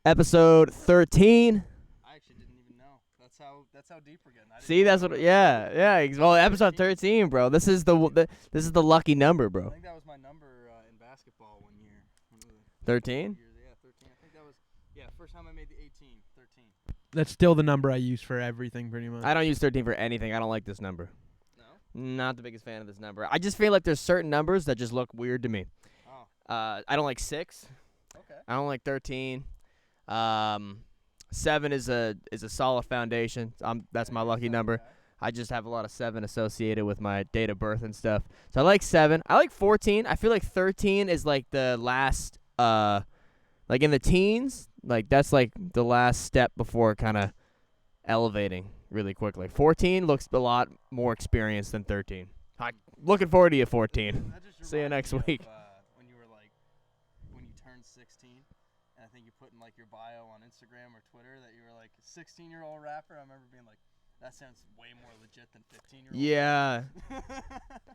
Episode 13. I actually didn't even know. That's how deep we're getting. I didn't See, know that's we what. were Yeah, recording. yeah. Well, episode 13? 13, bro. This is this is the lucky number, I bro. think that was my number in basketball one year. One of the 13. years. Yeah, 13. I think that was first time I made the 18. 13. That's still the number I use for everything, pretty much. I don't use 13 for anything. I don't like this number. No? Not the biggest fan of this number. I just feel like there's certain numbers that just look weird to me. Oh. I don't like 6. Okay. I don't like 13. 7 is a solid foundation. That's my lucky number. Okay. I just have a lot of 7 associated with my date of birth and stuff. So I like 7. I like 14. I feel like 13 is like the last, like in the teens, like that's like the last step before kind of elevating really quickly. 14 looks a lot more experienced than 13. Looking forward to you, 14. That just See you reminded next me week. Of, when you were like, when you turned 16, and I think you put in like your bio on Instagram or Twitter that you were like a 16-year-old rapper. I remember being like, that sounds way more legit than 15-year-old. Yeah.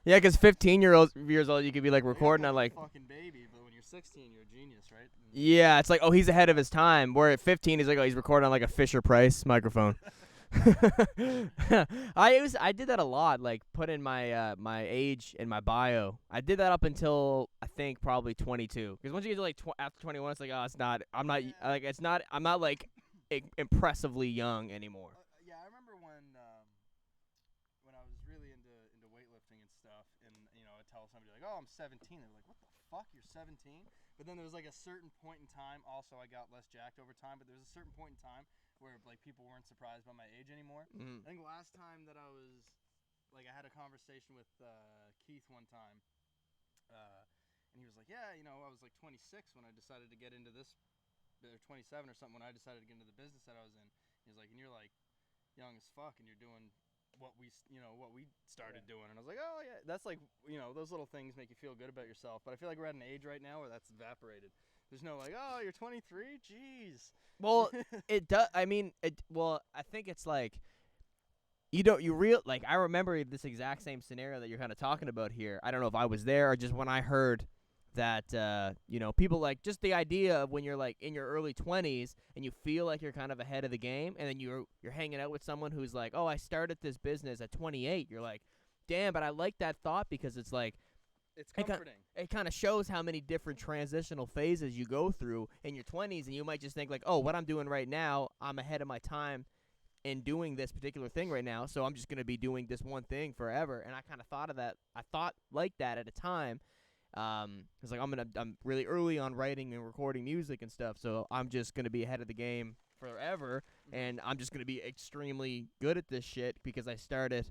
Yeah, because 15 years old, you could be like recording on like. Fucking baby, but when you're 16, you're a genius, right? Yeah, it's like, oh, he's ahead of his time. Where at 15, he's like, oh, he's recording on like a Fisher Price microphone. I did that a lot, like put in my my age in my bio. I did that up until I think probably 22. Because once you get to like after 21, it's like, oh, it's not. I'm not like it's not. I'm not like impressively young anymore. Yeah, I remember when I was really into weightlifting and stuff, and I'd tell somebody like, oh, I'm 17. They're like, what the fuck, you're 17? But then there was like a certain point in time. Also, I got less jacked over time, but there was a certain point in time where like people weren't surprised by my age anymore. I think last time that I was like, I had a conversation with Keith one time, and he was like, yeah, I was like 26 when I decided to get into this, or 27 or something when I decided to get into the business that I was in. He was like, and you're like young as fuck, and you're doing what we started doing. And I was like, oh yeah, that's like, those little things make you feel good about yourself. But I feel like we're at an age right now where that's evaporated. There's no like, oh, you're 23, jeez. Well, it does. I mean, well, I think it's like like I remember this exact same scenario that you're kind of talking about here. I don't know if I was there or just when I heard that people like just the idea of when you're like in your early 20s and you feel like you're kind of ahead of the game, and then you're hanging out with someone who's like, oh, I started this business at 28. You're like, damn, but I like that thought because it's like it's comforting. It kind of shows how many different transitional phases you go through in your 20s, and you might just think like, oh, what I'm doing right now, I'm ahead of my time in doing this particular thing right now, so I'm just going to be doing this one thing forever. And I kind of thought of that. I thought like that at a time. It's like I'm really early on writing and recording music and stuff, so I'm just going to be ahead of the game forever, and I'm just going to be extremely good at this shit because I started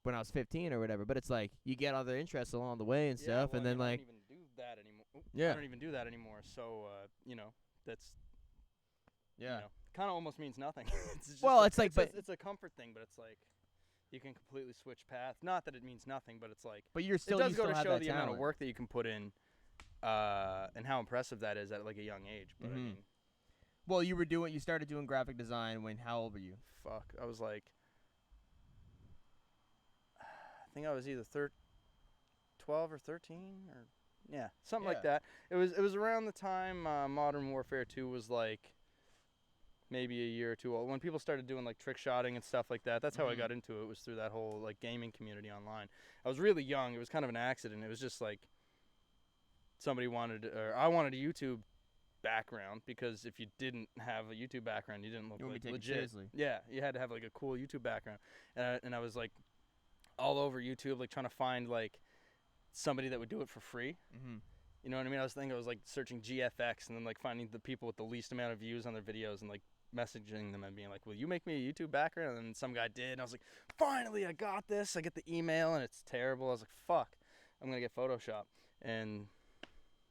when I was 15 or whatever. But it's like you get other interests along the way and stuff, and then like I don't even do that anymore. Yeah. I don't even do that anymore. So that's yeah. Kind of almost means nothing. It's just Well, it's like, but it's a comfort thing, but it's like you can completely switch path. Not that it means nothing, but it's like but you're still it does you go still to have show that the talent. amount of work that you can put in, and how impressive that is at like a young age. But I mean, Well, you started doing graphic design when, how old were you? fuck, I was like, I think I was either 12 or 13 or something like that. It was around the time Modern Warfare 2 was like maybe a year or two old. When people started doing like trick shotting and stuff like that, that's how I got into it. Was through that whole like gaming community online. I was really young. It was kind of an accident. It was just like somebody wanted, or I wanted a YouTube background, because if you didn't have a YouTube background, you didn't look like legit. Seriously. Yeah, you had to have like a cool YouTube background, and I was like all over YouTube, like trying to find like somebody that would do it for free. You know what I mean? I was like searching GFX and then like finding the people with the least amount of views on their videos and like messaging them and being like, will you make me a YouTube background? And then some guy did, and I was like, finally, I got this. I get the email and it's terrible. I was like, fuck, I'm gonna get Photoshop, and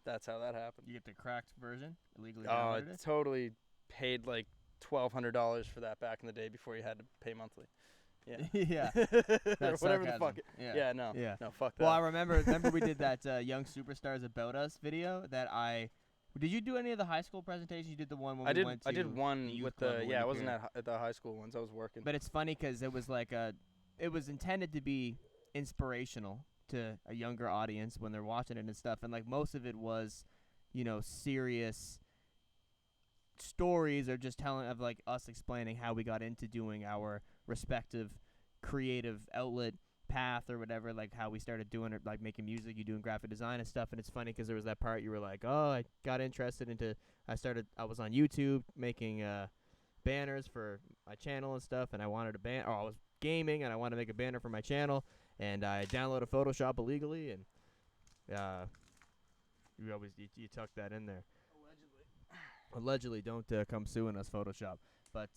that's how that happened. You get the cracked version illegally. Oh, I downloaded it? totally paid like $1,200 for that back in the day before you had to pay monthly. Yeah. Yeah. That's whatever the sarcasm. fuck. Yeah. No, fuck that. Well, I remember we did that Young Superstars About Us video that did you do any of the high school presentations? You did the one when we went to I did one the youth with club the, one I up wasn't here. at the high school ones. I was working. But it's funny because it was like it was intended to be inspirational to a younger audience when they're watching it and stuff, and like most of it was, serious stories or just telling of like us explaining how we got into doing our respective creative outlet path or whatever, like how we started doing it, like making music, you doing graphic design and stuff. And it's funny because there was that part you were like, oh, I got interested into, I was on YouTube making banners for my channel and stuff, and I wanted a I was gaming and I wanted to make a banner for my channel, and I downloaded Photoshop illegally, and you tuck that in there. Allegedly, don't come suing us, Photoshop. But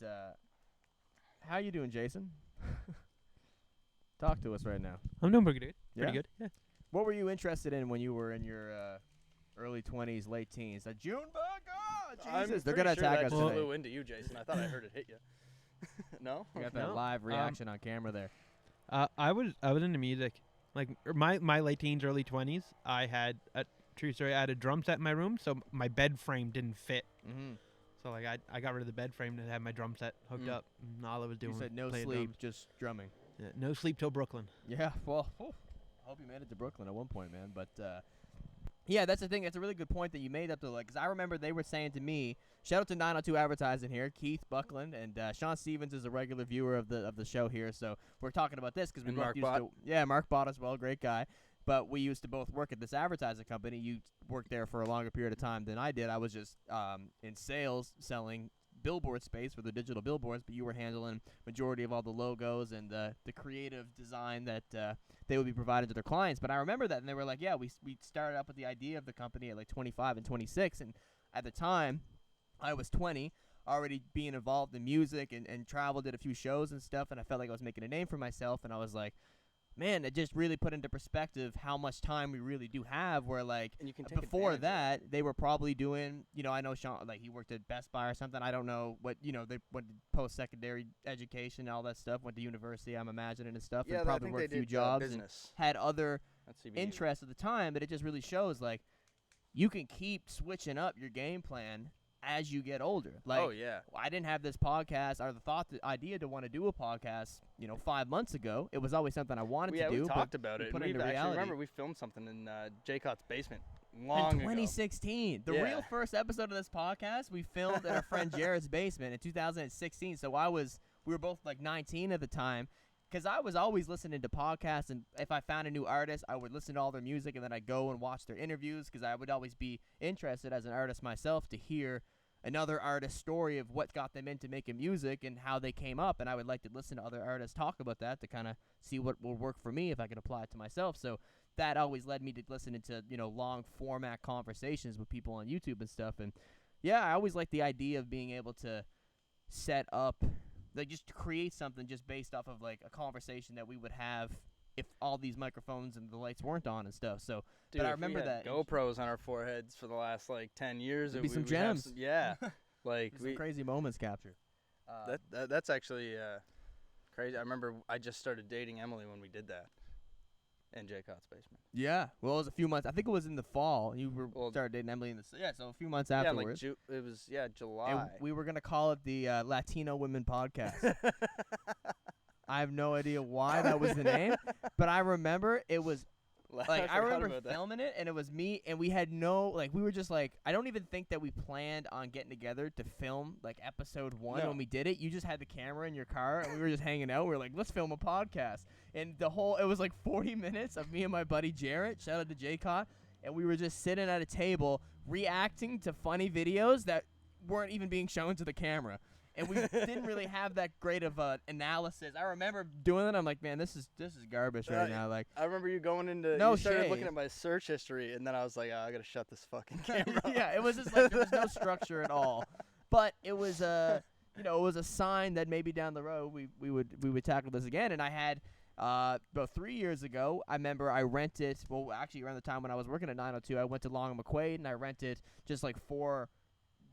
how you doing, Jason? Talk to us right now. I'm doing pretty good. Yeah? Pretty good. Yeah. What were you interested in when you were in your early 20s, late teens? A June bug? Oh, Jesus, they're gonna attack us today. today. Flew into you, Jason. I thought I heard it hit you. No? You got that No. live reaction on camera there. I was into music. Like my late teens, early 20s, I had a true story. I had a drum set in my room, so my bed frame didn't fit. Mm-hmm. So like I got rid of the bed frame and had my drum set hooked up, and all I was doing. You said no playing sleep, drums. just drumming. Yeah, no sleep till Brooklyn. Yeah, well, I hope you made it to Brooklyn at one point, man. But yeah, that's the thing. That's a really good point that you made up to, like, because I remember they were saying to me, shout out to 902 Advertising here, Keith Buckland, and Sean Stevens is a regular viewer of the show here. So we're talking about this because we And both Mark used Bott. to, yeah, Mark Bott as well, great guy. But we used to both work at this advertising company. You worked there for a longer period of time than I did. I was just in sales selling billboard space for the digital billboards, but you were handling majority of all the logos and the creative design that they would be providing to their clients. But I remember that, and they were like, yeah, we started up with the idea of the company at like 25 and 26, and at the time I was 20, already being involved in music and traveled, did a few shows and stuff, and I felt like I was making a name for myself, and I was like, man, it just really put into perspective how much time we really do have, where like And you can take before advantage of that they were probably doing, I know Sean, like he worked at Best Buy or something, I don't know what, they went to post-secondary education and all that stuff, went to university, I'm imagining, and stuff, Yeah, and I probably think worked they a few did jobs and business. had other At CBU. interests at the time. But it just really shows like you can keep switching up your game plan as you get older. Like, Oh yeah. I didn't have this podcast or the idea to want to do a podcast, 5 months ago. It was always something I wanted Yeah, to do. we but talked about we it. put And it we've into actually reality. remember we filmed something in Jaycott's basement in long ago. 2016, the Yeah. real first episode of this podcast, we filmed at our friend Jared's basement in 2016. So we were both like 19 at the time. Because I was always listening to podcasts, and if I found a new artist, I would listen to all their music, and then I'd go and watch their interviews, because I would always be interested as an artist myself to hear another artist's story of what got them into making music and how they came up, and I would like to listen to other artists talk about that to kind of see what will work for me if I can apply it to myself. So that always led me to listening to, long format conversations with people on YouTube and stuff. And yeah, I always liked the idea of being able to set up, like just to create something just based off of like a conversation that we would have if all these microphones and the lights weren't on and stuff. So, Dude, but I if we remember had that GoPros on our foreheads for the last like 10 years. There'd be some we would have gems. yeah. Like some crazy moments captured. that's actually crazy. I remember I just started dating Emily when we did that in Jaycott's basement. Yeah, well, it was a few months. I think it was in the fall. You Well, started dating Emily in the so a few months Yeah, like afterwards. it was July. And we were gonna call it the Latino Women Podcast. I have no idea why that was the name, but I remember it was like I remember filming it, and it was me, and we had we were just like, I don't even think that we planned on getting together to film like episode 1 No. when we did it. You just had the camera in your car, and we were just hanging out. We were like, let's film a podcast, and it was like 40 minutes of me and my buddy Jarrett. Shout out to Jaycott, and we were just sitting at a table reacting to funny videos that weren't even being shown to the camera. And we didn't really have that great of analysis. I remember doing it. I'm like, man, this is garbage right now. Like, I remember you going into No you started shade. looking at my search history, and then I was like, oh, I gotta shut this fucking camera. yeah, it was just like there was no structure at all. But it was it was a sign that maybe down the road we would tackle this again. And I had about 3 years ago, I remember I rented. Well, actually, around the time when I was working at 902, I went to Long and McQuaid, and I rented just like 4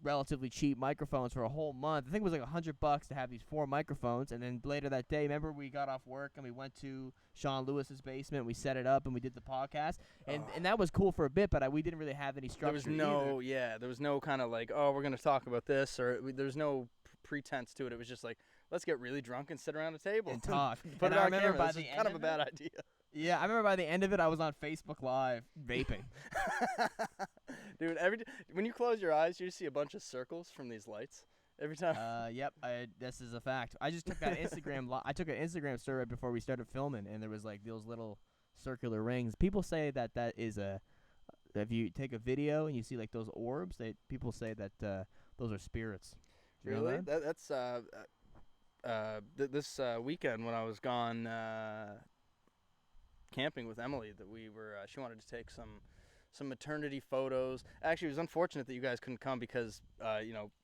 relatively cheap microphones for a whole month. I think it was like $100 to have these 4 microphones. And then later that day, remember we got off work and we went to Sean Lewis's basement. We set it up and we did the podcast, and that was cool for a bit. But we didn't really have any structure. There was no kind of like, oh, we're gonna talk about this, or there's no pretense to it. It was just like, let's get really drunk and sit around a table and talk. Put And it I on remember camera. by This the is end kind of a of bad it, idea. Yeah, I remember by the end of it, I was on Facebook Live vaping. Dude, when you close your eyes, you just see a bunch of circles from these lights every time. Yep, this is a fact. I just took that Instagram. I took an Instagram story right before we started filming, and there was like those little circular rings. People say that is a. If you take a video and you see like those orbs, people say that those are spirits. Do you know Really? that? That's this weekend when I was gone camping with Emily, that we were. She wanted to take some maternity photos. Actually, it was unfortunate that you guys couldn't come because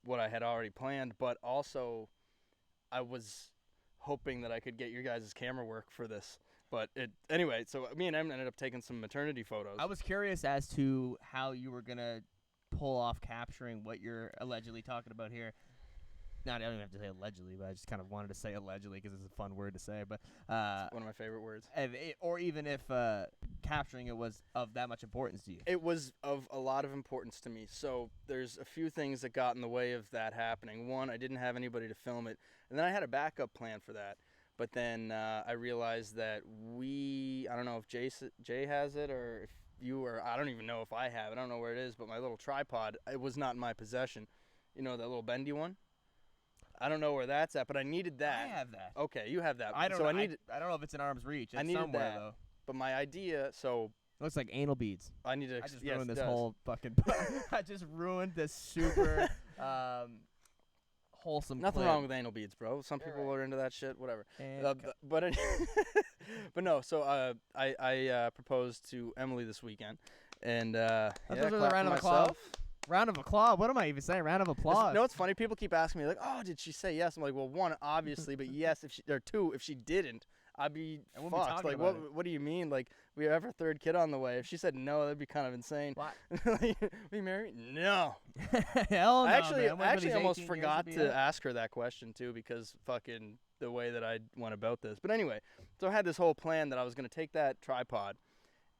what I had already planned, but also I was hoping that I could get your guys' camera work for this. But anyway, so me and Em ended up taking some maternity photos. I was curious as to how you were gonna pull off capturing what you're allegedly talking about here. No, I don't even have to say allegedly, but I just kind of wanted to say allegedly because it's a fun word to say. But It's one of my favorite words. or even if capturing it was of that much importance to you. It was of a lot of importance to me. So there's a few things that got in the way of that happening. One, I didn't have anybody to film it, and then I had a backup plan for that. But then I realized that I don't know if Jay has it or if you, or I don't even know if I have it. I don't know where it is, but my little tripod, it was not in my possession. You know, that little bendy one? I don't know where that's at, but I needed that. I have that. Okay, you have that. I don't so know. I I don't know if it's in arm's reach. It's I needed somewhere, that. though. But my idea, so It looks like anal beads. I need to. I just yes, ruined it this does. whole fucking. I just ruined this super wholesome. Nothing clip. wrong with anal beads, bro. Some You're people right. are into that shit, whatever. And But but no. So I proposed to Emily this weekend, and thought yeah, those were the clap round for of applause. myself. round of applause. What am I even saying? Round of applause. No, it's funny. People keep asking me like, "Oh, did she say yes?" I'm like, "Well, one, obviously, but yes, or two, if she didn't, I'd be I wouldn't be fucked." talking Like, about it. what do you mean? Like, we have our third kid on the way. If she said no, that'd be kind of insane. What? Like, we married? No. Hell no, I actually man. When actually he's almost 18 years forgot be to out. ask her that question too, because fucking the way that I went about this. But anyway, so I had this whole plan that I was gonna take that tripod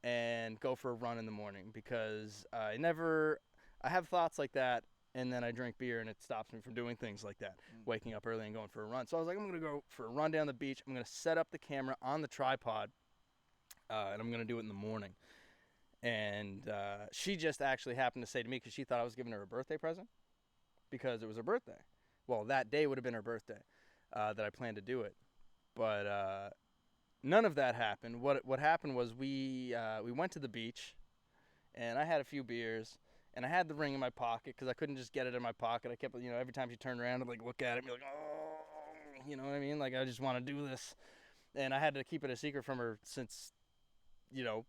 and go for a run in the morning, because I have thoughts like that, and then I drink beer and it stops me from doing things like that, waking up early and going for a run. So I was like, I'm gonna go for a run down the beach. I'm gonna set up the camera on the tripod, and I'm gonna do it in the morning. And she just actually happened to say to me, because she thought I was giving her a birthday present, because it was her birthday. Well, that day would have been her birthday that I planned to do it. But none of that happened. What happened was we went to the beach, and I had a few beers, and I had the ring in my pocket because I couldn't just get it in my pocket. I kept, every time she turned around, I'd like look at it and be like, oh, you know what I mean? Like, I just want to do this. And I had to keep it a secret from her since,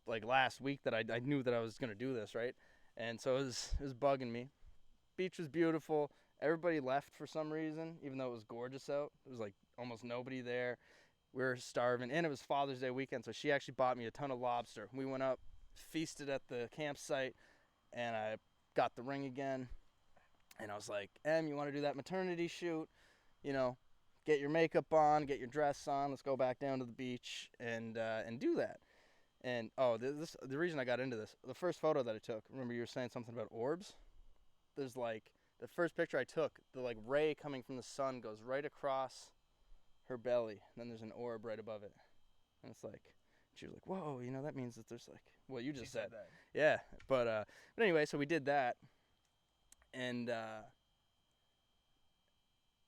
like last week, that I knew that I was going to do this, right? And so it was bugging me. Beach was beautiful. Everybody left for some reason, even though it was gorgeous out. There was like almost nobody there. We were starving, and it was Father's Day weekend, so she actually bought me a ton of lobster. We went up, feasted at the campsite, and I got the ring again. And I was like, Em, you want to do that maternity shoot? Get your makeup on, get your dress on. Let's go back down to the beach and do that. And the reason I got into this, the first photo that I took, remember you were saying something about orbs? There's like the first picture I took, the like ray coming from the sun goes right across her belly, and then there's an orb right above it. And it's like, she was like, whoa, that means that there's like what you just said. that. Yeah, but anyway, so we did that, and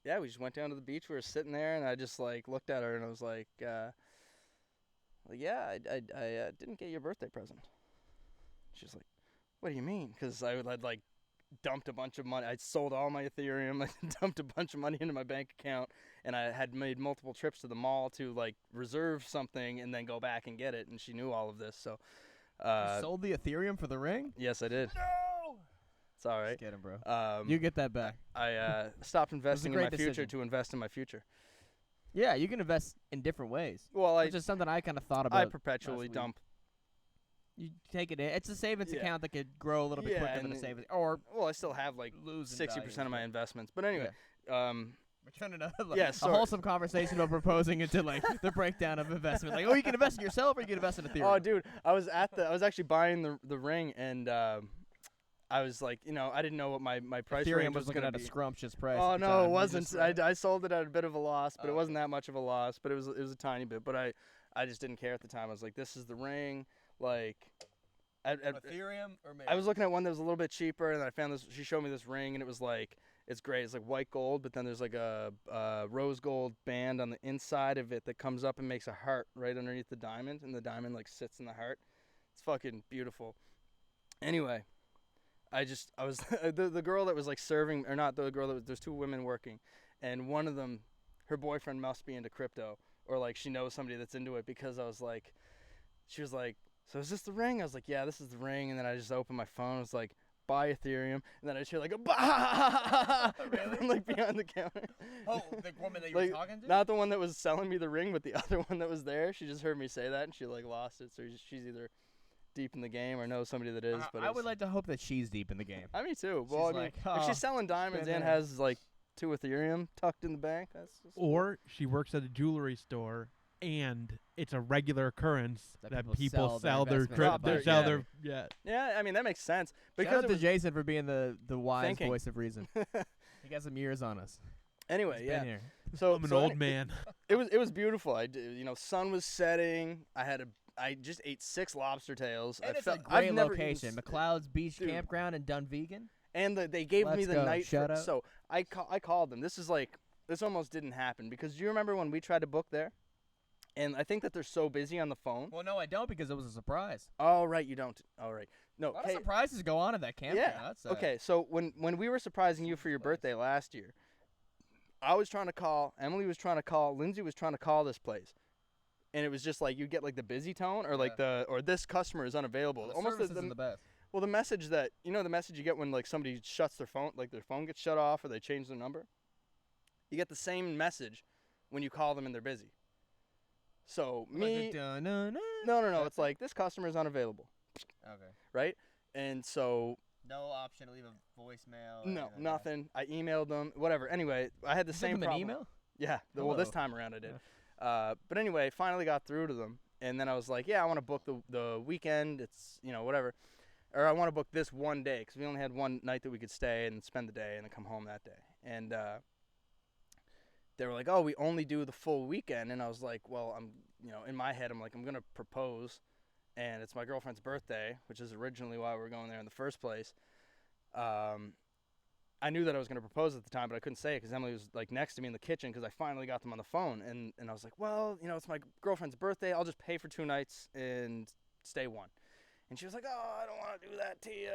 yeah, we just went down to the beach. We were sitting there, and I just like looked at her, and I was like, yeah, I didn't get your birthday present. She's like, what do you mean? Because I'd like dumped a bunch of money. I sold all my Ethereum. I dumped a bunch of money into my bank account, and I had made multiple trips to the mall to like reserve something and then go back and get it. And she knew all of this, so. You sold the Ethereum for the ring? Yes, I did. No. It's all right. Just get him, bro. You get that back. I stopped investing in my great future decision. to invest in my future. Yeah, you can invest in different ways. Well, Which is something I kind of thought about. I perpetually last week. dump. You take it in. It's a savings Yeah. account that could grow a little bit Yeah, quicker than a and- savings. Or Well, I still have like lose in 60% value of my and investments. But anyway, We're turning a Yeah, a sorry. wholesome conversation about proposing into like the breakdown of investment. Like, you can invest in yourself or you can invest in Ethereum. oh, dude, I was actually buying the ring, and I was like, I didn't know what my price Ethereum range was was looking going at to a be. scrumptious price. Oh at the no, it time. wasn't. I sold it at a bit of a loss, but it Oh, wasn't that much of a loss. But it was a tiny bit. But I just didn't care at the time. I was like, this is the ring. Like, Ethereum or maybe? I was looking at one that was a little bit cheaper, and then I found this. She showed me this ring, and it was like, it's great. It's like white gold, but then there's like a rose gold band on the inside of it that comes up and makes a heart right underneath the diamond, and the diamond like sits in the heart. It's fucking beautiful. Anyway, I was the girl that was like serving, or not the girl that was, there's two women working, and one of them, her boyfriend must be into crypto, or like she knows somebody that's into it, because I was like, she was like, so is this the ring? I was like, yeah, this is the ring. And then I just opened my phone. It was like, buy Ethereum. And then I just hear like a bah! Really? Like behind the counter. Oh, the woman that you Like, were talking to? Not the one that was selling me the ring, but the other one that was there. She just heard me say that, and she like lost it. So she's either deep in the game or knows somebody that is. But I would like to hope that she's deep in the game. me too. Well, I mean, like, if she's selling diamonds been and there. has like 2 Ethereum tucked in the bank, that's Or she works at a jewelry store, and it's a regular occurrence That that people people sell sell their their investments crypto. up. Sell Yeah. their yeah. yeah. I mean, that makes sense Shout because out it to was Jason for being the wise Thinking. voice of reason. He got some years on us. anyway. He's Yeah. been here. So I'm an so old any- man. It was beautiful. Sun was setting. I just ate 6 lobster tails. And I it's felt, a great I've never location. eaten McLeod's Beach Dude. Campground in Dunvegan. and they gave me Let's the go. night. Shout out. So I called them. This almost didn't happen because do you remember when we tried to book there? And I think that they're so busy on the phone. Well, no, I don't because it was a surprise. Oh right, you don't. All right, no. A lot Okay, of surprises go on at that campground. yeah. That's, Okay, so when we were surprising you for your birthday last year, I was trying to call. Emily was trying to call. Lindsay was trying to call this place. And it was just like you get like the busy tone or like or this customer is unavailable. The Almost service the isn't the best. well, the message that the message you get when like somebody shuts their phone, like their phone gets shut off or they change their number. You get the same message when you call them and they're busy. So me, no. It's like this customer is unavailable, Okay. right? And so No option to leave a voicemail. or no, anything like that. nothing. I emailed them, whatever. Anyway, I had the You same sent them problem. an email? Yeah, well, this Hello. time around I did. But anyway, finally got through to them, and then I was like, yeah, I want to book the weekend. It's whatever, or I want to book this one day because we only had one night that we could stay and spend the day and then come home that day. And they were like, oh, we only do the full weekend, and I was like, well, I'm in my head I'm like I'm gonna propose, and it's my girlfriend's birthday, which is originally why we were going there in the first place. I knew that I was going to propose at the time, but I couldn't say it because Emily was like next to me in the kitchen because I finally got them on the phone. And I was like, well, it's my girlfriend's birthday. I'll just pay for 2 nights and stay 1. And she was like, oh, I don't want to do that to you.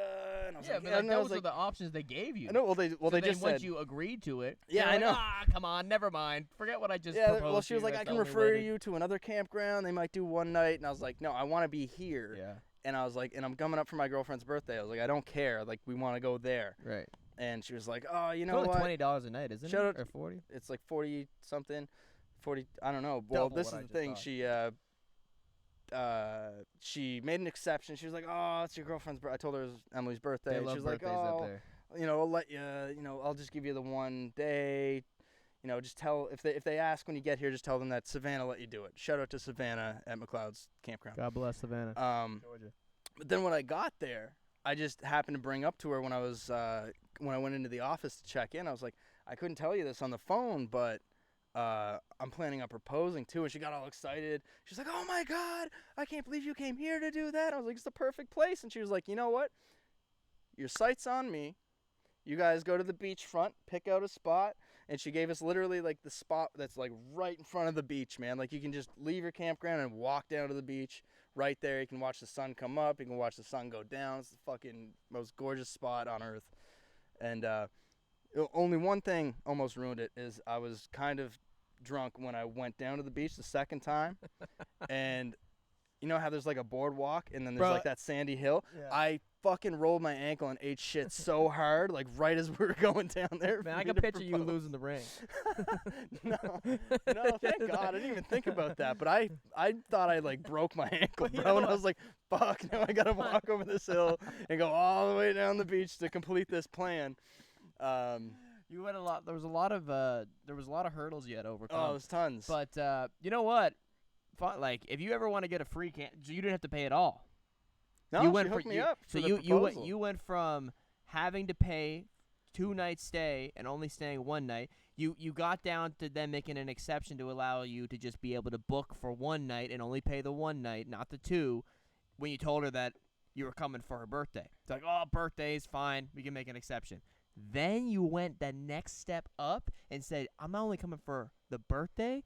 And I was Yeah, like, but yeah, like, and I was those are like, the options they gave you. I know. Well, they So they then just once said, you agreed to it. Yeah, they're I like, know. Ah, come on, never mind. Forget what I just yeah. proposed Well, she to was you. like, That's I can the only refer way to-" you to another campground. They might do one night. And I was like, no, I want to be here. Yeah. And I was like, and I'm coming up for my girlfriend's birthday. I was like, I don't care. Like, we want to go there. Right. And she was like, oh, you It's know only what? $20 a night, isn't Shout it? out- Or 40? It's like 40 something, 40. I don't know. Well, Double this what is I the just thing. thought. She made an exception. She was like, "Oh, it's your girlfriend's birthday." I told her it was Emily's birthday. They and love she was like, birthdays up "Oh, there. I'll let you. I'll just give you the one day. Just tell if they ask when you get here, just tell them that Savannah let you do it. Shout out to Savannah at McLeod's campground. God bless Savannah. Georgia. But then when I got there, I just happened to bring up to her when I was when I went into the office to check in. I was like, I couldn't tell you this on the phone, but I'm planning on proposing too. And she got all excited. She's like, oh my God, I can't believe you came here to do that. I was like, it's the perfect place. And she was like, you know what? Your sight's on me. You guys go to the beachfront, pick out a spot. And she gave us literally like the spot that's like right in front of the beach, man. Like you can just leave your campground and walk down to the beach. Right there, you can watch the sun come up. You can watch the sun go down. It's the fucking most gorgeous spot on earth. And only one thing almost ruined it is I was kind of drunk when I went down to the beach the second time. And you know how there's like a boardwalk and then there's Bro, like that sandy hill? Yeah. I fucking rolled my ankle and ate shit so hard, like right as we were going down there. Man, for I me can to picture you propose. losing the ring. No, thank God. I didn't even think about that. But I thought I like broke my ankle, Well, you bro. know And I what? was like, fuck, now I gotta walk over this hill and go all the way down the beach to complete this plan. You had a lot. There was a lot of hurdles you had to overcome. Oh, there's tons. But you know what? Like if you ever want to get a free you didn't have to pay at all. no, you she went hooked me you- up. So for the you proposal. went from having to pay 2-night stay and only staying 1 night, you got down to them making an exception to allow you to just be able to book for 1 night and only pay the 1 night, not the 2, when you told her that you were coming for her birthday. It's like, oh, birthday's fine. We can make an exception. Then you went the next step up and said, I'm not only coming for the birthday,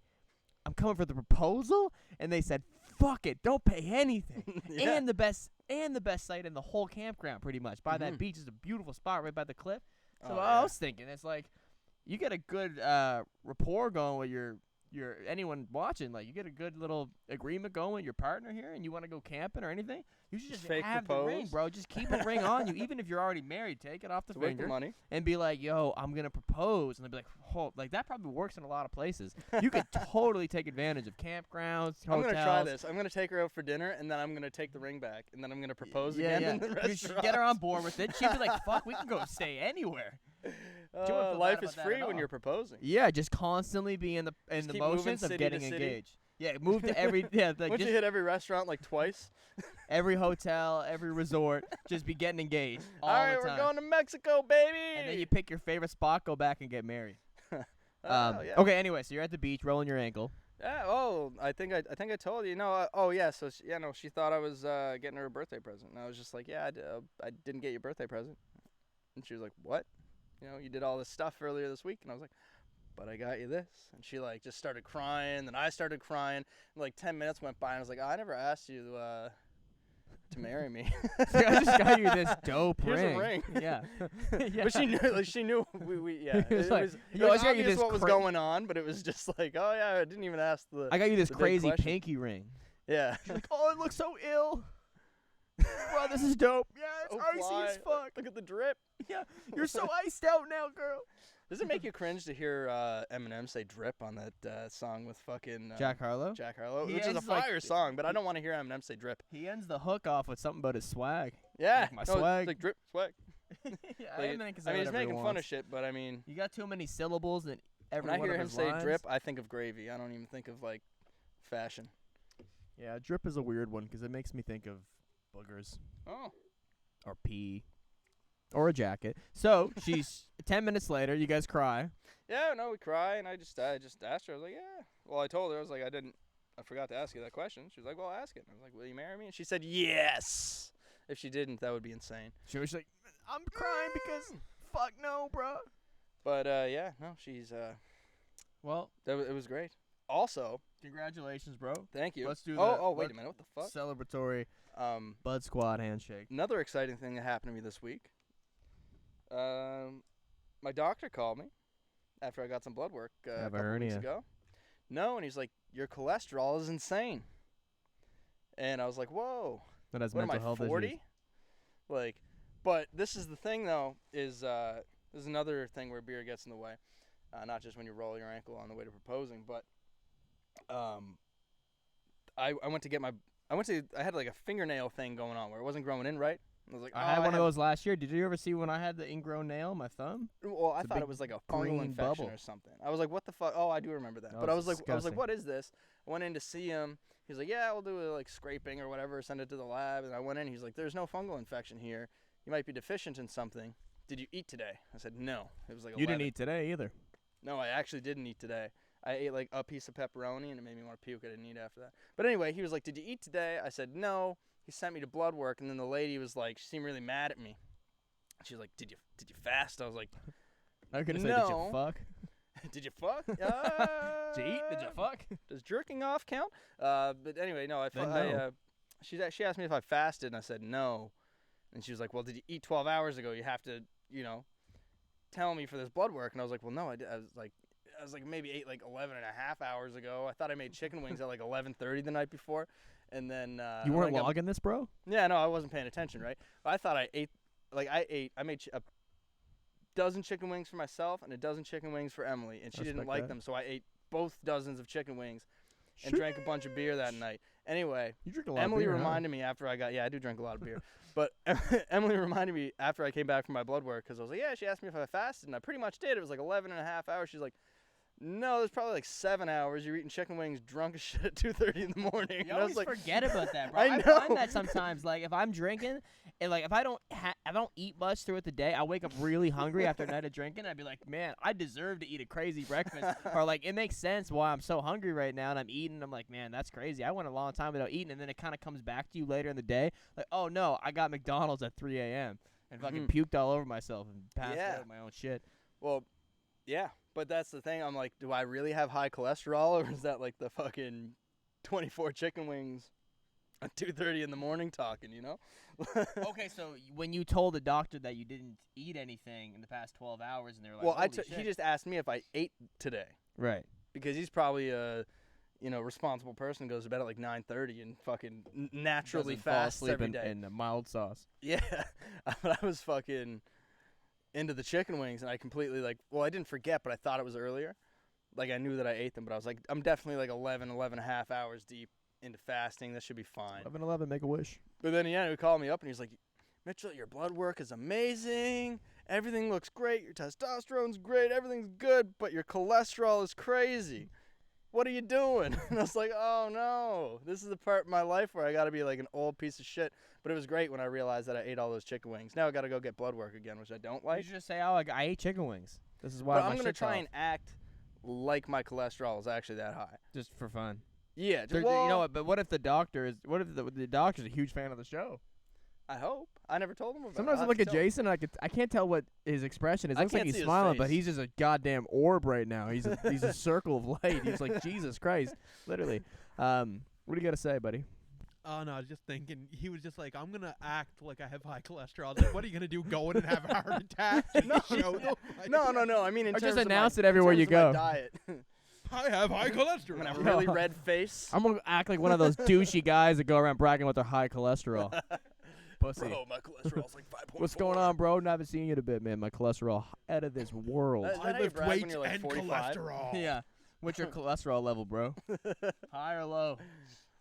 I'm coming for the proposal. And they said, fuck it, don't pay anything. Yeah. And the best site in the whole campground, pretty much. By that beach is a beautiful spot right by the cliff. So I was thinking, it's like, you get a good rapport going with your anyone watching. Like, you get a good little agreement going with your partner here, and you want to go camping or anything, you should just fake have propose. the ring, bro. Just keep a ring on you, even if you're already married. Take it off the It's worth the finger money. and be like, yo, I'm gonna propose, and they'll be like, oh, like that probably works in a lot of places. You could totally take advantage of campgrounds, hotels. I'm gonna try this. I'm gonna take her out for dinner, and then I'm gonna take the ring back, and then I'm gonna propose again in the You restaurant. should get her on board with it. She'd be like, fuck, we can go stay anywhere. Life is free when you're proposing. Yeah, just constantly be in the Just keep moving motions of city to getting city. engaged. Yeah, move to every like Once just you hit every restaurant like twice. every hotel, every resort, just be getting engaged all All right, the we're time. going to Mexico, baby. And then you pick your favorite spot, go back and get married. Yeah. Okay, anyway, so you're at the beach rolling your ankle. Yeah, oh, I think I told you. No, so she thought I was getting her a birthday present. And I was just like, yeah, I didn't get your birthday present. And she was like, what? You did all this stuff earlier this week. And I was like, but I got you this. And she like just started crying. Then I started crying. And, like 10 minutes went by, and I was like, I never asked you to marry me. So I just got you this dope Here's ring. a ring. Yeah. Yeah. But she knew we yeah. It was like, it yo, I was got you obvious this what was going on, but it was just like, oh yeah, I didn't even ask the. I got you this the big crazy question. pinky ring. Yeah. She's like, oh, it looks so ill. Bro, this is dope. Yeah, it's So icy fly. as fuck. Look at the drip. Yeah, you're so iced out now, girl. Does it make you cringe to hear Eminem say "drip" on that song with fucking Jack Harlow? Jack Harlow, He which is a ends, like, fire song, but I don't want to hear Eminem say "drip." He ends the hook off with something about his swag. Yeah, Like my no, it's swag. like drip swag. Yeah, Like, Eminem can say I mean, he's whatever he making fun wants. of shit, but I mean, You got too many syllables in every when I one hear of him his say lines. "drip," I think of gravy. I don't even think of like fashion. Yeah, drip is a weird one because it makes me think of boogers Oh, or pee or a jacket. So she's 10 minutes later. You guys cry. yeah, no, we cry, and I just asked her. I was like, yeah. Well, I told her I was like, I forgot to ask you that question. She was like, well, ask it. And I was like, will you marry me? And she said yes. If she didn't, that would be insane. She was like, I'm crying because fuck no, bro. But yeah, no, she's Well, it was great. Also, congratulations, bro. thank you. Let's do Oh, wait a minute. What the fuck? Celebratory Bud Squad handshake. Another exciting thing that happened to me this week. My doctor called me after I got some blood work a Have a couple weeks hernia. ago. No, and he's like, your cholesterol is insane. And I was like, whoa. That has What am mental I, health 40? issues. Like, but this is the thing, though, is there's another thing where beer gets in the way. Not just when you roll your ankle on the way to proposing, but I had like a fingernail thing going on where it wasn't growing in right. I was like, I had one of those last year. Did you ever see when I had the ingrown nail on my thumb? Well, I It's a thought big it was like a fungal green infection bubble. or something. I was like, what the fuck? Oh, I do remember that. Oh, But I it's was like, disgusting. what is this? I went in to see him. He's like, yeah, we'll do like scraping or whatever, send it to the lab. And I went in. He's like, there's no fungal infection here. You might be deficient in something. Did you eat today? I said, no. It was like You 11. didn't eat today either. No, I actually didn't eat today. I ate like a piece of pepperoni and it made me want to puke. I didn't eat after that. But anyway, he was like, did you eat today? I said, no. He sent me to blood work, and then the lady was like, she seemed really mad at me. She was like, did you fast? I was like, I could have said, did No. you fuck? did you fuck? Did you eat? Did you fuck? Does jerking off count? But anyway, no. Then no. She asked me if I fasted, and I said no. And she was like, well, did you eat 12 hours ago? You have to, tell me for this blood work. And I was like, well, no, I did. I was like maybe ate like 11 and a half hours ago. I thought I made chicken wings at like 11:30 the night before. And then You weren't I got- logging this, bro? Yeah, no, I wasn't paying attention, right? I thought I ate, I made a dozen chicken wings for myself and a dozen chicken wings for Emily, and she didn't Respect like that. them, so I ate both dozens of chicken wings and drank a bunch of beer that night. Anyway, You drink a lot Emily of beer, reminded me after I got, I do drink a lot of beer, but Emily reminded me after I came back from my blood work, because I was like, yeah, she asked me if I fasted, and I pretty much did. It was like 11 and a half hours. She's like, no, there's probably like 7 hours. You're eating chicken wings drunk as shit at 2:30 in the morning. You And I always was like, forget about that, bro. I I know. find that sometimes, like, if I'm drinking And like if I don't eat much throughout the day, I wake up really hungry after a night of drinking. I'd be like, man, I deserve to eat a crazy breakfast. Or like it makes sense why I'm so hungry right now and I'm eating. I'm like, man, that's crazy. I went a long time without eating, and then it kind of comes back to you later in the day. Like, oh no, I got McDonald's at 3 a.m. and fucking puked all over myself and passed out of my own shit. Well, yeah, but that's the thing. I'm like, do I really have high cholesterol, or is that like the fucking 24 chicken wings at 2:30 in the morning talking, you know? Okay, so when you told the doctor that you didn't eat anything in the past 12 hours, and they were like, well, holy he shit. just asked me if I ate today. Right. Because he's probably a, responsible person who goes to bed at like 9:30 and fucking naturally Doesn't fall fasts asleep every day. in a mild sauce. Yeah, but I was fucking into the chicken wings, and I completely I didn't forget, but I thought it was earlier. Like I knew that I ate them, but I was like, I'm definitely like 11 and a half hours deep into fasting. That should be fine. 11, make a wish. But then he called me up and he's like, Mitchell, your blood work is amazing. Everything looks great. Your testosterone's great. Everything's good, but your cholesterol is crazy. What are you doing? And I was like, oh no, this is the part of my life where I got to be like an old piece of shit. But it was great when I realized that I ate all those chicken wings. Now I got to go get blood work again, which I don't You like. should just say, oh, I ate chicken wings. This is why But my I'm going to shit's try off. and act like my cholesterol is actually that high. Just for fun. Yeah, You know what? But what if the doctor's a huge fan of the show? I hope. I never told him about it. Sometimes I I'll look have at to tell him. Jason and I can't tell what his expression is. It I looks like can't he's see his smiling, but face. he's just a goddamn orb right now. He's a circle of light. He's like Jesus Christ, literally. What do you got to say, buddy? Oh no, I was just thinking. He was just like, I'm gonna act like I have high cholesterol. I was like, what are you gonna do? Go in and have a heart attack? No. I mean, in Or terms just of announce my, it everywhere in you terms of go. my diet. I have high I'm cholesterol. gonna have a really red face. I'm gonna act like one of those douchey guys that go around bragging with their high cholesterol. Pussy. Bro, my cholesterol's like 5.4. What's going on, bro? Not haven't seen you in a bit, man. My cholesterol out of this world. Is that I how you lift brag when weights you're, like, and 45? cholesterol. Yeah. What's your cholesterol level, bro? High or low?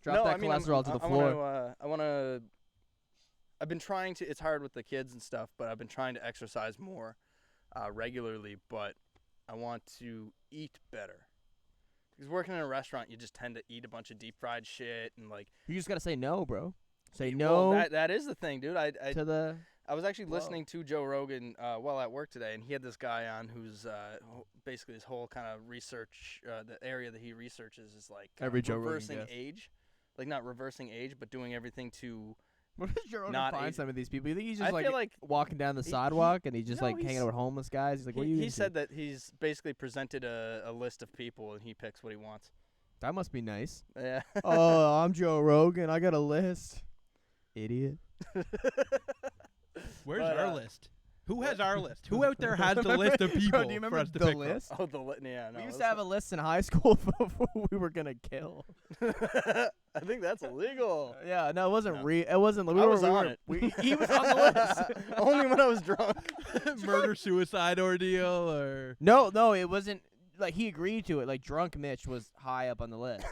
Drop No, that I mean, cholesterol to the floor. I want to. I've been trying to. It's hard with the kids and stuff, but I've been trying to exercise more regularly. But I want to eat better. Because working in a restaurant, you just tend to eat a bunch of deep fried shit and like. You just gotta say no, bro. Say Well, no that is the thing, dude. I to the. I was actually Whoa. listening to Joe Rogan while at work today, and he had this guy on who's basically his whole kind of research, the area that he researches is like Every Joe Rogan reversing guest. age, like not reversing age, but doing everything to. Where does Joe Rogan Not find age- some of these people? You think he's I just like feel like walking down the he- sidewalk and he's just no, like hanging he's- out with homeless guys? He's like, what are you he into? said that he's basically presented a list of people and he picks what he wants. That must be nice. Yeah. Oh, I'm Joe Rogan. I got a list. Idiot. Where's But, our list? Who has our list? Who out there has the list of people Bro, do you remember for us to the pick list? Oh, yeah. No, We used that's to have a list in high school before we were gonna kill. I think that's illegal. Yeah, no, it wasn't No. real. It wasn't. We I were, was we on were- it. he was on the list. Only when I was drunk. Murder suicide ordeal or No, it wasn't. Like he agreed to it. Like drunk Mitch was high up on the list.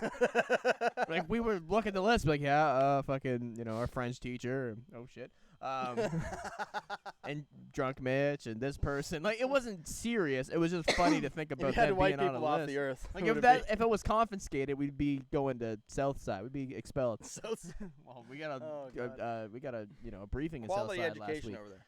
Like we were looking at the list, like fucking, our French teacher. Oh shit. And drunk Mitch and this person. Like it wasn't serious. It was just funny to think If about you had that white being on a people off list. the earth. Like who would if it was confiscated, we'd be going to Southside. We'd be expelled. be? So Well, we got Oh, a briefing in quality Southside last education week. over there.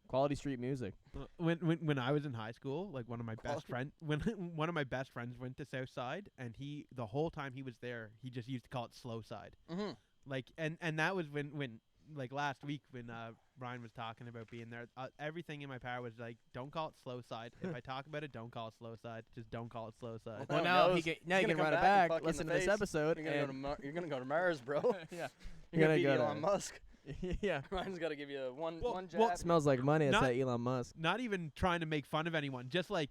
Quality street music. when I was in high school, like one of my best Quality. friend when one of my best friends went to Southside, and he the whole time he was there, he just used to call it Slow Side. Mm-hmm. Like and that was when like last week when Ryan was talking about being there, everything in my power was like, don't call it Slow Side. If I talk about it, don't call it Slow Side. Just don't call it Slow Side. Well, Well, no, now he's you gonna can come run it back and back. fuck you in Listen the to this face. episode. You're gonna go to Mars, bro. Yeah. You're gonna gonna beat go to- Elon Musk. Yeah. Ryan's got to give you one jab. well, Smells like money. It's Not- that Elon Musk. Not even trying to make fun of anyone, just like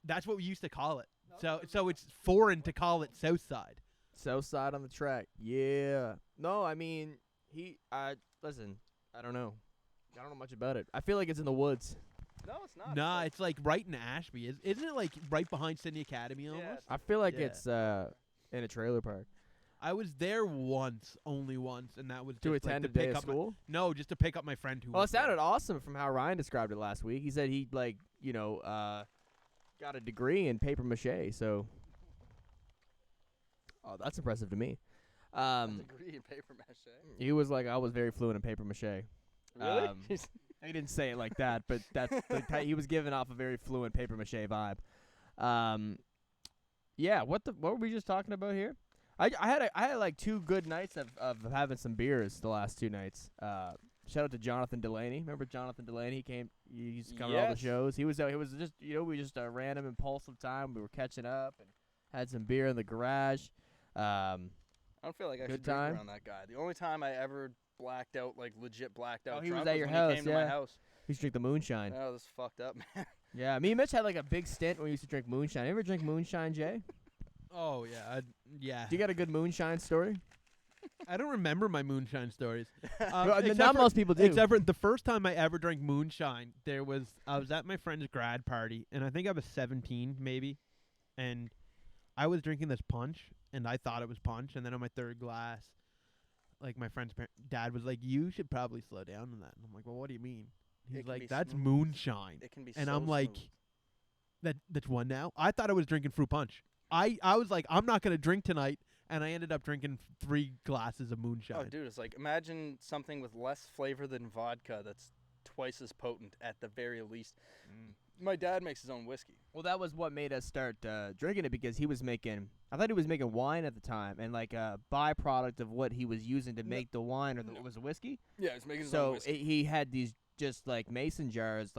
that's what we used to call it. So it's foreign to call it Southside. Southside on the track. Yeah. No, I mean, listen, I don't know. I don't know much about it. I feel like it's in the woods. No, it's not. Nah, it's like right in Ashby. Isn't it like right behind Sydney Academy almost? it's- I feel like Yeah. it's in a trailer park. I was there once, only once, and that was To just, attend like, a day pick of up school? No, just to pick up my friend who. Well, it was there. sounded awesome from how Ryan described it last week. He said he, got a degree in paper mache, so. Oh, that's impressive to me. A degree in paper mache. He was like, I was very fluent in paper mache. Really? He didn't say it like that, but that's he was giving off a very fluent paper mache vibe. Yeah. What were we just talking about here? I had like 2 good nights of having some beers the last 2 nights. Shout out to Jonathan Delaney. Remember Jonathan Delaney? He used to come to all the Yes. shows. He was out. It was just we just a random impulsive time. We were catching up and had some beer in the garage. I don't feel like I Good should drink time. around that guy. The only time I ever blacked out, like legit blacked out, Oh, he was drunk at your when house, he came to yeah. my house. We used to drink the moonshine. Oh, this is fucked up, man. Yeah, me and Mitch had like a big stint when we used to drink moonshine. You ever drink moonshine, Jay? Oh yeah, yeah. Do you got a good moonshine story? I don't remember my moonshine stories. Well, Except not for- most people do. Except for the first time I ever drank moonshine, I was at my friend's grad party, and I think I was 17 maybe, and I was drinking this punch, and I thought it was punch, and then on my 3rd glass, like my friend's dad was like, "You should probably slow down on that." And I'm like, "Well, what do you mean?" It He's can like, be "That's smooth. moonshine," It can be and so I'm like, smooth. "That's one now." I thought I was drinking fruit punch. I was like, "I'm not gonna drink tonight." And I ended up drinking 3 glasses of moonshine. Oh, dude, it's like imagine something with less flavor than vodka that's twice as potent at the very least. My dad makes his own whiskey. Well, that was what made us start drinking it because he was making. I thought he was making wine at the time, and like a byproduct of what he was using to make the wine, or it was a whiskey. Yeah, he's making his own So whiskey. he had these just like mason jars,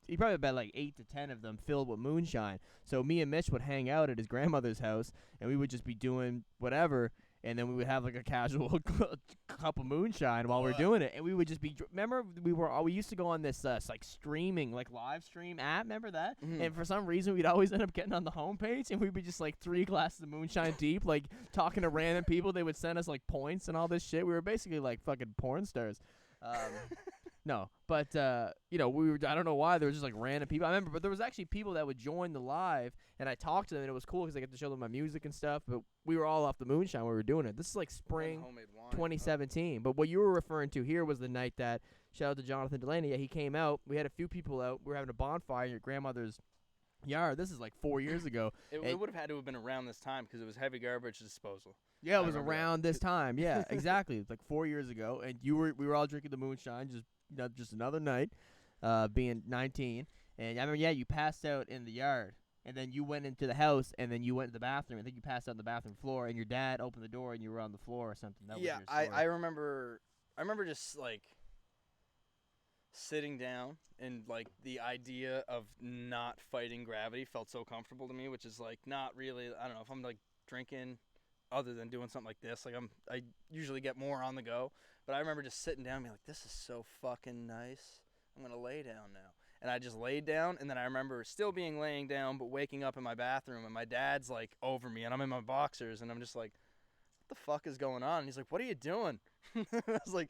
he probably had like 8 to 10 of them filled with moonshine. So me and Mitch would hang out at his grandmother's house, and we would just be doing whatever, and then we would have like a casual cup of moonshine while we're doing it, and we would just be. Remember, we used to go on this like streaming, like live stream app. Remember that? Mhm. And for some reason, we'd always end up getting on the homepage, and we'd be just like 3 glasses of moonshine deep, like talking to random people. They would send us like points and all this shit. We were basically like fucking porn stars. No, but we were. I don't know why there was just like random people. I remember, but there was actually people that would join the live, and I talked to them, and it was cool because I got to show them my music and stuff. But we were all off the moonshine when we were doing it. This is like spring Homemade wine. 2017. But what you were referring to here was the night that shout out to Jonathan Delaney. Yeah, he came out. We had a few people out. We were having a bonfire in your grandmother's yard. This is like 4 years ago. It would have had to have been around this time because it was heavy garbage disposal. Yeah, it I was remember that. around this time. Yeah, exactly. It's like 4 years ago, and we were all drinking the moonshine, just another night, being 19. And I remember, yeah, you passed out in the yard, and then you went into the house, and then you went to the bathroom. I think you passed out on the bathroom floor, and your dad opened the door, and you were on the floor or something. That Yeah, was your story. I remember just like sitting down, and like the idea of not fighting gravity felt so comfortable to me, which is like not really. I don't know if I'm like drinking other than doing something like this. Like I usually get more on the go, but I remember just sitting down and being like, this is so fucking nice. I'm gonna lay down now. And I just laid down, and then I remember still being laying down, but waking up in my bathroom, and my dad's like over me, and I'm in my boxers, and I'm just like, what the fuck is going on? And he's like, what are you doing? I was like,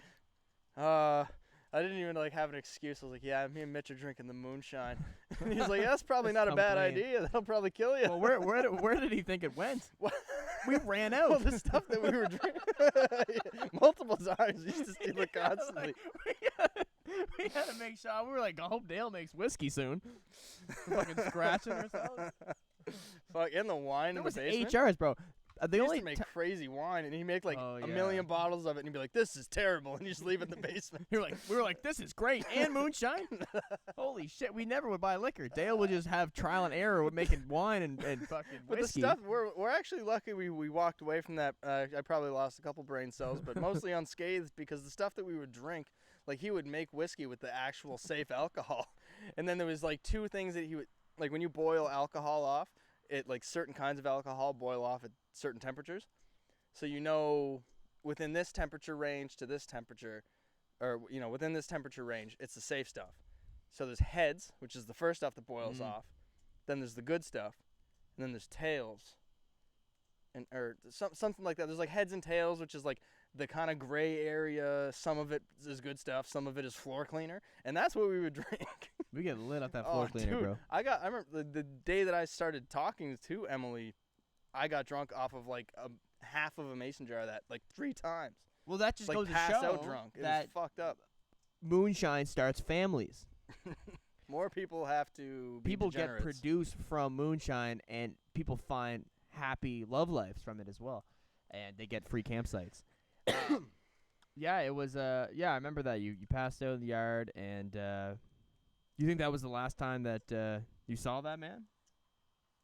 I didn't even like have an excuse. I was like, yeah, me and Mitch are drinking the moonshine. And he's like, that's probably not a Come bad clean. idea. That'll probably kill you. Well, where did he think it went? What? We ran out. Well, the stuff that we were drinking multiple times. We used to steal it constantly. We had to make sure. We were like, I hope Dale makes whiskey soon. Fucking scratching ourselves. Fuck, and the wine There in was the 8 basement. jars, bro. He The used only to make crazy wine, and he'd make like Oh, a yeah. million bottles of it, and he'd be like, "This is terrible," and you just leave it in the basement. we were like, this is great, and moonshine. Holy shit, we never would buy liquor. Dale would just have trial and error with making wine and fucking But whiskey. the stuff we're actually lucky we walked away from that. I probably lost a couple brain cells, but mostly unscathed because the stuff that we would drink, like he would make whiskey with the actual safe alcohol, and then there was like 2 things that he would like when you boil alcohol off. It like certain kinds of alcohol boil off at certain temperatures, so within this temperature range to this temperature, or within this temperature range, it's the safe stuff. So there's heads, which is the first stuff that boils off. Then there's the good stuff, and then there's tails, or something like that. There's like heads and tails, which is like the kind of gray area. Some of it is good stuff, some of it is floor cleaner, and that's what we would drink. We get lit off that floor cleaner, dude, bro. I remember the day that I started talking to Emily, I got drunk off of like a half of a mason jar of that like 3 times. Well, that just Like goes to passed show out drunk. It that was fucked up. moonshine starts families. More people have to be People get degenerates. produced from moonshine, and people find happy love lives from it as well, and they get free campsites. Yeah, it was. Yeah, I remember that you passed out in the yard, and you think that was the last time that you saw that man,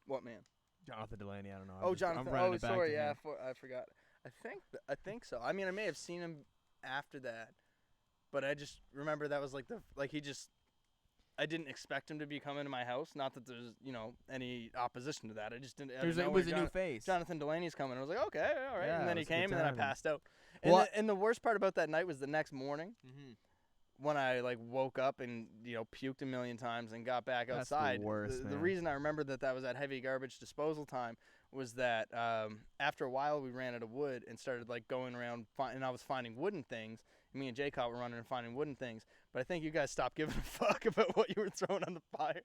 What man? Jonathan Delaney? I don't know. Oh, I'm Jonathan. running Oh, it back sorry. to Yeah, him. I forgot. I think so. I mean, I may have seen him after that, but I just remember that was like he just. I didn't expect him to be coming to my house. Not that there's any opposition to that. I just didn't. It was a new face. Jonathan Delaney's coming. I was like, okay, all right. Yeah, And then it he was a came, good and then I timing. passed out. And, Well, and the worst part about that night was the next morning Mm-hmm. when I woke up and puked a million times and got back That's the outside. worst, the man. reason I remember that was at heavy garbage disposal time was that after a while we ran out of wood and started going around and I was finding wooden things. Me and Jacob were running and finding wooden things, but I think you guys stopped giving a fuck about what you were throwing on the fire.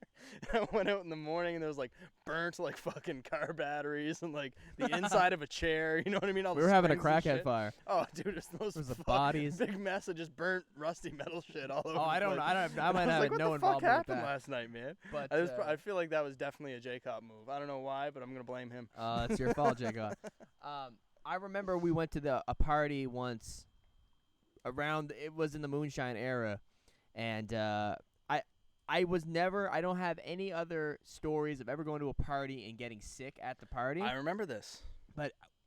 And I went out in the morning and there was burnt fucking car batteries and the inside of a chair. You know what I mean? All We the were having a springs and crackhead shit. fire. Oh, dude, it's those There's the fuck- bodies. big mess of just burnt rusty metal shit all over. Oh, I the don't place. know. I might I was have like, what no the fuck involvement with happened that. last night, man? But I feel like that was definitely a Jacob move. I don't know why, but I'm gonna blame him. it's your fault, Jacob. I remember we went to a party once. It was in the Moonshine era, and I don't have any other stories of ever going to a party and getting sick at the party. I remember this.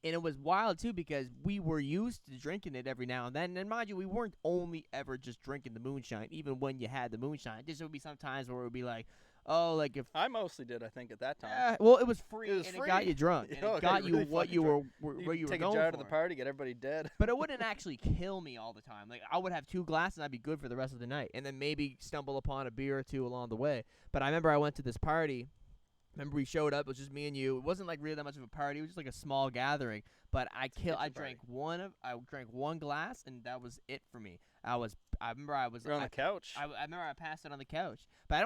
And it was wild too because we were used to drinking it every now and then. And mind you, we weren't only ever just drinking the Moonshine. Even when you had the Moonshine, there would be some times where it would be like, oh, if I mostly did, I think, at that time. well, it was free It was and free. it got you drunk. You And know, it it got got you you really what fucking you were drunk. where you were take going a jar for. to the party, get everybody dead. But it wouldn't actually kill me all the time. Like I would have 2 glasses and I'd be good for the rest of the night, and then maybe stumble upon a beer or 2 along the way. But I remember I went to this party. Remember we showed up. It was just me and you. It wasn't really that much of a party. It was just a small gathering. But I drank one glass, and that was it for me. I remember I was You're on the couch. I remember I passed it on the couch, but I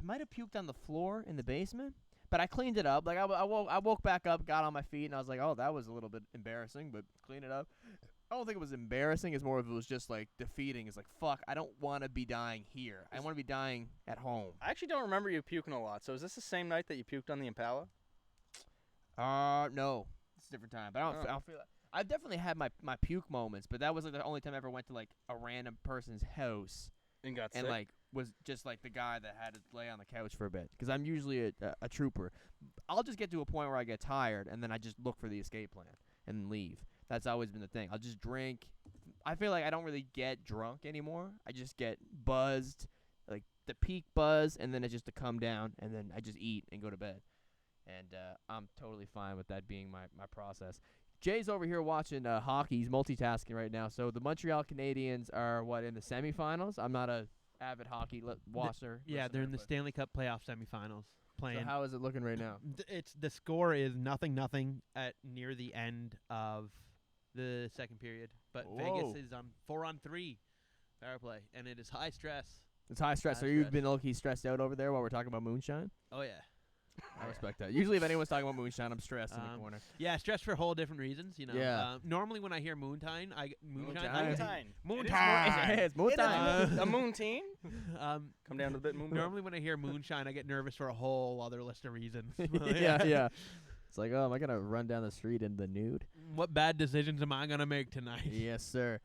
might have puked on the floor in the basement, but I cleaned it up. I woke back up, got on my feet, and I was like, oh, that was a little bit embarrassing, but clean it up. I don't think it was embarrassing. It's more of it was just defeating. It's fuck, I don't want to be dying here. I want to be dying at home. I actually don't remember you puking a lot. So is this the same night that you puked on the Impala? No, it's a different time. But I don't feel. I've definitely had my puke moments, but that was the only time I ever went to a random person's house. And got And sick? was just the guy that had to lay on the couch for a bit, because I'm usually a trooper. I'll just get to a point where I get tired, and then I just look for the escape plan and leave. That's always been the thing. I'll just drink. I feel like I don't really get drunk anymore. I just get buzzed, the peak buzz, and then it's just to come down, and then I just eat and go to bed. And I'm totally fine with that being my process. Jay's over here watching hockey. He's multitasking right now. So the Montreal Canadiens are, in the semifinals? I'm not a avid hockey watcher. Yeah, they're in the Stanley Cup playoff semifinals playing. So how is it looking right now? The score is 0-0 at near the end of the second period, but Whoa. Vegas is on 4-on-3 power play, and it is high stress. It's high stress. So High you've stress. been low-key stressed out over there while we're talking about Moonshine? Oh yeah, I respect that. Usually if anyone's talking about Moonshine, I'm stressed in the corner. yeah, stress for whole different reasons. Yeah. Normally when I hear Moonshine, Moonshine. Moonshine. It's Moonshine. A moon teen? Um, Come down to the bit moon. normally when I hear Moonshine, I get nervous for a whole other list of reasons. yeah. It's am I going to run down the street in the nude? What bad decisions am I gonna make tonight? Yes, sir.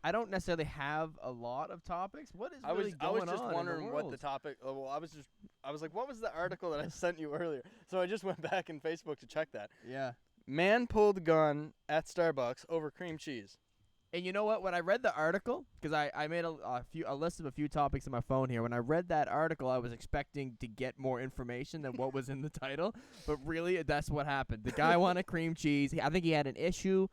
I don't necessarily have a lot of topics. What is I was really going just on wondering in the what world? the topic. Well, I was like, what was the article that I sent you earlier? So I just went back in Facebook to check that. Yeah. Man pulled gun at Starbucks over cream cheese. And you know what? When I read the article, because I made a list of a few topics in my phone here. When I read that article, I was expecting to get more information than what was in the title. But really, that's what happened. The guy wanted cream cheese. I think he had an issue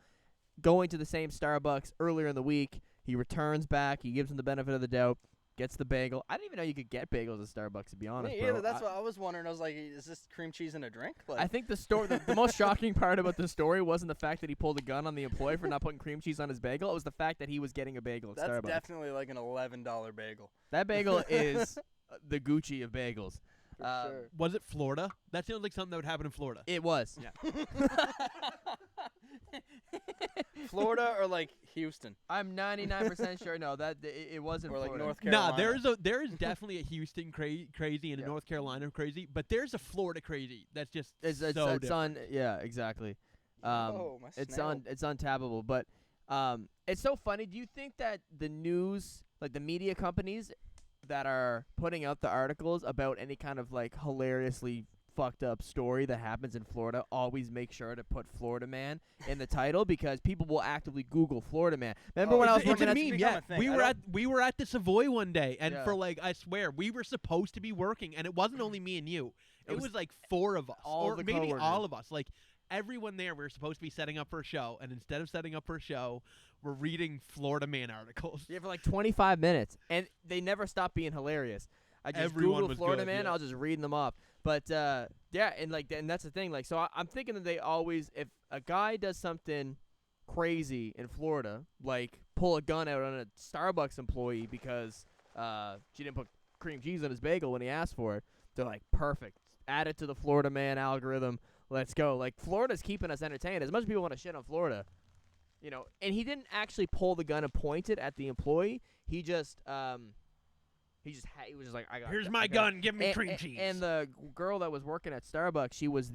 going to the same Starbucks earlier in the week. He returns back. He gives him the benefit of the doubt. Gets the bagel. I didn't even know you could get bagels at Starbucks, to be honest. Me bro. either. That's what I was wondering. I was like, is this cream cheese in a drink? I think the most shocking part about the story wasn't the fact that he pulled a gun on the employee for not putting cream cheese on his bagel. It was the fact that he was getting a bagel at that's Starbucks. definitely like an $11 bagel. That bagel is the Gucci of bagels. For sure. Was it Florida? That sounds like something that would happen in Florida. It was. Yeah. Florida or like Houston I'm 99% sure. No, that it wasn't or like Florida. North Carolina. Nah, there is definitely a Houston crazy and a Yeah. North Carolina crazy, but there's a Florida crazy that's just It's so different. yeah, exactly. Oh, my It's snail. it's untappable. But it's so funny. Do you think that the news, like the media companies that are putting out the articles about any kind of like hilariously fucked up story that happens in Florida, always make sure to put Florida man in the title because people will actively Google Florida man. Remember when I was It's working a at meme, become yeah. a thing. We were at the Savoy one day, and Yeah. for like, I swear, we were supposed to be working, and it wasn't only me and you. It It was was like 4 of us, all or the maybe coworkers. all of us. Like everyone there, we were supposed to be setting up for a show, and instead of setting up for a show, we're reading Florida man articles. Yeah, for like 25 minutes, and they never stop being hilarious. I just Everyone Google was Florida good, man, yeah. I'll just read them off. But yeah, and that's the thing. Like, so I'm thinking that they always, if a guy does something crazy in Florida, like pull a gun out on a Starbucks employee because she didn't put cream cheese on his bagel when he asked for it, they're like, perfect. Add it to the Florida man algorithm. Let's go. Like, Florida's keeping us entertained. As much as people want to shit on Florida, you know, and he didn't actually pull the gun and point it at the employee. He just he was just like, Here's I my got gun. Give me and, cream and- cheese. And the girl that was working at Starbucks, she was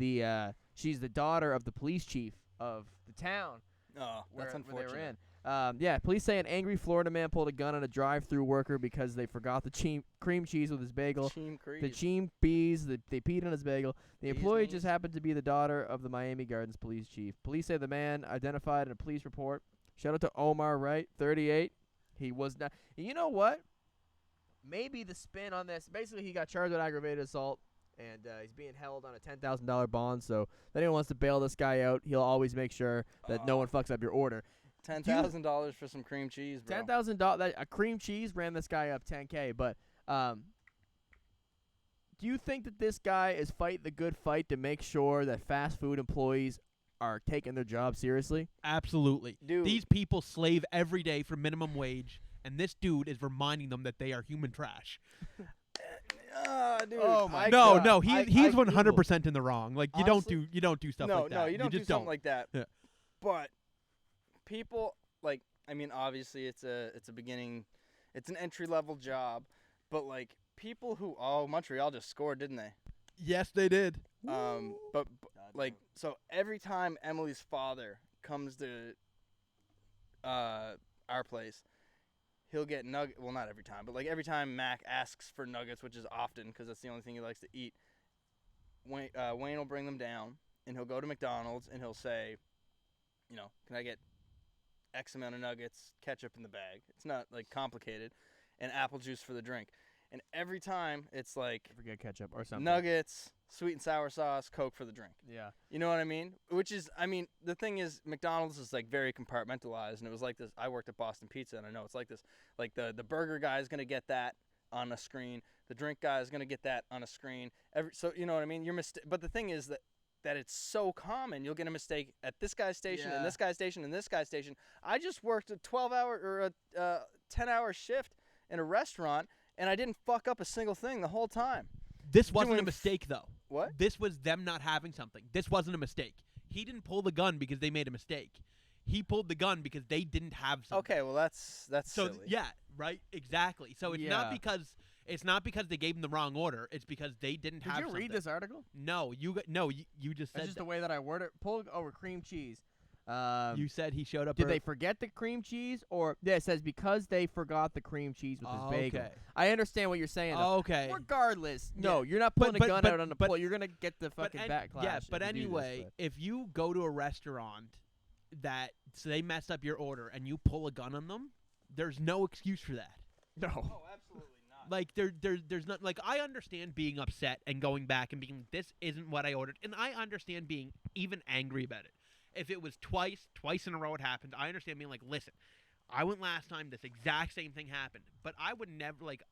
she's the daughter of the police chief of the town Oh, that's where unfortunate. they were in. Yeah, police say an angry Florida man pulled a gun on a drive-through worker because they forgot the cream cheese with his bagel. Team Creed. The cheem bees, they peed on his bagel. The Bees employee knees. just happened to be the daughter of the Miami Gardens police chief. Police say the man identified in a police report. Shout out to Omar Wright, 38. He was not. And you know what? Maybe the spin on this. Basically, he got charged with aggravated assault, and he's being held on a $10,000 bond. So if anyone wants to bail this guy out, he'll always make sure that no Oh. one fucks up your order. $10,000 for some cream cheese, bro. $10,000. A cream cheese ran this guy up $10K. But do you think that this guy is fighting the good fight to make sure that fast food employees are taking their job seriously? Absolutely. Dude. These people slave every day for minimum wage, and this dude is reminding them that they are human trash. Dude. Oh my No, God. no, I he's Googled. 100% in the wrong. Like you Honestly, don't do stuff no, like that. no, you don't do just something like that. Yeah. But people, like, I mean, obviously it's a beginning, it's an entry level job, but like people who Montreal just scored, didn't they? Yes, they did. But like, so every time Emily's father comes to our place, he'll get nugget. Well, not every time, but like every time Mac asks for nuggets, which is often because that's the only thing he likes to eat. Wayne will bring them down, and he'll go to McDonald's and he'll say, you know, can I get X amount of nuggets, ketchup in the bag? It's not like complicated, and apple juice for the drink. And every time it's like Forget ketchup or something. nuggets, sweet and sour sauce, Coke for the drink. Yeah. You know what I mean? Which is, I mean, the thing is, McDonald's is like very compartmentalized, and it was like this. I worked at Boston Pizza, and I know it's like this. Like the burger guy is gonna get that on a screen. The drink guy is gonna get that on a screen. So you know what I mean? But the thing is that it's so common. You'll get a mistake at this guy's station, and Yeah. this guy's station, and this guy's station. I just worked a 12-hour or a 10-hour shift in a restaurant, and I didn't fuck up a single thing the whole time. This wasn't a Doing mistake, though. What? This was them not having something. This wasn't a mistake. He didn't pull the gun because they made a mistake. He pulled the gun because they didn't have something. Okay, well that's So silly. yeah, right, exactly. So it's not because they gave him the wrong order. It's because they didn't Did have you something. read this article? No, you just said That's just that. the way that I word it. Pull over cream cheese. You said he showed up. Did they forget the cream cheese, or yeah? It says because they forgot the cream cheese with his bagel. Okay. I understand what you're saying. though. Okay. Regardless, no, Yeah. you're not pulling But- a gun but- out on the but- pull. You're gonna get the fucking backlash. Yeah, but if you do this, anyway, if you go to a restaurant so they messed up your order and you pull a gun on them, there's no excuse for that. no. Oh, absolutely not. Like there's not, like, I understand being upset and going back and being, this isn't what I ordered, and I understand being even angry about it. If it was twice in a row it happened, I understand being like, listen, I went last time, this exact same thing happened, but I would never, like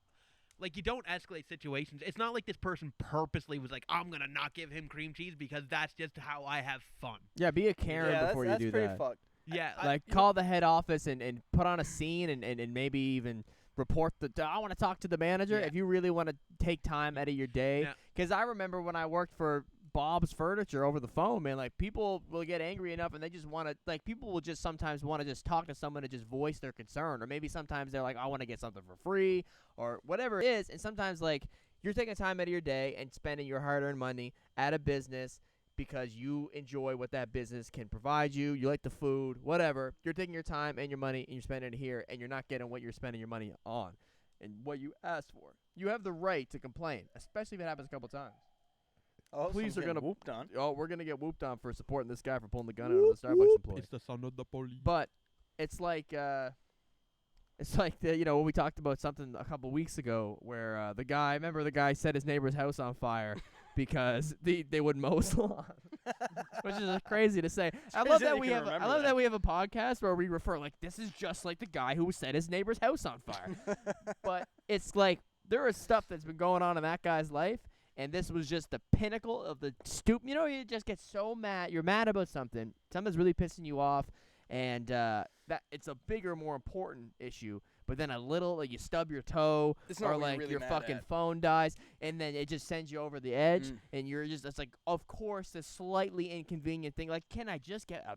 you don't escalate situations. It's not like this person purposely was like, I'm gonna not give him cream cheese because that's just how I have fun. Yeah, be a Karen yeah, before that's you do pretty that. fucked. Yeah, Like call the head office and put on a scene and maybe even report I want to talk to the manager Yeah. if you really want to take time out of your day. Yeah. Because I remember when I worked for Bob's Furniture over the phone, man, like people will get angry enough and they just want to, like people will just sometimes want to just talk to someone and just voice their concern. Or maybe sometimes they're like, I want to get something for free or whatever it is. And sometimes like you're taking time out of your day and spending your hard-earned money at a business because you enjoy what that business can provide you. You like the food, whatever. You're taking your time and your money and you're spending it here, and you're not getting what you're spending your money on and what you asked for. You have the right to complain, especially if it happens a couple times. Oh, Police are gonna whooped on. Oh, we're gonna get whooped on for supporting this guy for pulling the gun out of the Starbucks employee. It's the son of the police. But it's like the when we talked about something a couple weeks ago where the guy set his neighbor's house on fire because they would mow his lawn, which is crazy to say. I love that we have a podcast where we refer like this is just like the guy who set his neighbor's house on fire. But it's like there is stuff that's been going on in that guy's life. And this was just the pinnacle of the stupid. You just get so mad. You're mad about something. Something's really pissing you off, and that it's a bigger, more important issue. But then a little, like you stub your toe, or like really your mad fucking at. phone dies, and then it just sends you over the edge, and you're just, it's like, of course, this slightly inconvenient thing. Like, can I just get a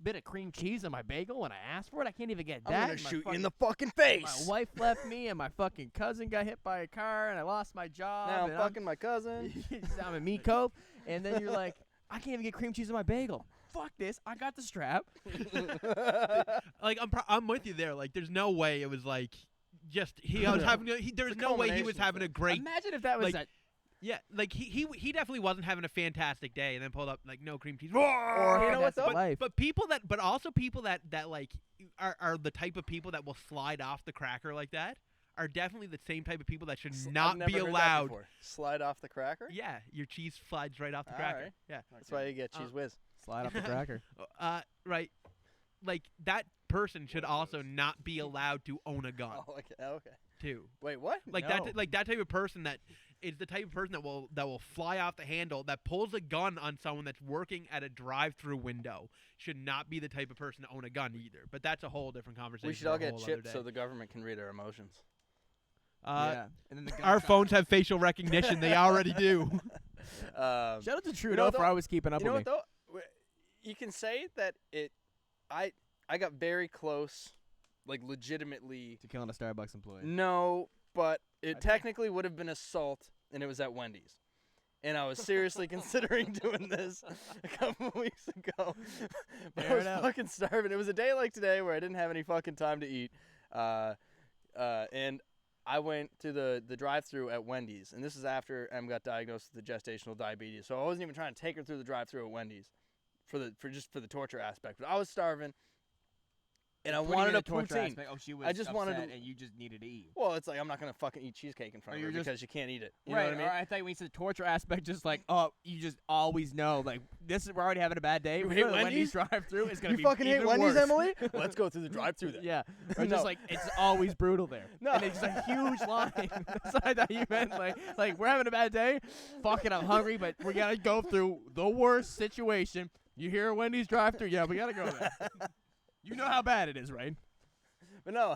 bit of cream cheese on my bagel when I ask for it? I can't even get that. I'm gonna shoot you in the fucking face. My wife left me, and my fucking cousin got hit by a car, and I lost my job. Now I'm fucking my cousin. I'm a meat coat, and then you're like, I can't even get cream cheese on my bagel. Fuck this! I got the strap. Like I'm with you there. Like there's no way it was like just was having there's no way he was having a great. Imagine if that was like, that. Yeah, like he definitely wasn't having a fantastic day, and then pulled up like no cream cheese. Or you know what though? But also people that like are the type of people that will slide off the cracker like that are definitely the same type of people that should not be allowed. Slide off the cracker? Yeah, your cheese slides right off the cracker. Right. Yeah, that's why you get cheese whiz. Slide off the cracker. Right. Like that person should also not be allowed to own a gun. Oh, okay. Too. Wait, what? Like No. that type of person that is the type of person that will fly off the handle, that pulls a gun on someone that's working at a drive-through window, should not be the type of person to own a gun either. But that's a whole different conversation. We should all get chipped so the government can read our emotions. Yeah. And then our phones have facial recognition. They already do. Shout out to Trudeau for always keeping up with me. You know what though? You can say that I got very close, like legitimately to killing a Starbucks employee. No, but it technically would have been assault, and it was at Wendy's. And I was seriously considering doing this a couple weeks ago. But I was fucking starving. It was a day like today where I didn't have any fucking time to eat. And I went to the drive-thru at Wendy's, and this is after Em got diagnosed with the gestational diabetes. So I wasn't even trying to take her through the drive-thru at Wendy's for the torture aspect. But I was starving, and I wanted a poutine. Oh, she was I just wanted and you just needed to eat. Well, it's like I'm not gonna fucking eat cheesecake in front of her because you can't eat it. You know what I mean? Or I thought when you said torture aspect, just like, oh, you just always know, like, we're already having a bad day. You We're hate going to the Wendy's? drive-thru. It's gonna be You fucking hate even Wendy's, worse. Emily? Let's go through the drive-thru then. Yeah. Or No. just like it's always brutal there. No. And it's a huge line. That's what I thought you meant. Like we're having a bad day. Fuck it, I'm hungry, but we gotta go through the worst situation. You hear a Wendy's drive-thru? Yeah, we gotta go there. You know how bad it is, right? But no,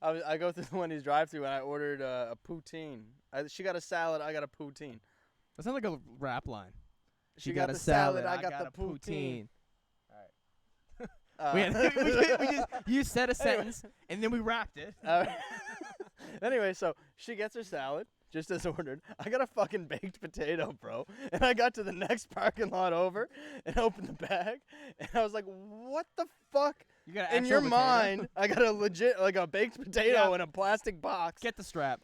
I go through the Wendy's drive-thru and I ordered a poutine. She got a salad, I got a poutine. That sounds like a rap line. She got a salad, I got the poutine. All right. You said a sentence and then we rapped it. Anyway, so she gets her salad, just as ordered. I got a fucking baked potato, bro. And I got to the next parking lot over and opened the bag, and I was like, what the fuck? You got in your mind, I got a legit, like a baked potato in a plastic box. Get the strap.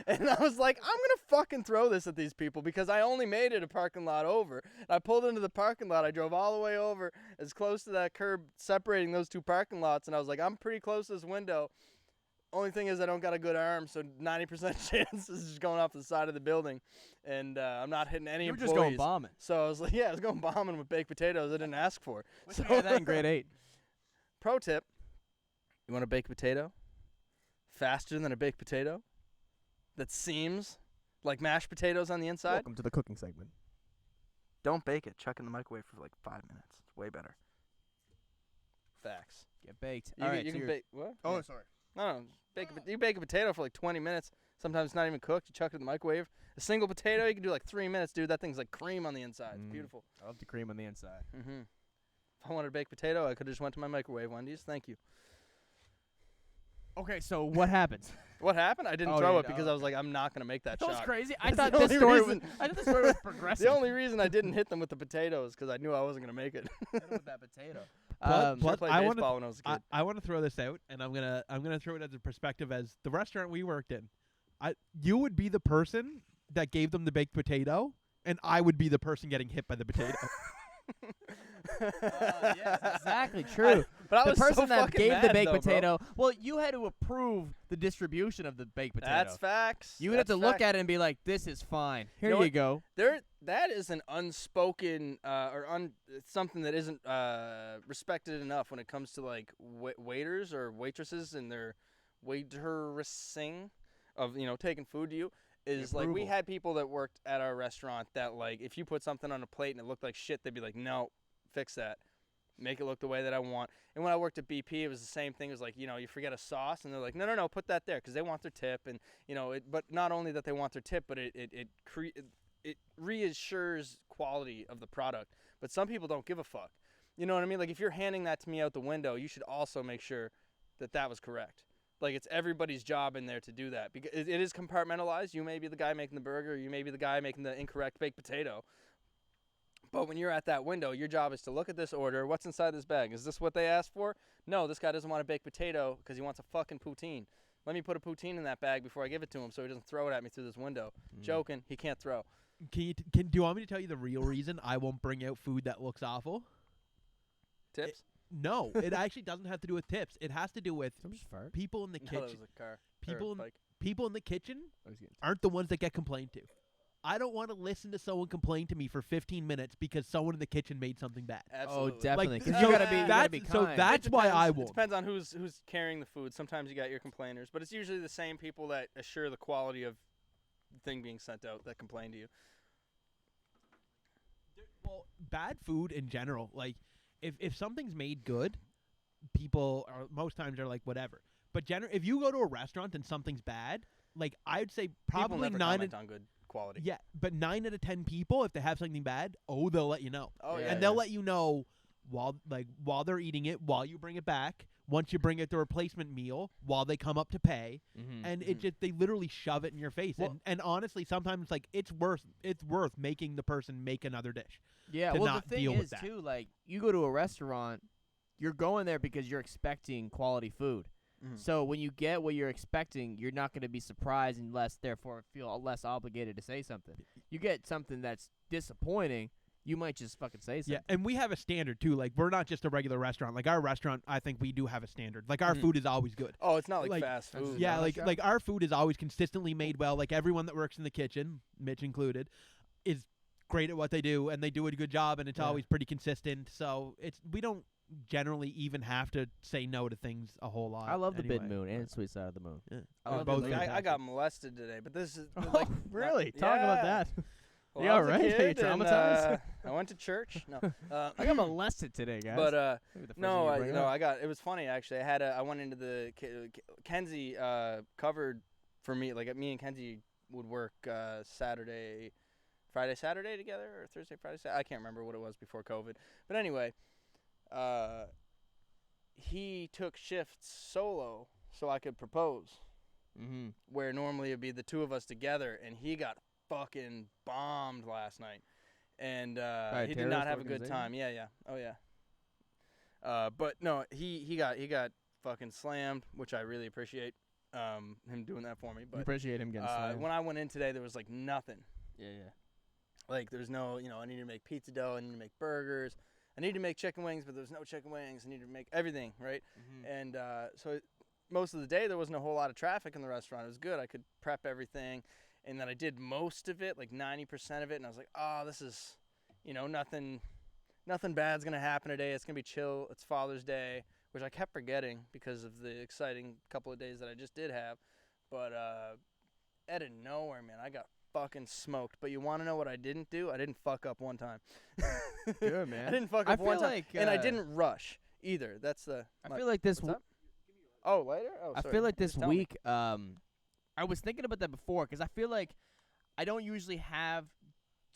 And I was like, I'm going to fucking throw this at these people because I only made it a parking lot over. I pulled into the parking lot. I drove all the way over as close to that curb separating those two parking lots. And I was like, I'm pretty close to this window. Only thing is I don't got a good arm, so 90% chance is just going off the side of the building. And I'm not hitting any employees. You were just going bombing. So I was like, yeah, I was going bombing with baked potatoes I didn't ask for. So you had that in grade 8. Pro tip, you want a baked potato faster than a baked potato that seems like mashed potatoes on the inside? Welcome to the cooking segment. Don't bake it. Chuck it in the microwave for like 5 minutes. It's way better. Facts. Get baked. You, All right, you can bake. What? Oh, Yeah. sorry. No, you bake a potato for like 20 minutes. Sometimes it's not even cooked. You chuck it in the microwave. A single potato, you can do like 3 minutes, dude. That thing's like cream on the inside. It's beautiful. I love the cream on the inside. Mm-hmm. If I wanted a baked potato, I could have just went to my microwave, Wendy's. Thank you. Okay, so what happens? What happened? I didn't Oh, throw yeah, it because I was like, I'm not gonna make that That was shot. crazy. I That's thought the this only story reason. was. I thought the story was progressive. The only reason I didn't hit them with the potatoes because I knew I wasn't gonna make it. Hit him with that potato. But Played I wanna- baseball when I was a kid. I want to throw this out, and I'm gonna throw it as a perspective as the restaurant we worked in. You would be the person that gave them the baked potato, and I would be the person getting hit by the potato. Yes, exactly true. But I The was so person that fucking gave the mad, baked though, bro. potato. Well, you had to approve the distribution of the baked potato. That's facts. You would have to look at it and be like, "This is fine. Here know you what? go." That is an unspoken something that isn't respected enough when it comes to like waiters or waitresses and their waitressing of taking food to you. Is like we had people that worked at our restaurant that like if you put something on a plate and it looked like shit, they'd be like, "No, fix that. Make it look the way that I want." And when I worked at BP, it was the same thing. It was like, you forget a sauce, and they're like, no, put that there, because they want their tip. And, but not only that they want their tip, but it reassures quality of the product. But some people don't give a fuck. You know what I mean? Like, if you're handing that to me out the window, you should also make sure that was correct. Like, it's everybody's job in there to do that. Because it is compartmentalized. You may be the guy making the burger, or you may be the guy making the incorrect baked potato. But when you're at that window, your job is to look at this order. What's inside this bag? Is this what they asked for? No, this guy doesn't want a baked potato because he wants a fucking poutine. Let me put a poutine in that bag before I give it to him so he doesn't throw it at me through this window. Joking. He can't throw. Do you want me to tell you the real reason I won't bring out food that looks awful? Tips? No, it actually doesn't have to do with tips. It has to do with people in the No, that kitchen. was a car. People in the kitchen aren't the ones that get complained to. I don't want to listen to someone complain to me for 15 minutes because someone in the kitchen made something bad. Absolutely. Oh, definitely. Like, Because so you gotta be kind. So that's why I It won't. depends on who's carrying the food. Sometimes you got your complainers, but it's usually the same people that assure the quality of the thing being sent out that complain to you. Well, bad food in general, like if something's made good, people are most times are like whatever. But if you go to a restaurant and something's bad, like I'd say probably People never comment on good quality. Yeah, but 9 out of 10 people, if they have something bad, they'll let you know. Oh yeah. And they'll let you know while they're eating it, while you bring it back, once you bring it the replacement meal, while they come up to pay, and it just they literally shove it in your face. Well, and honestly, sometimes like it's worth making the person make another dish. Yeah, to well, not the thing deal with is that. too, like you go to a restaurant, you're going there because you're expecting quality food. So when you get what you're expecting, you're not going to be surprised and therefore feel less obligated to say something. You get something that's disappointing, you might just fucking say something. Yeah, and we have a standard too. Like we're not just a regular restaurant. Like our restaurant, I think we do have a standard. Like our food is always good. Oh, it's not like Like, fast food. Yeah, like our food is always consistently made well. Like everyone that works in the kitchen, Mitch included, is great at what they do, and they do a good job, and it's always pretty consistent. So we don't generally even have to say no to things a whole lot. I love the anyway. mid-moon and sweet side of the moon. Yeah. I They're love both the fantastic. I got molested today, but this is Oh, like really? Talk about that. Well, You I all was a right? Are you kid, traumatized? and, I went to church. No, I got molested today, guys. but Maybe the first no, thing you bring up. it was funny actually. I went into the Kenzie covered for me. Like me and Kenzie would work Friday, Saturday together, or Thursday, Friday, Saturday. I can't remember what it was before COVID. But anyway, he took shifts solo so I could propose. Where normally it'd be the two of us together, and he got fucking bombed last night, and he did not have a good time. Yeah. Oh yeah. But no, he got fucking slammed, which I really appreciate him doing that for me. But Appreciate him getting slammed. when I went in today, there was like nothing. Yeah. Like there's no, I need to make pizza dough, I need to make burgers, I need to make chicken wings, but there's no chicken wings. I need to make everything, right? And so most of the day there wasn't a whole lot of traffic in the restaurant. It was good. I could prep everything, and then I did most of it, like 90% of it, and I was like, oh, this is, nothing bad's gonna happen today. It's gonna be chill. It's Father's Day, which I kept forgetting because of the exciting couple of days that I just did have. But out of nowhere, man, I got fucking smoked. But you want to know what I didn't do? I didn't fuck up one time. Good, man. I didn't fuck up one time, and I didn't rush either. That's the. I feel like this. What's up? Oh, later. Oh, I sorry. feel like this Just tell me. week. I was thinking about that before because I feel like I don't usually have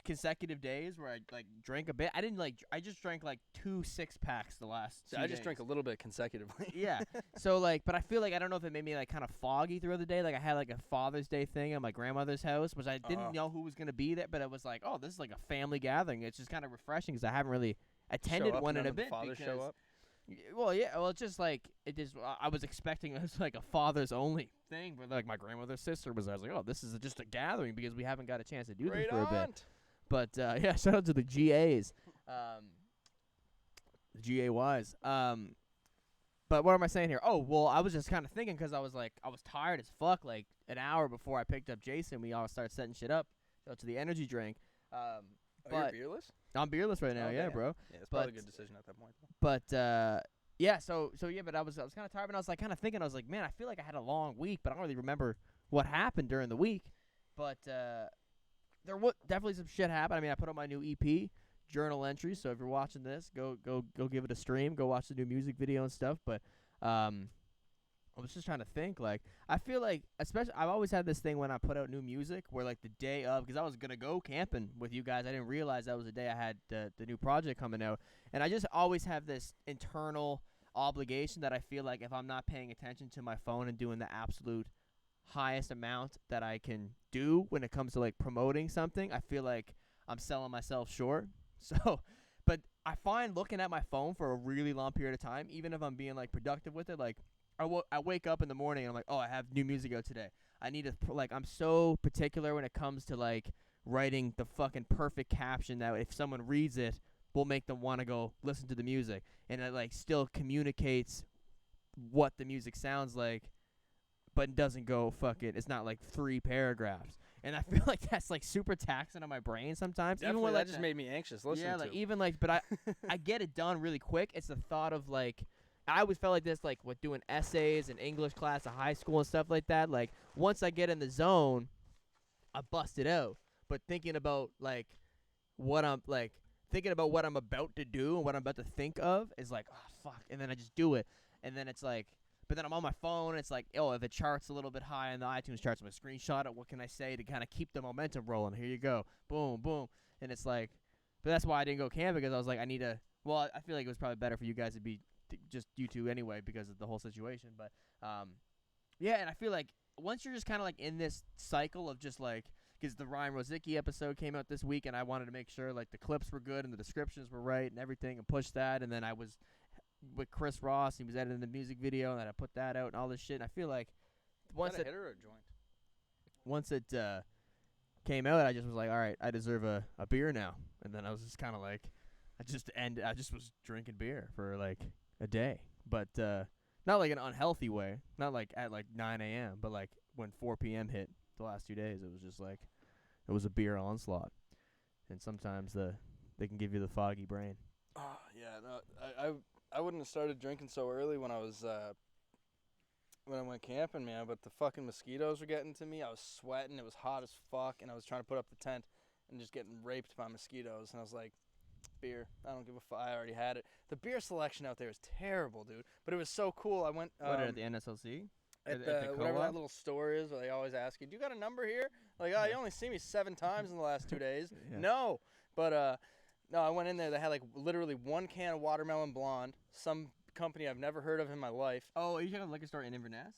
consecutive days where I like drank a bit. I didn't like. I just drank like 2 6-packs the last. So 2 I just days. drank a little bit consecutively. Yeah. So like, but I feel like I don't know if it made me like kind of foggy throughout the day. Like I had like a Father's Day thing at my grandmother's house, which I didn't know who was gonna be there, but it was like, oh, this is like a family gathering. It's just kind of refreshing because I haven't really attended Show up one and in a then the bit. fathers because, show up. Well, yeah. Well, it's just like it is. I was expecting it was like a fathers only thing, where like my grandmother's sister was. I was like, oh, this is just a gathering because we haven't got a chance to do this for a bit. But yeah, shout out to the GAs, the GAYs. But what am I saying here? Oh, well, I was just kind of thinking because I was tired as fuck. Like an hour before I picked up Jason, we all started setting shit up. Shout out to the energy drink. You're beerless? I'm beerless right now, yeah, bro. Yeah, it's probably a good decision at that point. But yeah, so yeah, but I was kind of tired, and I was like kind of thinking, I was like, man, I feel like I had a long week, but I don't really remember what happened during the week. But there was definitely some shit happened. I mean, I put up my new EP, journal entries. So if you're watching this, go give it a stream. Go watch the new music video and stuff. But I was just trying to think. Like, I feel like, especially, I've always had this thing when I put out new music, where like the day of, because I was gonna go camping with you guys. I didn't realize that was the day I had the new project coming out, and I just always have this internal obligation that I feel like if I'm not paying attention to my phone and doing the absolute highest amount that I can do when it comes to like promoting something, I feel like I'm selling myself short. So, but I find looking at my phone for a really long period of time, even if I'm being like productive with it, like I wake up in the morning and I'm like, oh, I have new music out today. I need to like, I'm so particular when it comes to like writing the fucking perfect caption that if someone reads it will make them want to go listen to the music, and it like still communicates what the music sounds like, but doesn't go fucking, it's not like 3 paragraphs. And I feel like that's like super taxing on my brain sometimes. Definitely, even when, that like, just made me anxious listening yeah, to. like even like, but I get it done really quick. It's the thought of like, I always felt like this, like with doing essays in English class at high school and stuff like that. Like once I get in the zone, I bust it out. But thinking about like what I'm about to do and what I'm about to think of is like, oh fuck, and then I just do it, and then it's like, but then I'm on my phone, and it's like, oh, if it charts a little bit high in the iTunes charts, I'm gonna screenshot it. What can I say to kind of keep the momentum rolling? Here you go, boom, boom, and it's like, but that's why I didn't go camping, because I was like, I need to. Well, I feel like it was probably better for you guys to be just you two anyway because of the whole situation. But yeah, and I feel like once you're just kind of like in this cycle of just like, because the Ryan Rosicki episode came out this week, and I wanted to make sure like the clips were good and the descriptions were right and everything, and push that, and then I was with Chris Ross, he was editing the music video, and then I put that out and all this shit. And I feel like once Is that a hitter or a joint? once it came out, I just was like, all right, I deserve a beer now. And then I was just kind of like, I just was drinking beer for like a day, but not like an unhealthy way, not like at like 9 a.m., but like when 4 p.m. hit the last 2 days, it was just like, it was a beer onslaught. And sometimes they can give you the foggy brain. Oh, yeah, no, I wouldn't have started drinking so early when I was when I went camping, man, but the fucking mosquitoes were getting to me. I was sweating, it was hot as fuck, and I was trying to put up the tent and just getting raped by mosquitoes, and I was like, beer, I don't give a fuck, I already had it. The beer selection out there is terrible, dude, but it was so cool. I went At the NSLC? at the the whatever co-op? that little store is where they always ask you, do you got a number here? Like, oh, you only see me 7 times in the last 2 days. Yeah. No, but no, I went in there. They had like literally 1 can of watermelon blonde, some company I've never heard of in my life. Oh, are you talking about liquor store in Inverness?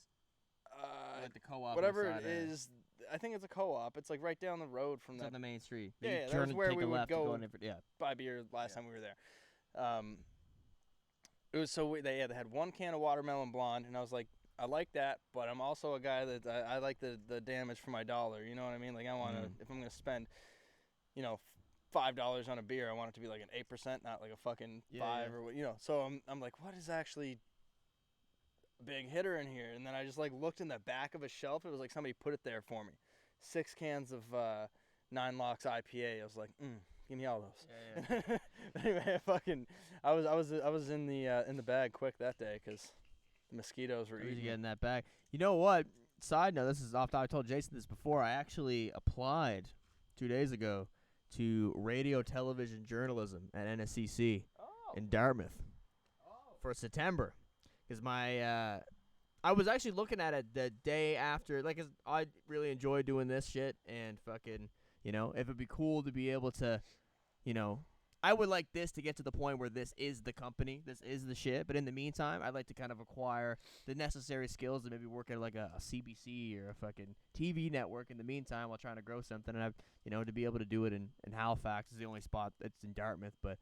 Like the co-op. Whatever inside it is, I think it's a co-op. It's like right down the road from It's that. on the main street. Yeah, You that turn was and where take we a would left to go in yeah. buy beer last time we were there. It was so they had 1 can of watermelon blonde, and I was like, I like that, but I'm also a guy that I like the damage for my dollar. You know what I mean? Like I want to, if I'm gonna spend, you know, $5 on a beer, I want it to be like an 8%, not like a fucking 5 or what, you know. So I'm like, what is actually a big hitter in here? And then I just like looked in the back of a shelf. It was like somebody put it there for me. 6 cans of 9 Locks IPA. I was like, give me all those. Yeah. Anyway, I was in the bag quick that day because the mosquitoes were Where'd you eating. get in that bag? You know what? Side note, this is off top. I told Jason this before. I actually applied 2 days ago to radio television journalism at NSCC in Dartmouth for September. Because my I was actually looking at it the day after. Like, I really enjoy doing this shit and fucking You know, if it'd be cool to be able to, you know, I would like this to get to the point where this is the company, this is the shit. But in the meantime, I'd like to kind of acquire the necessary skills to maybe work at like a CBC or a fucking TV network in the meantime while trying to grow something. And you know, to be able to do it in Halifax is the only spot that's in Dartmouth, but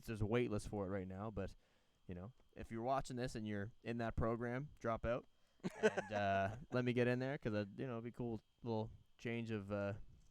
there's a wait list for it right now. But you know, if you're watching this and you're in that program, drop out and let me get in there because you know, it'd be cool little change of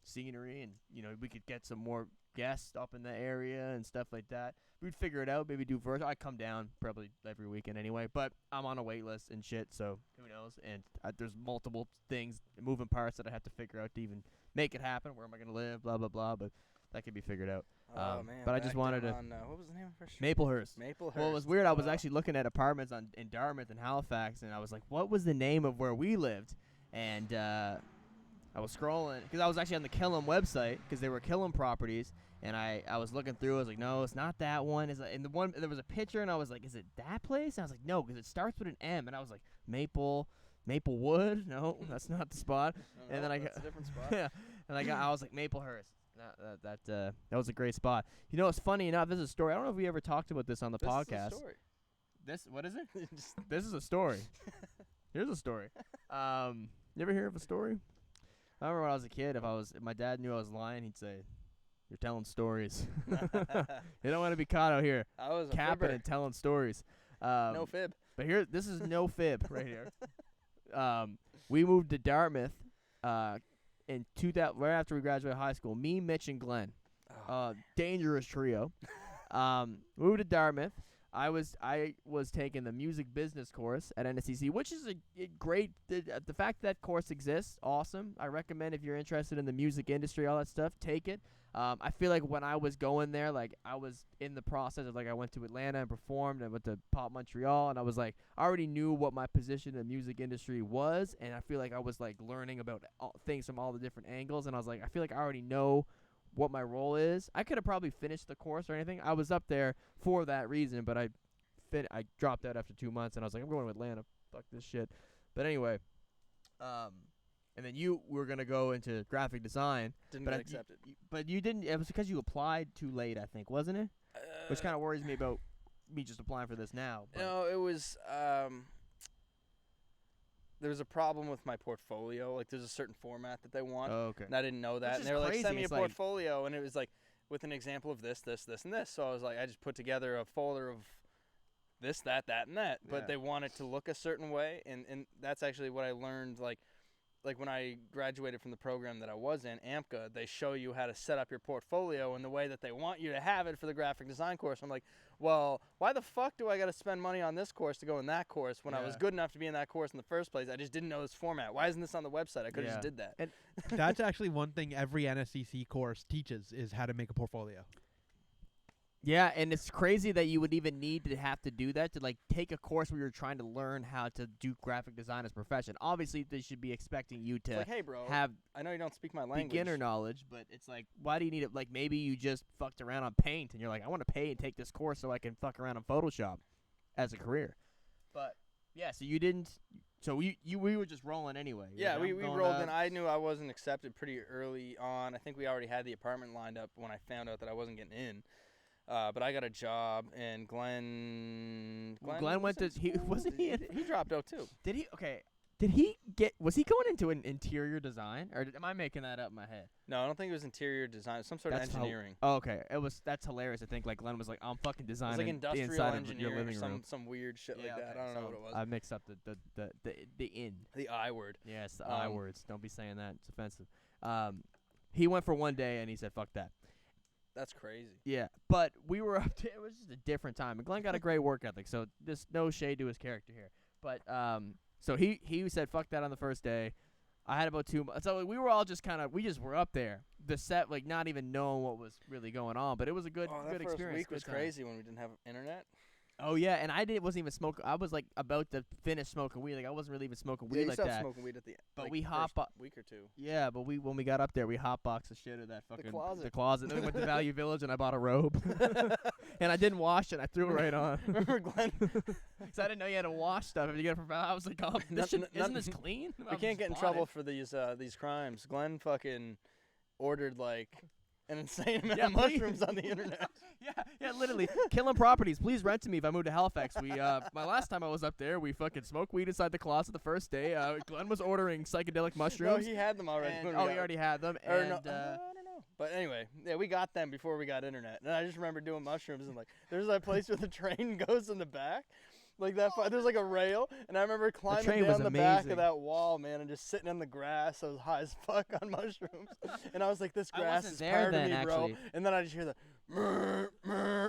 scenery, and you know, we could get some more guests up in the area and stuff like that. We'd figure it out, maybe do virtual. I come down probably every weekend anyway, but I'm on a wait list and shit, so who knows. And there's multiple things, moving parts that I have to figure out to even make it happen. Where am I gonna live, blah blah blah, but that could be figured out. Man, but I just wanted to what was the name of our street? Maplehurst. Well, it was weird. I was actually looking at apartments in Dartmouth and Halifax, and I was like, what was the name of where we lived? And I was scrolling because I was actually on the Killam website because they were Killam properties, and I was looking through. I was like, no, it's not that one. And the one there was a picture, and I was like, is it that place? And I was like, no, because it starts with an M, and I was like, Maplewood. No, that's not the spot. No, and then that's a different spot. yeah, and I was like Maplehurst. That was a great spot. You know, it's funny enough. This is a story. I don't know if we ever talked about this on the podcast. This is a story. What is it? This is a story. Here's a story. You ever hear of a story? I remember when I was a kid, if my dad knew I was lying, he'd say, "You're telling stories." You don't want to be caught out here I was a capping fibber. and telling stories. No fib. But this is no fib right here. We moved to Dartmouth in 2000, right after we graduated high school. Me, Mitch, and Glenn. Dangerous trio. Moved to Dartmouth. I was taking the music business course at NSCC, which is a great. The fact that course exists, awesome. I recommend if you're interested in the music industry, all that stuff, take it. I feel like when I was going there, like I was in the process of like I went to Atlanta and performed, and went to Pop Montreal, and I was like I already knew what my position in the music industry was, and I feel like I was like learning about things from all the different angles, and I was like I feel like I already know what my role is. I could have probably finished the course or anything. I was up there for that reason, but I dropped out after 2 months, and I was like, I'm going to Atlanta. Fuck this shit. But anyway, and then you were gonna go into graphic design. Didn't but get accepted. But you didn't. It was because you applied too late, I think, wasn't it? Which kind of worries me about me just applying for this now. But No, it was. There was a problem with my portfolio. Like, there's a certain format that they want. Oh, okay. And I didn't know that. Which And is they were like, crazy. send me a It's like- portfolio. And it was like, with an example of this, this, this, and this. So I was like, I just put together a folder of this, that, and that. But Yeah. they want it to look a certain way. And that's actually what I learned. Like when I graduated from the program that I was in, AMCA, they show you how to set up your portfolio in the way that they want you to have it for the graphic design course. I'm like, well, why the fuck do I got to spend money on this course to go in that course when I was Yeah. good enough to be in that course in the first place? I just didn't know this format. Why isn't this on the website? I could have just did that. That's actually one thing every NSCC course teaches is how to make a portfolio. Yeah, and it's crazy that you would even need to have to do that to like take a course where you're trying to learn how to do graphic design as a profession. Obviously, they should be expecting you It's to like, hey, bro, have I know you don't speak my language. beginner knowledge, but it's like, why do you need it? Like, maybe you just fucked around on Paint, and you're like, I want to pay and take this course so I can fuck around on Photoshop as a career. But yeah, so you didn't. So we were just rolling anyway. You're Yeah, like, we I'm going rolled up. in. I knew I wasn't accepted pretty early on. I think we already had the apartment lined up when I found out that I wasn't getting in. But I got a job, and Glenn Glenn went was to. in He school? wasn't he. He dropped out too. Did he? Okay. Did he get? Was he going into an interior design, or am I making that up in my head? No, I don't think it was interior design. It was some sort of That's how- engineering. Oh, okay. That's hilarious. I think like Glenn was like, I'm fucking It was designing like the industrial inside of your engineering or living room. some weird shit like that. okay, I don't know so what it was. I mixed up the in. The I word. Yes, the I Um, words. Don't be saying that. It's offensive. He went for one day and he said, "Fuck that." That's crazy. Yeah, but we were up to. It was just a different time. And Glenn got a great work ethic, so there's no shade to his character here. But so he said, "Fuck that" on the first day. I had about 2 months. So we were all just we just were up there. The set, like, not even knowing what was really going on, but it was a good that good first experience. week good was time. crazy when we didn't have internet. Oh yeah, and wasn't even smoking. I was like about to finish smoking weed. Like I wasn't really even smoking Yeah, weed you like stopped that. smoking weed at the But like, we first hop week or two. Yeah, but when we got up there, we hotboxed the shit out of that fucking closet. Then we went to Value Village and I bought a robe, and I didn't wash it. I threw it right on. Remember Glenn? So I didn't know you had to wash stuff if you get it from Value. I was like, oh, isn't this clean? We can't get in trouble for these crimes. Glenn fucking ordered like an insane amount Yeah, of please. mushrooms on the internet. Yeah, literally. Killing properties. Please rent to me if I move to Halifax. We my last time I was up there, we fucking smoked weed inside the closet the first day. Glenn was ordering psychedelic No, mushrooms. he had them already. and- when we oh, got he already had them. Or And no, I don't know. But anyway, yeah, we got them before we got internet. And I just remember doing mushrooms and like, there's that place where the train goes in the back. Like that, there's like a rail, and I remember climbing train was down the back amazing. of that wall, man, and just sitting in the grass. I was high as fuck on mushrooms, and I was like, "This I grass wasn't is there part then, of me, bro." actually. And then I just hear the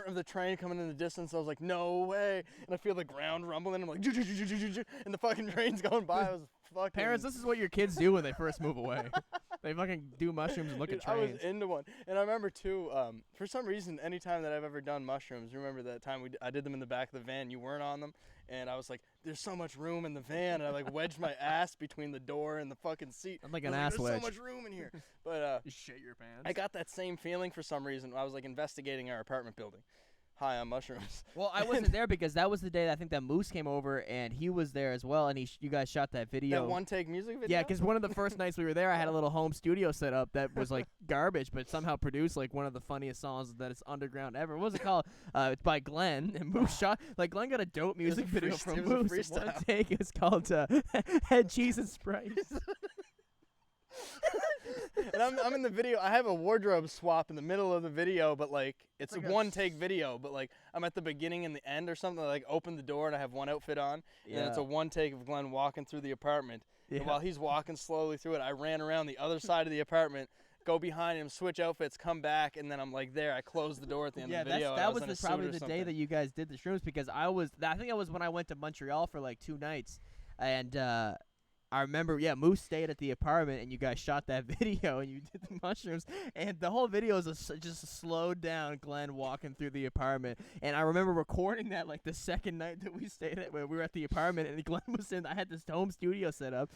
of the train coming in the distance. I was like, "No way!" And I feel the ground rumbling. I'm like, and the fucking train's going by. I was fucking. Parents, this is what your kids do when they first move away. They fucking do mushrooms and look Dude, at trains. I was into one, and I remember too. For some reason, anytime that I've ever done mushrooms, remember that time I did them in the back of the van. You weren't on them, and I was like, "There's so much room in the van," and I like wedged my ass between the door and the fucking seat. I'm like I an was ass There's wedge. so much room in here, but You shit your pants. I got that same feeling for some reason. I was like investigating our apartment building, high on mushrooms. Well, I wasn't there because that was the day that I think that Moose came over and he was there as well, and you guys shot that video. That one take music video. Yeah, because one of the first nights we were there, I had a little home studio set up that was like garbage, but somehow produced like one of the funniest songs that is underground ever. What was it called? It's by Glenn, and Moose shot. Like Glenn got a dope music video from it was a Moose. One freestyle. take. It's called Head Cheese and Sprite. And I'm in the video. I have a wardrobe swap in the middle of the video, but like it's like a a one take video. But like I'm at the beginning and the end or something. I like open the door and I have one outfit on, and it's a one take of Glenn walking through the apartment. Yeah. And while he's walking slowly through it, I ran around the other side of the apartment, go behind him, switch outfits, come back, and then I'm like there. I close the door at the end of the video. and I that was in a suit probably or the day something. that you guys did the shrooms because I think that was when I went to Montreal for like 2 nights, and I remember, Moose stayed at the apartment, and you guys shot that video, and you did the mushrooms, and the whole video is just a slowed down Glenn walking through the apartment, and I remember recording that like the second night that we stayed at, where we were at the apartment, and Glenn was in. I had this home studio set up,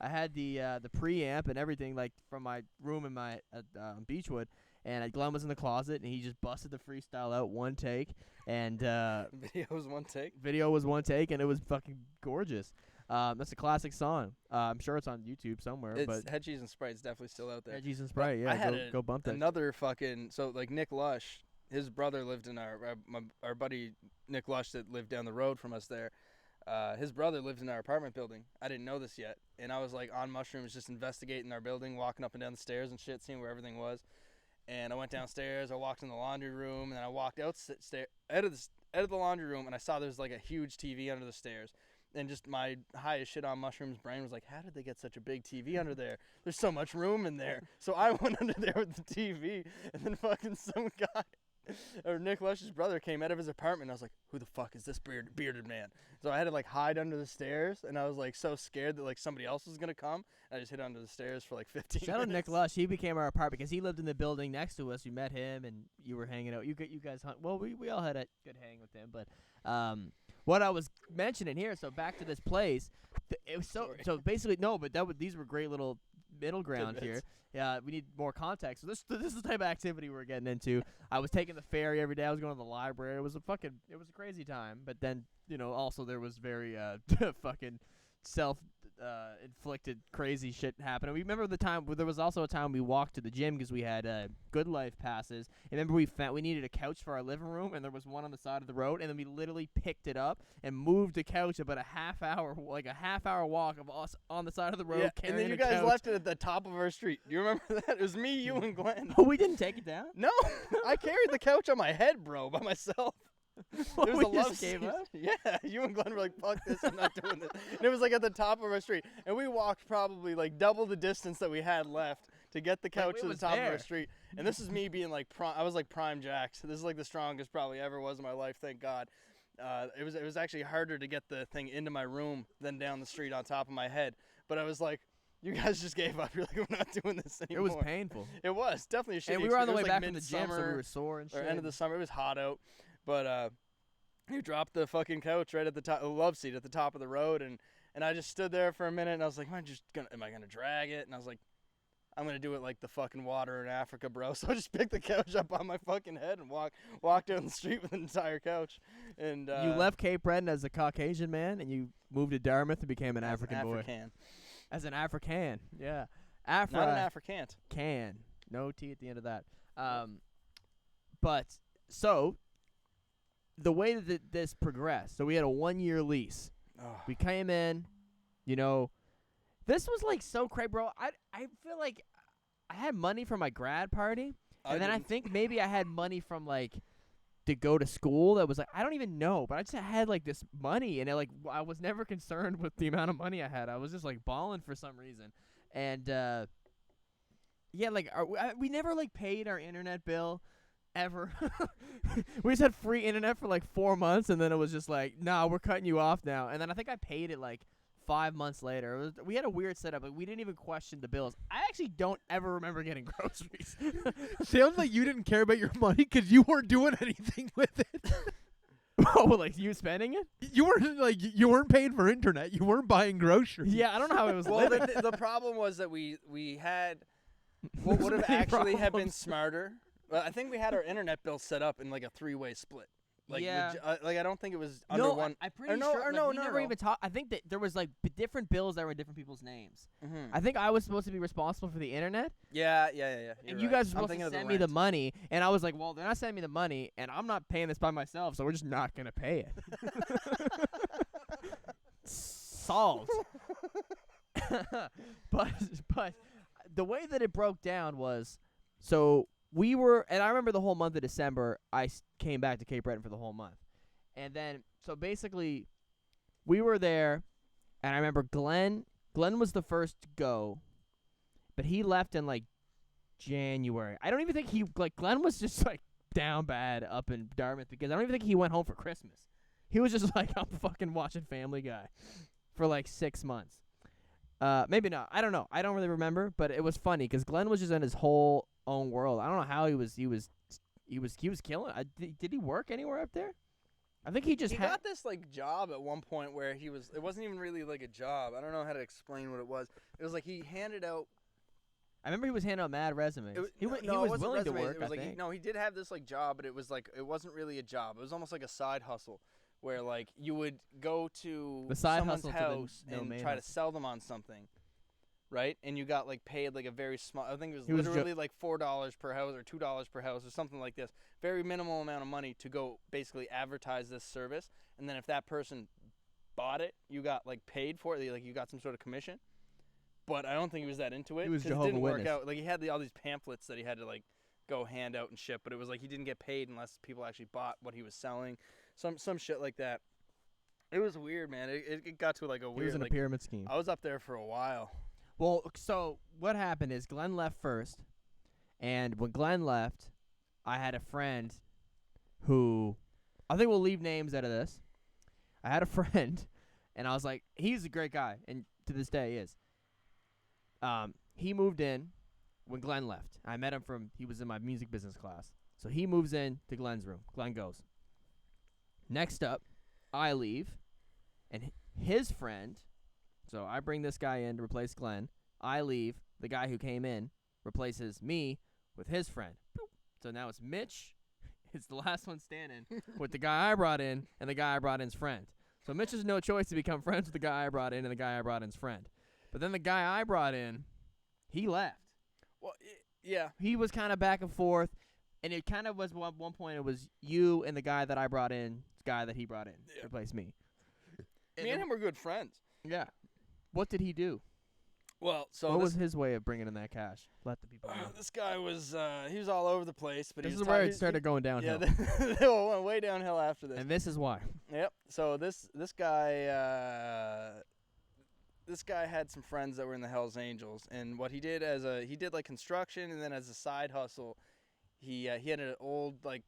I had the preamp and everything like from my room in my Beechwood. And Glenn was in the closet, and he just busted the freestyle out one take, and Video was one take. video was one take, and it was fucking gorgeous. That's a classic song. I'm sure it's on YouTube somewhere. It's But Head Cheese and Sprite's definitely still out there. Jesus Sprite, yeah, I had go bump that. another fucking so like Nick Lush, his brother lived in our buddy Nick Lush that lived down the road from us there. His brother lived in our apartment building. I didn't know this yet, and I was like on mushrooms, just investigating our building, walking up and down the stairs and shit, seeing where everything was. And I went downstairs. I walked in the laundry room, and then I walked out of the laundry room, and I saw there's like a huge TV under the stairs. And just my high as shit on mushrooms brain was like, how did they get such a big TV under there? There's so much room in there. So I went under there with the TV, and then fucking some guy, or Nick Lush's brother, came out of his apartment. And I was like, who the fuck is this bearded man? So I had to like hide under the stairs, and I was like so scared that like somebody else was gonna come. I just hid under the stairs for like 15 Shout out minutes. Nick Lush. He became our apartment because he lived in the building next to us. You met him, and you were hanging out. You guys hunt. Well, we all had a good hang with him, but what I was mentioning here. So back to this place. It was so basically no, but these were great little middle ground here. Tidbits. Yeah, we need more context. So this is the type of activity we're getting into. I was taking the ferry every day. I was going to the library. It was a crazy time. But then also there was very fucking self inflicted crazy shit happening. We remember the time there was also a time we walked to the gym because we had Good Life passes. And remember we needed a couch for our living room, and there was one on the side of the road, and then we literally picked it up and moved the couch about a half hour walk of us on the side of the road. Yeah, and carrying then you a guys couch. left it at the top of our street. Do you remember that? It was me, you, and Glenn. Oh, we didn't take it down. No, I carried the couch on my head, bro, by myself. Well, It was we a love just gave seat. up. Yeah, you and Glenn were like, fuck this, I'm not doing this. And it was like at the top of our street. And we walked probably like double the distance that we had left to get the couch it to the was top of there. our street. And this is me being like, I was like prime jacks. This is like the strongest probably ever was in my life, thank God. It was actually harder to get the thing into my room than down the street on top of my head. But I was like, you guys just gave up. You're like, we're not doing this It anymore. was painful. It was definitely a shitty And we were on the way experience. back It was, from the gym, so we midsummer were sore and or shit. end of the summer. It was hot out, but you dropped the fucking couch right at the top, the love seat at the top of the road, and I just stood there for a minute, and I was like, am I gonna drag it? And I was like, I'm gonna do it like the fucking water in Africa, bro. So I just picked the couch up on my fucking head and walked down the street with an entire couch. And You left Cape Breton as a Caucasian man, and you moved to Dartmouth and became an as African boy. African. As an African, yeah. Afra Not an Africant. can. No T at the end of that. But so the way that this progressed, so we had a 1-year lease. Oh. We came in, you know, this was like so crazy, bro. I feel like I had money for my grad party, and then I think maybe I had money from like to go to school. That was like I don't even know, but I just had like this money, and I was never concerned with the amount of money I had. I was just like balling for some reason, and yeah, like we never like paid our internet bill. Ever. We just had free internet for like 4 months, and then it was just like, nah, we're cutting you off now. And then I think I paid it like 5 months later. We had a weird setup. Like, we didn't even question the bills. I actually don't ever remember getting groceries. Sounds like you didn't care about your money because you weren't doing anything with it. Oh, like you spending it? You weren't paying for internet. You weren't buying groceries. Yeah, I don't know how it was Well, living. the problem was that we had what would have Many actually have been problems. smarter. Well, I think we had our internet bill set up in like a 3-way split. Like, Yeah. like I don't think it was under No, one. I'm pretty no, sure. or Like, no, we no, never no. even talked. I think that there was like different bills that were in different people's names. Mhm. I think I was supposed to be responsible for the internet, Yeah. and You're you right. guys were I'm supposed thinking to of send me the rent. money, and I was like, well, they're not sending me the money, and I'm not paying this by myself, so we're just not gonna pay it. Solved. but the way that it broke down was, so we were, and I remember the whole month of December, I came back to Cape Breton for the whole month. And then, so basically, we were there, and I remember Glenn was the first to go, but he left in, like, January. I don't even think Glenn was just, like, down bad up in Dartmouth, because I don't even think he went home for Christmas. He was just like, I'm fucking watching Family Guy for, like, 6 months. Maybe not. I don't know. I don't really remember, but it was funny, because Glenn was just in his whole own world. I don't know how he was killing it. Did he work anywhere up there? I think he just He got this like job at one point where it wasn't even really like a job. I don't know how to explain what it was. It was like he handed out. I remember he was handing out mad resumes. He was it willing wasn't to resumes, work. It was I like think. he did have this like job, but it was like it wasn't really a job. It was almost like a side hustle where like you would go to The side someone's hustle to the house no and main try to hustle. sell them on something. Right, and you got like paid like a very small. I think it was He was literally like $4 per house or $2 per house or something like this. Very minimal amount of money to go basically advertise this service, and then if that person bought it, you got like paid for it. Like you got some sort of commission. But I don't think he was that into it. He was 'cause it Jehovah's didn't work Witness. out. Like he had all these pamphlets that he had to like go hand out and shit. But it was like he didn't get paid unless people actually bought what he was selling. Some shit like that. It was weird, man. It got to like a He weird. was in a like, pyramid scheme. I was up there for a while. Well, so what happened is Glenn left first, and when Glenn left, I had a friend who, I think we'll leave names out of this. I had a friend, and I was like, he's a great guy, and to this day he is. He moved in when Glenn left. I met him he was in my music business class. So he moves in to Glenn's room. Glenn goes. Next up, I leave, and his friend, so I bring this guy in to replace Glenn. I leave. The guy who came in replaces me with his friend. Boop. So now it's Mitch. It's the last one standing with the guy I brought in and the guy I brought in's friend. So Mitch has no choice to become friends with the guy I brought in and the guy I brought in's friend. But then the guy I brought in, he left. Well, yeah. He was kind of back and forth, and it kind of was at one point it was you and the guy that I brought in, the guy that he brought in, Yeah. replaced me. Me and him were good friends. Yeah. What did he do? Well, so What this, was his way of bringing in that cash? Let the people know. this guy was he was all over the place, but This he is was where ti- it started going downhill. Yeah, they went way downhill after this. And this is why. Yep. So this guy had some friends that were in the Hells Angels, and what he did he did like construction, and then as a side hustle, he had an old like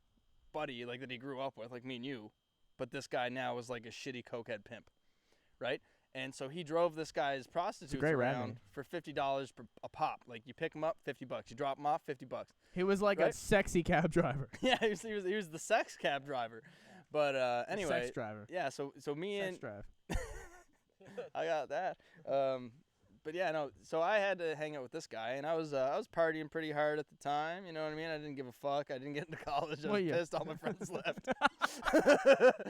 buddy like that he grew up with, like me and you, but this guy now was like a shitty cokehead pimp, right? And so he drove this guy's prostitutes great rap around name. for $50 a pop. Like you pick him up, $50. You drop him off, $50. He was like a Right? sexy cab driver. Yeah, he was the sex cab driver. But anyway, Sex driver. yeah. So me Sex and drive. I got that. But yeah, no. So I had to hang out with this guy, and I was partying pretty hard at the time. You know what I mean? I didn't give a fuck. I didn't get into college. I Well, was yeah. pissed. All my friends left.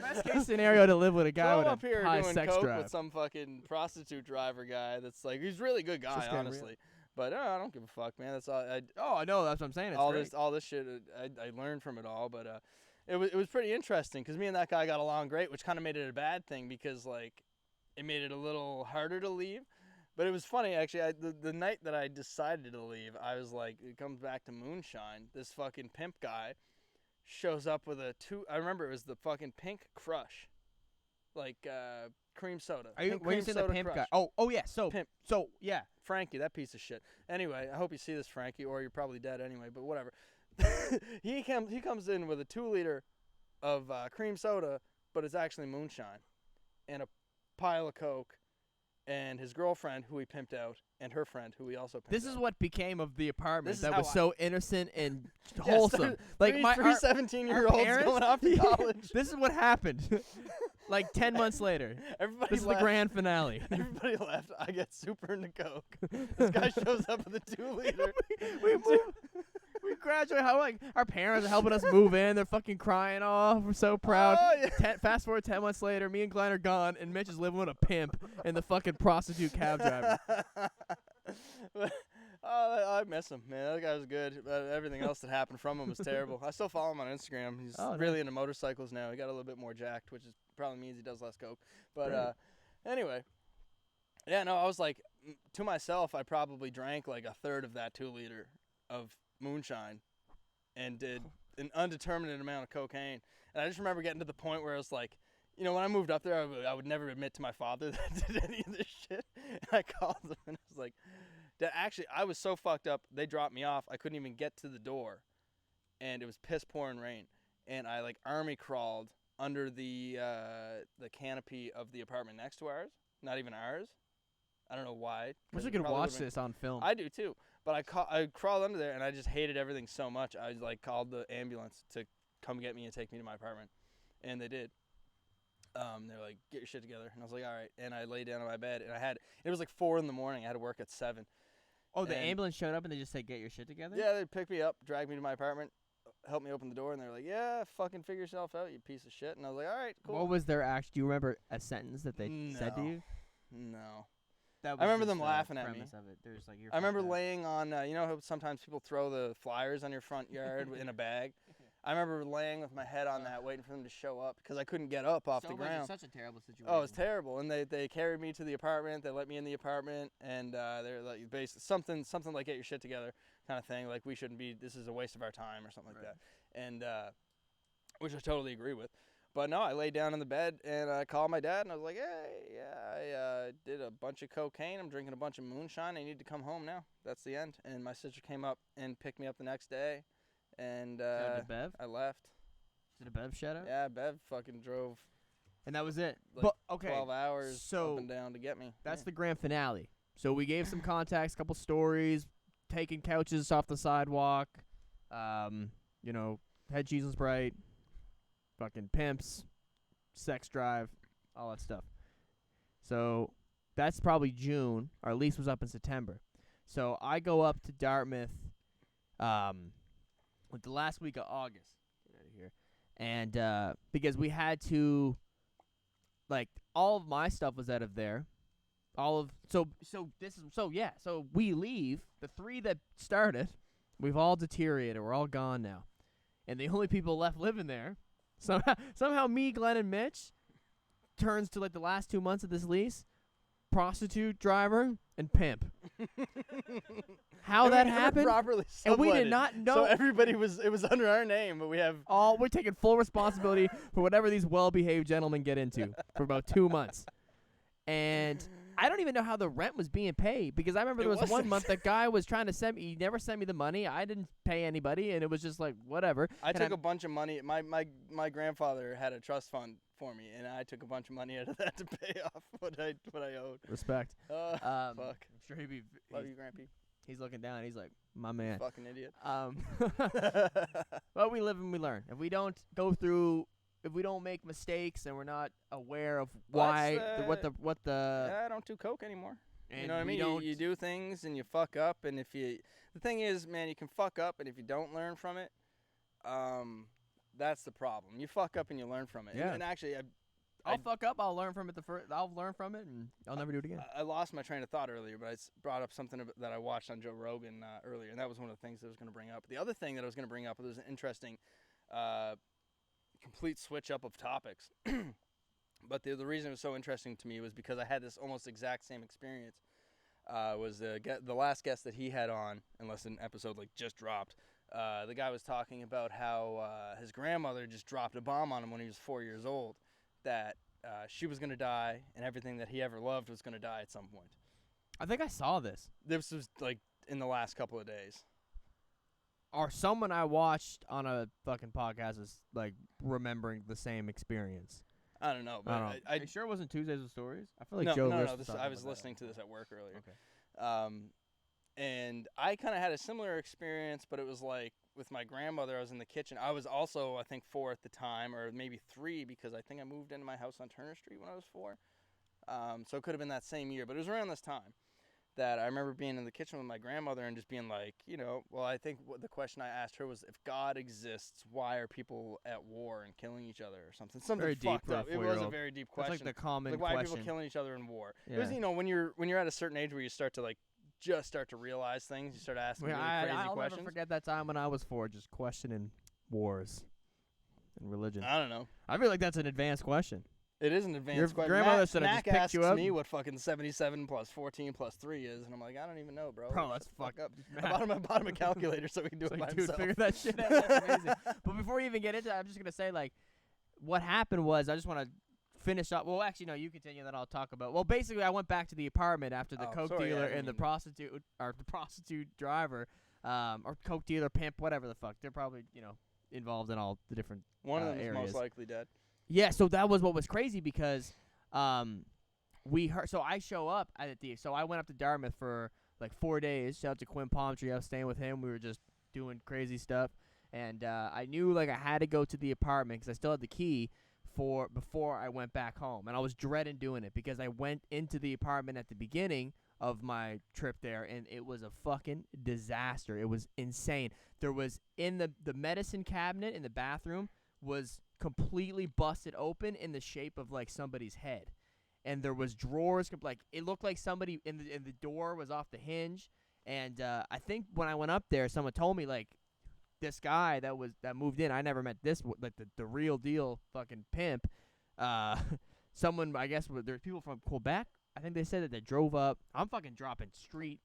Best case scenario to live with a guy So with I'm up here a high doing sex coke drive. with some fucking prostitute driver guy. That's like he's a really good guy, Just getting honestly. But I don't give a fuck, man. That's all. Oh, I know. That's what I'm saying. It's all great. this shit I learned from it all. But it was pretty interesting because me and that guy got along great, which kind of made it a bad thing because like it made it a little harder to leave. But it was funny actually. The night that I decided to leave, I was like, it comes back to Moonshine. This fucking pimp guy shows up with I remember it was the fucking Pink Crush, like cream soda. Are you? Pink When you cream say the soda pimp crush. guy? Oh yeah. So Pimp. So yeah. Frankie, that piece of shit. Anyway, I hope you see this, Frankie, or you're probably dead anyway, but whatever. he comes in with a 2-liter of cream soda, but it's actually Moonshine, and a pile of Coke, and his girlfriend, who he pimped out, and her friend, who he also pimped out. This is what became of the apartment This is that how was so innocent and wholesome. Like Like three our 17-year-olds parents- going off to college. This is what happened. Like 10 months later. Everybody This is left. the grand finale. Everybody left. I get super into Coke. This guy shows up with a 2-liter. We graduate. How like our parents are helping us move in. They're fucking crying. Oh, we're so proud. Oh, yeah. Fast forward 10 months later, me and Glenn are gone, and Mitch is living with a pimp and the fucking prostitute cab driver. I miss him, man. That guy was good. But everything else that happened from him was terrible. I still follow him on Instagram. He's really into motorcycles now. He got a little bit more jacked, which probably means he does less Coke. But anyway, yeah, no, I was like, to myself, I probably drank like a third of that 2-liter of Moonshine and did an undeterminate amount of cocaine. And I just remember getting to the point where I was like, you know, when I moved up there, I would never admit to my father that I did any of this shit. And I called him and I was like, Dad, actually, I was so fucked up, they dropped me off. I couldn't even get to the door. And it was piss pouring rain. And I like army crawled under the canopy of the apartment next to ours. Not even ours. I don't know why. Wish we could watch this on film. I do too. But I crawled under there and I just hated everything so much. I like called the ambulance to come get me and take me to my apartment. And they did. They're like, get your shit together. And I was like, all right. And I lay down on my bed and it was like 4 a.m. I had to work at 7. Oh, the and- ambulance showed up and they just said, get your shit together? Yeah, they picked me up, dragged me to my apartment, helped me open the door, and they're like, yeah, fucking figure yourself out, you piece of shit. And I was like, all right, cool. What was their act? Do you remember a sentence that they said to No. you? No. That I remember just them the laughing at me. premise of it. They're just like, you're I remember fucked up. laying on, you know how sometimes people throw the flyers on your front yard in a bag? I remember laying with my head on that, waiting for them to show up because I couldn't get up off the ground. Such a terrible situation. Oh, it was terrible. And they carried me to the apartment. They let me in the apartment, and they're like, something like, get your shit together kind of thing. Like, we shouldn't be, this is a waste of our time or something like that. And which I totally agree with. But no, I laid down in the bed and I called my dad and I was like, hey, yeah, I did a bunch of cocaine. I'm drinking a bunch of Moonshine. I need to come home now. That's the end. And my sister came up and picked me up the next day. And Shout out to Bev? I left. Is it a Bev shout out? Yeah, Bev fucking drove And that was it. like But okay, 12 hours so up and down to get me. that's Yeah. the grand finale. So we gave some context, couple stories, taking couches off the sidewalk, you know, head cheese and Sprite, fucking pimps, sex drive, all that stuff. So that's probably June. Our lease was up in September. So I go up to Dartmouth like the last week of August. Get out of here. And because we had to, like, all of my stuff was out of there. So we leave. The 3 that started, we've all deteriorated. We're all gone now. And the only people left living there, somehow me, Glenn, and Mitch turns to like the last 2 months of this lease, prostitute, driver, and pimp. How And that we never happened? properly And we subletted. did not know. So everybody it was under our name, but we have We're taking full responsibility for whatever these well-behaved gentlemen get into for about 2 months. And I don't even know how the rent was being paid because I remember It there was one wasn't. month that guy was trying to send me. He never sent me the money. I didn't pay anybody, and it was just like whatever. I And took I'm- a bunch of money. My grandfather had a trust fund for me, and I took a bunch of money out of that to pay off what I owed. Respect. Fuck. I'm sure Love you, Grampy. he's looking down. He's like, my man. Fucking idiot. Well, we live and we learn. If we don't go through, if we don't make mistakes, and we're not aware of why, what the, Yeah, I don't do coke anymore. and You know what I we mean? don't. You do things and you fuck up, and the thing is, man, you can fuck up, and if you don't learn from it, that's the problem. You fuck up and you learn from it. Yeah. And actually, I'll fuck up. I'll learn from it. I'll learn from it, and I'll never do it again. I lost my train of thought earlier, but I brought up something that I watched on Joe Rogan earlier, and that was one of the things that I was going to bring up. The other thing that I was going to bring up was an interesting complete switch up of topics. But the reason it was so interesting to me was because I had this almost exact same experience. Was the last guest that he had on, unless an episode like just dropped. The guy was talking about how his grandmother just dropped a bomb on him when he was 4 years old, that she was going to die and everything that he ever loved was going to die at some point. I think I saw this. This was like in the last couple of days. Or someone I watched on a fucking podcast is like remembering the same experience. I don't know, but I don't know. Are you sure it wasn't Tuesdays with Stories? I feel like no, Joe. No, List I was listening to this at work earlier. Okay. And I kind of had a similar experience, but it was like with my grandmother. I was in the kitchen. I was also, I think, 4 at the time, or maybe 3, because I think I moved into my house on Turner Street when I was 4. So it could have been that same year, but it was around this time that I remember being in the kitchen with my grandmother and just being like, well, I think the question I asked her was, if God exists, why are people at war and killing each other or something? Something very fucked deep up. It was a very deep question. It's like the common like, why question. are people killing each other in war? Yeah. It was, when you're at a certain age where you start to like just start to realize things, you start asking really crazy I'll questions. never forget that time when I was 4, just questioning wars and religion. I don't know. I feel like that's an advanced question. It is an advanced Your question. grandmother said I just picked asks you up. me what fucking 77 plus 14 plus 3 is, and I'm like, I don't even know, bro. Bro, that's fucked up. I bought him a calculator so he can do it by dude, himself. figure that shit out. That's amazing. But before we even get into that, I'm just gonna say, like, what happened was, I just want to finish up. Well, actually, no, you continue, then I'll talk about. Well, basically, I went back to the apartment after the coke dealer and the prostitute driver, or coke dealer, pimp, whatever the fuck. They're probably involved in all the different One of them is areas. most likely dead. Yeah, so that was what was crazy because we heard. So I show up so I went up to Dartmouth for like 4 days. Shout out to Quinn Palmtree. I was staying with him. We were just doing crazy stuff, and I knew like I had to go to the apartment because I still had the key before I went back home, and I was dreading doing it because I went into the apartment at the beginning of my trip there, and it was a fucking disaster. It was insane. There was in the medicine cabinet in the bathroom was completely busted open in the shape of like somebody's head, and there was drawers like it looked like somebody in the door was off the hinge. And I think when I went up there, someone told me like this guy that moved in. I never met this like the real deal fucking pimp. Someone, I guess there's people from Quebec. I think they said that they drove up. I'm fucking dropping street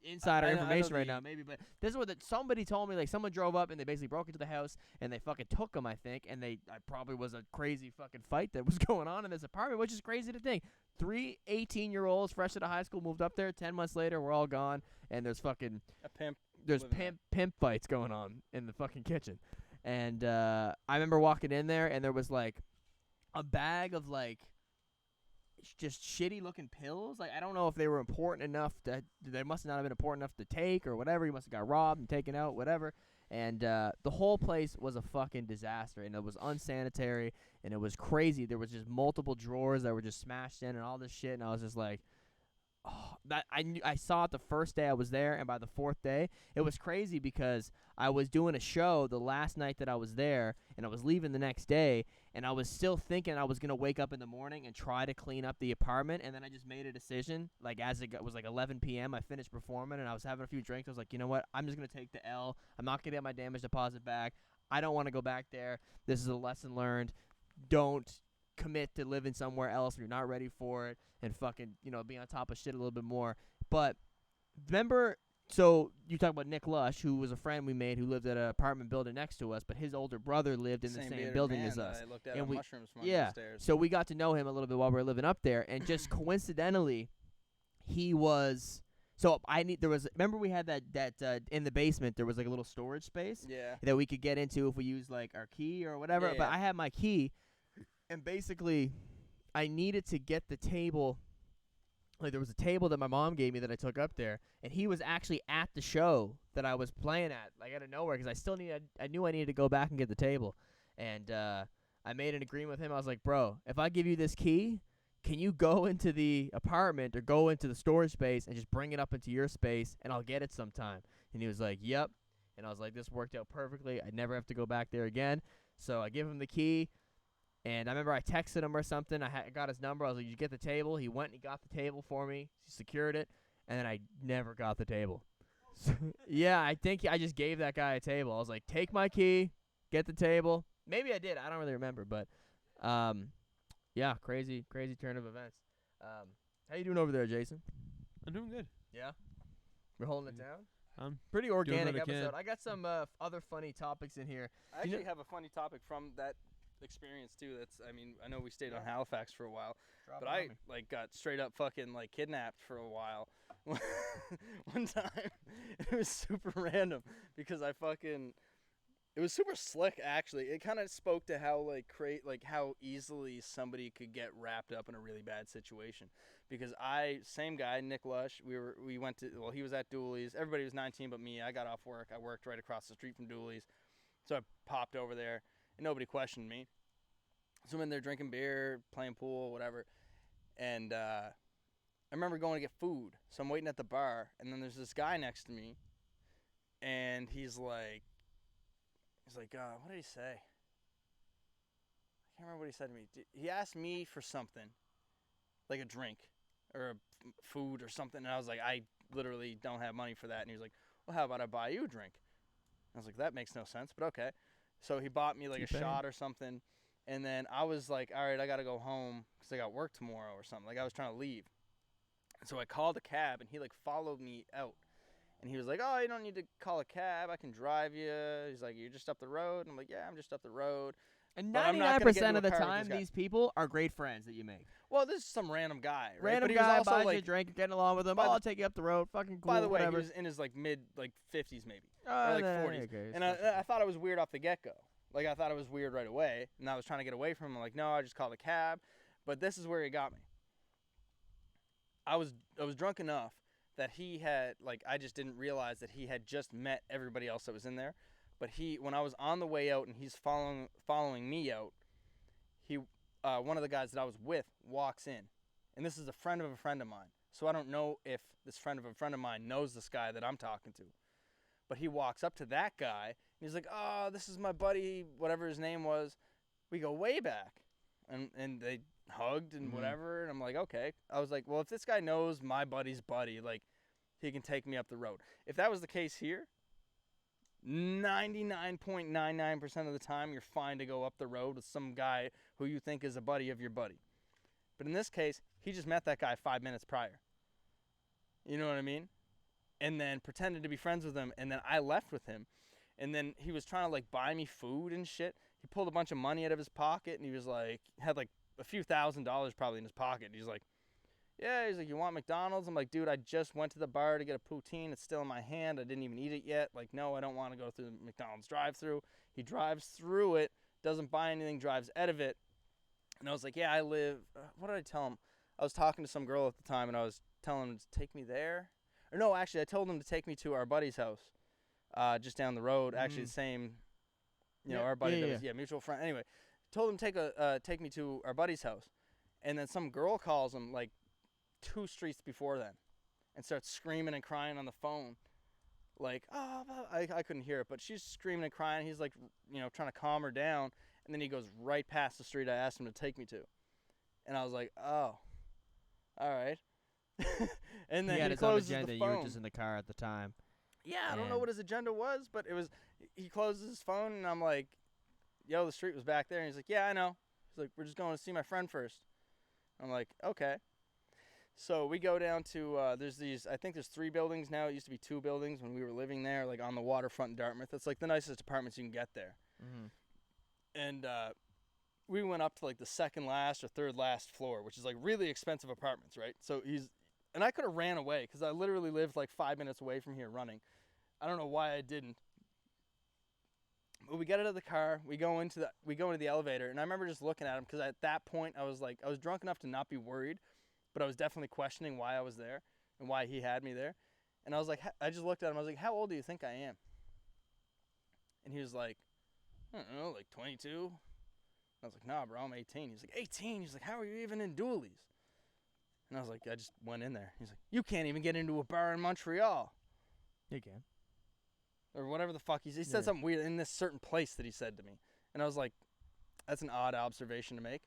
insider information right now, maybe, but this is what somebody told me. Like someone drove up and they basically broke into the house and they fucking took him. I think, and I probably was a crazy fucking fight that was going on in this apartment, which is crazy to think. 3 18-year-olds fresh out of high school moved up there. 10 months later, we're all gone, and there's fucking a pimp. There's pimp fights going on in the fucking kitchen, and I remember walking in there and there was like a bag of like just shitty looking pills. Like I don't know if they were important enough they must not have been important enough to take or whatever. He must have got robbed and taken out, whatever. And the whole place was a fucking disaster, and it was unsanitary, and it was crazy. There was just multiple drawers that were just smashed in and all this shit, and I was just like, oh, that I saw it the first day I was there, and by the 4th day, it was crazy because I was doing a show the last night that I was there, and I was leaving the next day, and I was still thinking I was going to wake up in the morning and try to clean up the apartment, and then I just made a decision, like as it was like 11 p.m., I finished performing, and I was having a few drinks. I was like, you know what, I'm just going to take the L. I'm not going to get my damage deposit back. I don't want to go back there. This is a lesson learned. Don't commit to living somewhere else if you're not ready for it, and fucking, be on top of shit a little bit more. But remember, so you talk about Nick Lush, who was a friend we made who lived at an apartment building next to us, but his older brother lived in the same building as us. I looked at and mushrooms from under the stairs. So we got to know him a little bit while we were living up there, and just coincidentally, he was. So remember we had that in the basement there was like a little storage space that we could get into if we used like our key or whatever. But I had my key, and basically I needed to get the table. Like there was a table that my mom gave me that I took up there, and he was actually at the show that I was playing at, like out of nowhere, because I knew I needed to go back and get the table, and I made an agreement with him. I was like, bro, if I give you this key, can you go into the apartment or go into the storage space and just bring it up into your space, and I'll get it sometime? And he was like, yep. And I was like, this worked out perfectly. I'd never have to go back there again. So I give him the key. And I remember I texted him or something. I got his number. I was like, "Did you get the table?" He went and he got the table for me. He secured it, and then I never got the table. So, yeah, I think I just gave that guy a table. I was like, "Take my key, get the table." Maybe I did. I don't really remember, but yeah, crazy turn of events. How you doing over there, Jason? I'm doing good. Yeah, we're holding it down. Pretty organic what I can. episode. I got some other funny topics in here. I actually have a funny topic from that experience too. I know we stayed on Halifax for a while, but I got straight up fucking kidnapped for a while. One time, it was super random because it was super slick actually. It kind of spoke to how how easily somebody could get wrapped up in a really bad situation. Because same guy, Nick Lush, we went to, he was at Dooley's. Everybody was 19 but me. I got off work. I worked right across the street from Dooley's. So I popped over there and nobody questioned me. So I'm in there drinking beer, playing pool, whatever. And I remember going to get food. So I'm waiting at the bar and then there's this guy next to me and he's like, what did he say? I can't remember what he said to me. He asked me for something, like a drink or food or something. And I was like, I literally don't have money for that. And he was like, well, how about I buy you a drink? I was like, that makes no sense, but okay. So he bought me like a shot or something. And then I was like, all right, I got to go home because I got work tomorrow or something. Like I was trying to leave. So I called a cab and he followed me out. And he was like, oh, you don't need to call a cab. I can drive you. He's like, you're just up the road. And I'm like, yeah, I'm just up the road. And But I'm not gonna get 99% into of a the car with time, this guy. these people are great friends that you make. Well, this is some random guy, right? Random but he was guy also buys you a like, drink, you're getting along with him. by Oh, the- I'll take you up the road. Fucking cool, by the way, whatever. he was in his mid 50s maybe, Oh, or like no, 40s. okay, And I thought it was weird off the get-go. Like I thought it was weird right away, and I was trying to get away from him. I'm like, no, I just called a cab. But this is where he got me. I was drunk enough that he had I just didn't realize that he had just met everybody else that was in there. But when I was on the way out and he's following me out, one of the guys that I was with walks in, and this is a friend of a friend of mine. So I don't know if this friend of a friend of mine knows this guy that I'm talking to. But he walks up to that guy, and he's like, oh, this is my buddy, whatever his name was. We go way back. And they hugged and whatever, and I'm like, okay. I was like, well, if this guy knows my buddy's buddy, he can take me up the road. If that was the case here, 99.99% of the time, you're fine to go up the road with some guy who you think is a buddy of your buddy. But in this case, he just met that guy 5 minutes prior. You know what I mean? And then pretended to be friends with him, and then I left with him. And then he was trying to buy me food and shit. He pulled a bunch of money out of his pocket, and he was had a few $1,000s probably in his pocket. And he's like, yeah, he's like, you want McDonald's? I'm like, dude, I just went to the bar to get a poutine. It's still in my hand. I didn't even eat it yet. Like, no, I don't want to go through the McDonald's drive-thru. He drives through it, doesn't buy anything, drives out of it. And I was like, yeah, I live, what did I tell him? I was talking to some girl at the time, and I was telling him to take me there. Or no, actually, I told him to take me to our buddy's house, just down the road. Actually, the same, our buddy that was mutual friend. Anyway, told him to take me to our buddy's house. And then some girl calls him, 2 streets before then, and starts screaming and crying on the phone. I couldn't hear it, but she's screaming and crying. He's trying to calm her down. And then he goes right past the street I asked him to take me to. And I was like, oh, all right. And then he closes agenda. the phone. You were just in the car at the time. Yeah, I don't know what his agenda was, but he closes his phone, and I'm like, yo, the street was back there. And he's like, yeah, I know. He's like, we're just going to see my friend first. I'm like, okay. So we go down to, I think there's 3 buildings now. It used to be 2 buildings when we were living there, on the waterfront in Dartmouth. It's the nicest apartments you can get there. Mm-hmm. And we went up to the second last or third last floor, which is really expensive apartments, right? So and I could have ran away because I literally lived 5 minutes away from here running. I don't know why I didn't. But we get out of the car, we go into the elevator, and I remember just looking at him because at that point I was drunk enough to not be worried, but I was definitely questioning why I was there and why he had me there. And I was like, I just looked at him, I was like, how old do you think I am? And he was like, I don't know, 22. I was like, nah, bro, I'm 18. He's like, 18? He's like, how are you even in Dooley's? And I was like, I just went in there. He's like, you can't even get into a bar in Montreal. You can. Or whatever the fuck. He said something weird in this certain place that he said to me. And I was like, That's an odd observation to make.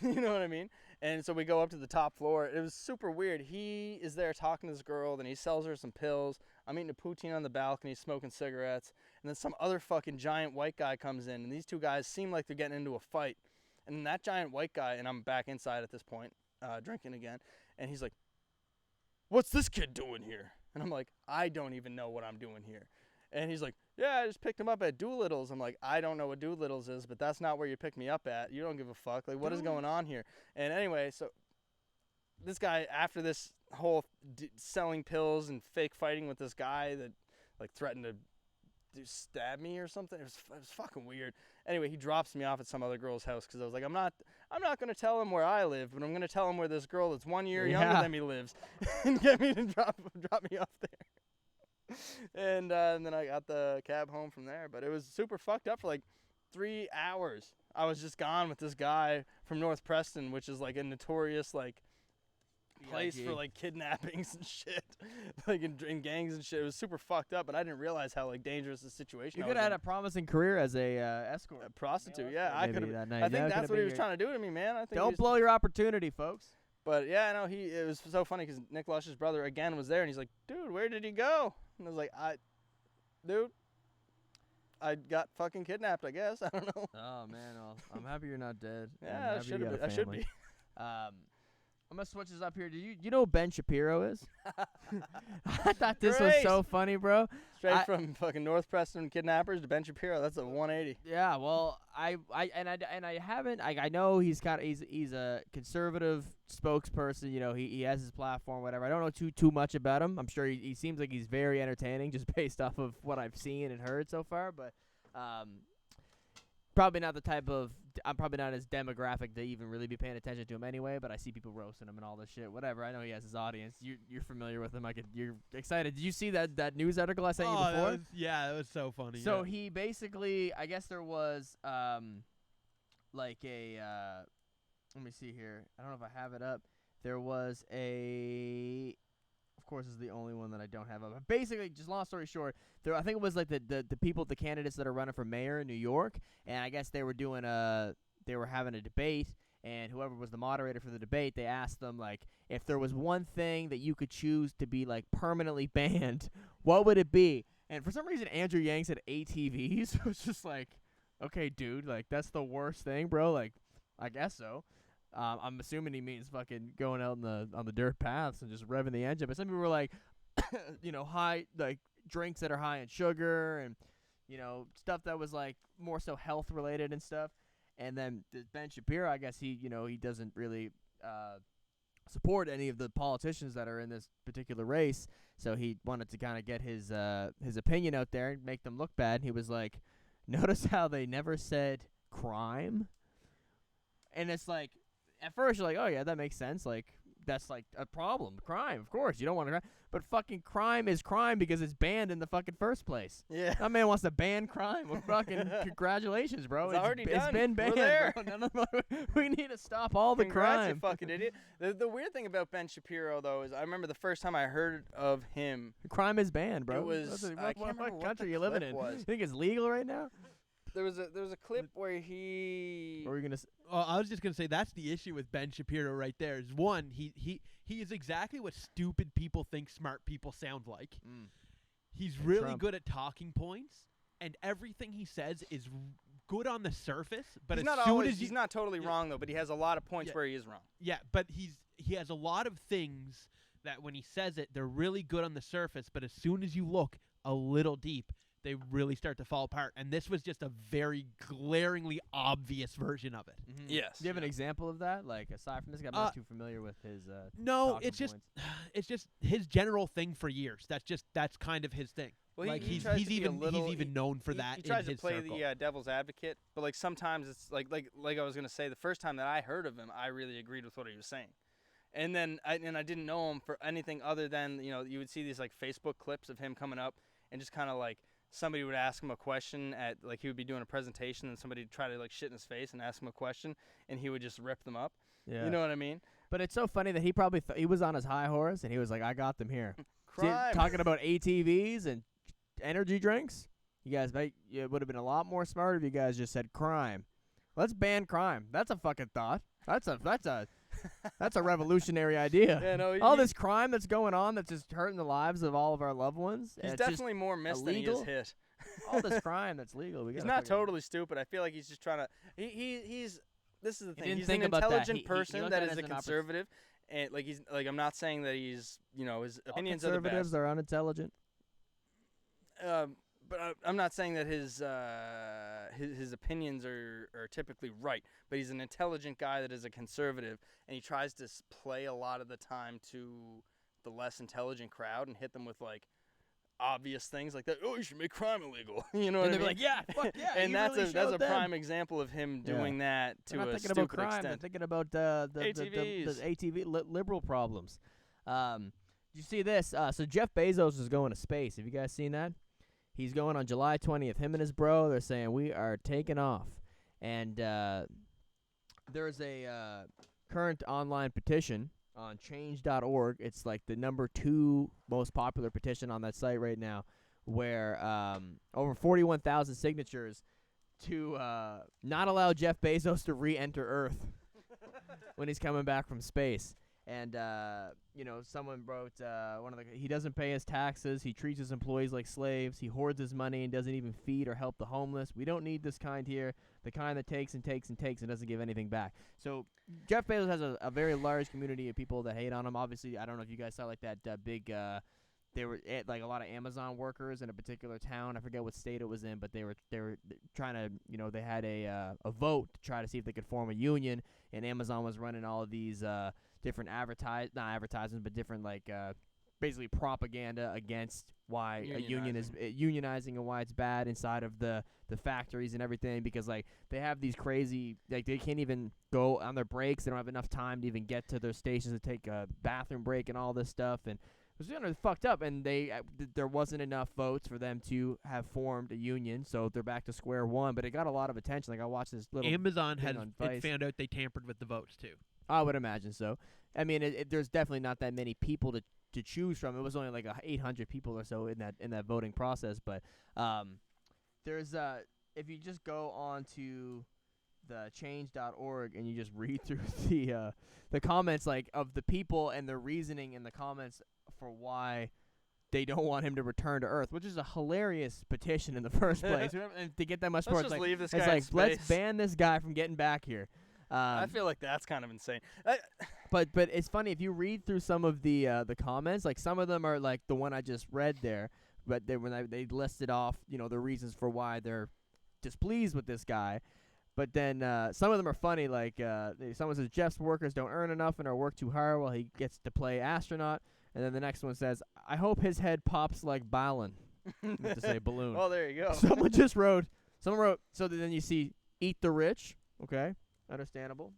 You know what I mean? And so we go up to the top floor. It was super weird. He is there talking to this girl, then he sells her some pills. I'm eating a poutine on the balcony, smoking cigarettes. And then some other fucking giant white guy comes in, and these two guys seem like they're getting into a fight. And then that giant white guy, and I'm back inside at this point, drinking again, and he's like, "What's this kid doing here?" And I'm like, "I don't even know what I'm doing here." And he's like, "Yeah, I just picked him up at Doolittle's." I'm like, "I don't know what Doolittle's is, but that's not where you picked me up at. You don't give a fuck. Like, what is going on here?" And anyway, so this guy, after this whole selling pills and fake fighting with this guy that, like, threatened to stab me or something, it was fucking weird. Anyway, he drops me off at some other girl's house because I was like, I'm not going to tell him where I live, but I'm going to tell him where this girl that's 1 year younger than me lives and get me to drop me off there. And then I got the cab home from there. But it was super fucked up for like 3 hours. I was just gone with this guy from North Preston, which is like a notorious like place for like kidnappings and shit, like in gangs and shit. It was super fucked up, but I didn't realize how like dangerous the situation. You could have had a promising career as a escort, a prostitute. Yeah, I could have. I think that's what he was trying to do to me, man. I think don't blow your opportunity, folks. But yeah, no, it was so funny because Nick Lush's brother again was there, and he's like, "Dude, where did he go?" And I was like, "Dude, I got fucking kidnapped, I guess. I don't know." Oh man, well, I'm happy you're not dead. Yeah, I should be. I'm gonna switch this up here. Do you know who Ben Shapiro is? I thought this was so funny, bro. Straight from fucking North Preston kidnappers to Ben Shapiro. That's a 180. Yeah, well, I know he's a conservative spokesperson. You know, he has his platform, whatever. I don't know too much about him. I'm sure he seems like he's very entertaining, just based off of what I've seen and heard so far. But probably not the type of. I'm probably not his demographic to even really be paying attention to him anyway, but I see people roasting him and all this shit. Whatever. I know he has his audience. You're familiar with him. You're excited. Did you see that news article I sent you before? That was so funny. So he basically, I guess there was like a let me see here. I don't know if I have it up. There was of course, this is the only one that I don't have up. But basically, just long story short, I think it was like the people, the candidates that are running for mayor in New York, and I guess they were having a debate, and whoever was the moderator for the debate, they asked them like, if there was one thing that you could choose to be like permanently banned, what would it be? And for some reason, Andrew Yang said ATVs. It was just like, okay, dude, like that's the worst thing, bro. Like, I guess so. I'm assuming he means fucking going out on the dirt paths and just revving the engine. But some people were like, high, like drinks that are high in sugar and, stuff that was like more so health related and stuff. And then Ben Shapiro, I guess he doesn't really support any of the politicians that are in this particular race. So he wanted to kind of get his opinion out there and make them look bad. He was like, notice how they never said crime? And it's like, at first, you're like, oh, yeah, that makes sense. Like, that's, like, a problem. Crime, of course. You don't want to crime. But fucking crime is crime because it's banned in the fucking first place. Yeah. That man wants to ban crime. Well, fucking congratulations, bro. It's already done. It's been banned. We're there. Bro. We need to stop all the crime. You fucking idiot. The weird thing about Ben Shapiro, though, is I remember the first time I heard of him. Crime is banned, bro. It was, I can't remember what country the you living clip in? was. You think it's legal right now? There was a clip where he. Or were you gonna? I was just gonna say that's the issue with Ben Shapiro right there. Is one, he is exactly what stupid people think smart people sound like. He's really Trump. good at talking points, and everything he says is good on the surface. But he's not totally wrong though. But he has a lot of points where he is wrong. Yeah, but he has a lot of things that when he says it, they're really good on the surface. But as soon as you look a little deep, they really start to fall apart. And this was just a very glaringly obvious version of it. Mm-hmm. Yes. Do you have an example of that? Like, aside from this guy, I'm not too familiar with his No, it's just his general thing for years. That's kind of his thing. Well, like he's even known for that. He tries in his to play circle. the devil's advocate, but like sometimes it's like I was gonna say, the first time that I heard of him, I really agreed with what he was saying. And then I didn't know him for anything other than, you would see these like Facebook clips of him coming up and just kind of like, somebody would ask him a question he would be doing a presentation and somebody would try to like shit in his face and ask him a question and he would just rip them up. Yeah. You know what I mean? But it's so funny that he probably he was on his high horse and he was like, I got them here. Crime. Talking about ATVs and energy drinks. You guys, it would have been a lot more smart if you guys just said crime. Let's ban crime. That's a fucking thought. That's a revolutionary idea. Yeah, no, All this crime that's going on that's just hurting the lives of all of our loved ones. He's it's just definitely more missed than he is illegal. hit. all this crime that's legal. He's not totally stupid. I feel like he's just trying to. He's. This is the thing. didn't He's think an about that. intelligent He person looked that at it is as a an conservative, and I'm not saying that he's his All opinions are the conservatives best. are unintelligent. But I'm not saying that his opinions are typically right. But he's an intelligent guy that is a conservative, and he tries to play a lot of the time to the less intelligent crowd and hit them with like obvious things like that. Oh, you should make crime illegal. You know what I they're mean? like, yeah, fuck yeah. And you that's really that's a showed them. prime example of him doing that to They're not a thinking stupid about crime. They're extent. thinking about the ATVs. ATV liberal problems. You see this? So Jeff Bezos is going to space. Have you guys seen that? He's going on July 20th. Him and his bro, they're saying we are taking off. And there's a current online petition on change.org. It's like the number 2 most popular petition on that site right now, where over 41,000 signatures to not allow Jeff Bezos to re-enter Earth when he's coming back from space. And, someone wrote he doesn't pay his taxes. He treats his employees like slaves. He hoards his money and doesn't even feed or help the homeless. We don't need this kind here, the kind that takes and takes and takes and doesn't give anything back. So Jeff Bezos has a very large community of people that hate on him. Obviously, I don't know if you guys saw like that big they were like a lot of Amazon workers in a particular town. I forget what state it was in, but they were trying to, they had a vote to try to see if they could form a union, and Amazon was running all of these different not advertisements, but different basically propaganda against why a union is unionizing and why it's bad inside of the factories and everything, because like they have these crazy, like they can't even go on their breaks. They don't have enough time to even get to their stations to take a bathroom break and all this stuff, and it was kind of fucked up, and there wasn't enough votes for them to have formed a union, so they're back to square one. But it got a lot of attention. Like I watched this little Amazon thing had on Vice. found out they tampered with the votes too. I would imagine so. I mean, there's definitely not that many people to choose from. It was only like 800 people or so in that voting process. But there's if you just go on to the change.org and you just read through the comments like of the people and their reasoning in the comments for why they don't want him to return to Earth, which is a hilarious petition in the first place. And to get that much support, Let's just leave this it's guy in like let's space. ban this guy from getting back here. I feel like that's kind of insane. But it's funny if you read through some of the comments, like some of them are like the one I just read there, but they listed off the reasons for why they're displeased with this guy. But then some of them are funny, like someone says Jeff's workers don't earn enough and are work too hard while he gets to play astronaut, and then the next one says I hope his head pops like Balin, to say balloon. Well, there you go. Someone wrote. So then you see eat the rich, okay, understandable,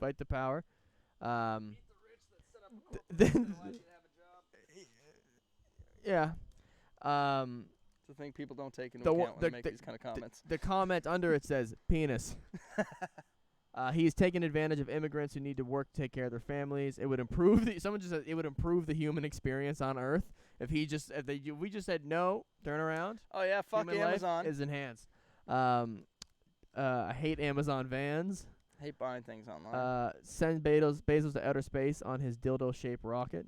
fight the power. Then yeah. It's the thing people don't take into account when they make these kind of comments. The comment under it says penis. He's taking advantage of immigrants who need to work to take care of their families. It would improve someone just said it would improve the human experience on Earth if we just said no, turn around. Oh yeah, fuck Human Amazon. life is enhanced. I hate Amazon vans. I hate buying things online. Send Bezos to outer space on his dildo-shaped rocket.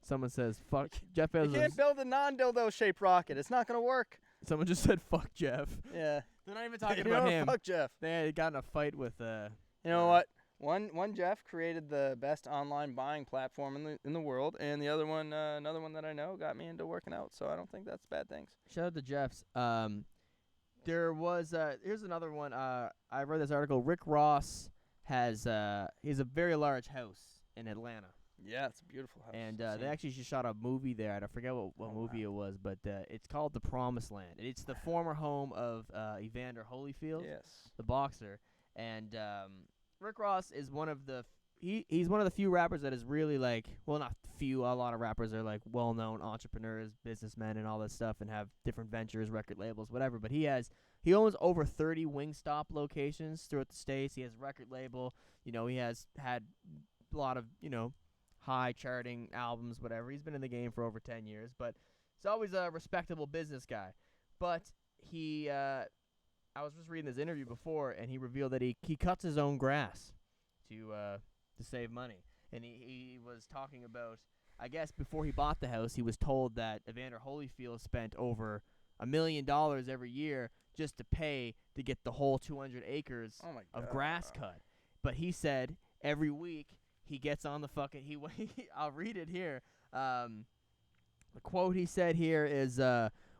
Someone says, fuck Jeff You Bezos. can't build a non-dildo-shaped rocket. It's not going to work. Someone just said, fuck Jeff. Yeah. They're not even talking You know about what? him. Fuck Jeff. They got in a fight with... You know what? One Jeff created the best online buying platform in the world, and the other one, another one that I know, got me into working out. So I don't think that's bad things. Shout out to Jeff's. There was... here's another one. I read this article. Rick Ross has... he has a very large house in Atlanta. Yeah, it's a beautiful house. And I've they seen it. actually just shot a movie there. I forget what movie it was, but it's called The Promised Land. It's the former home of Evander Holyfield, Yes. the boxer. And Rick Ross is one of the he's one of the few rappers that is really like, well, not few. A lot of rappers are like well-known entrepreneurs, businessmen, and all this stuff, and have different ventures, record labels, whatever. But he owns over 30 Wingstop locations throughout the states. He has a record label. He has had a lot of high charting albums, whatever. He's been in the game for over 10 years, but he's always a respectable business guy. But he I was just reading this interview before, and he revealed that he cuts his own grass to save money. And he was talking about, I guess before he bought the house, he was told that Evander Holyfield spent over $1 million every year just to pay to get the whole 200 acres of grass cut. But he said every week he gets on the fucking I'll read it here. The quote he said here is,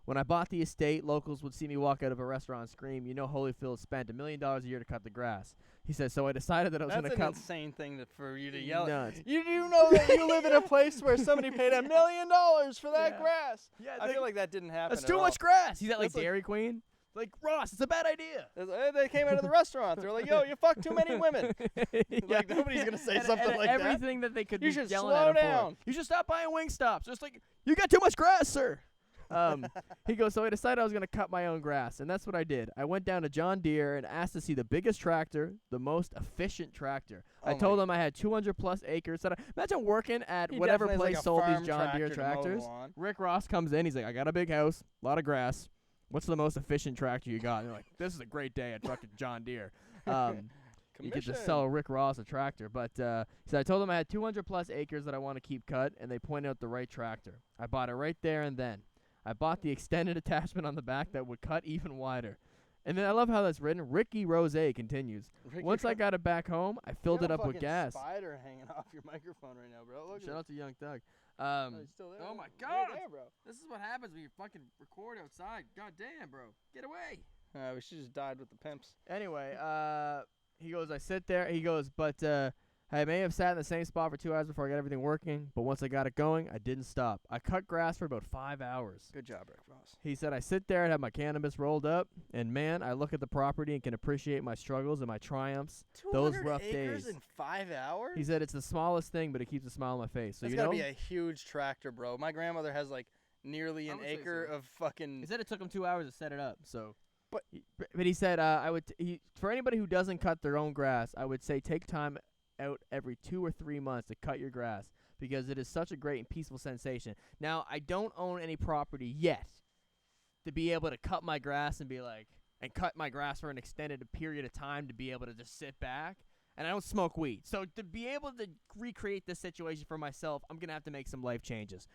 when I bought the estate, locals would see me walk out of a restaurant and scream, "You know, Holyfield spent $1 million a year to cut the grass." He said, so I decided that I was going to cut. That's an insane thing for you to yell. Nuts. You do know that you live in a place where somebody paid $1 million for that grass. Yeah, I feel like that didn't happen. That's too much grass. He's at like Dairy Queen. Like, Ross, it's a bad idea. They came out of the restaurant. They're like, yo, you fucked too many women. Like, nobody's going to say something like everything that they could You be should yelling slow at him down. for. You should stop buying Wingstops. Just like, you got too much grass, sir. He goes, so I decided I was going to cut my own grass, and that's what I did. I went down to John Deere and asked to see the biggest tractor, the most efficient tractor. I told him I had 200-plus acres. Imagine working at whatever place sold these John Deere tractors. Rick Ross comes in. He's like, I got a big house, a lot of grass. What's the most efficient tractor you got? And they're like, this is a great day at fucking John Deere. You get to sell Rick Ross a tractor. But so I told them I had 200-plus acres that I want to keep cut, and they pointed out the right tractor. I bought it right there and then. I bought the extended attachment on the back that would cut even wider. And then I love how that's written. Ricky Rose continues. Once I got it back home, I filled it up with gas. Spider hanging off your microphone right now, bro. Look Shout out to Young Thug. He's still there. Oh my God, there, bro. This is what happens when you fucking record outside. God damn, bro, get away. We should just died with the pimps. Anyway, he goes, I sit there. He goes, but I may have sat in the same spot for 2 hours before I got everything working, but once I got it going, I didn't stop. I cut grass for about 5 hours. Good job, Rick Ross. He said, I sit there and have my cannabis rolled up, and man, I look at the property and can appreciate my struggles and my triumphs. Those rough acres days. in 5 hours? He said, it's the smallest thing, but it keeps a smile on my face. So It's got to be a huge tractor, bro. My grandmother has like nearly an acre of fucking... He said it took him 2 hours to set it up, so... But he said, for anybody who doesn't cut their own grass, I would say take time out every 2 or 3 months to cut your grass because it is such a great and peaceful sensation. Now, I don't own any property yet to be able to cut my grass and cut my grass for an extended period of time to be able to just sit back. And I don't smoke weed. So to be able to recreate this situation for myself, I'm going to have to make some life changes.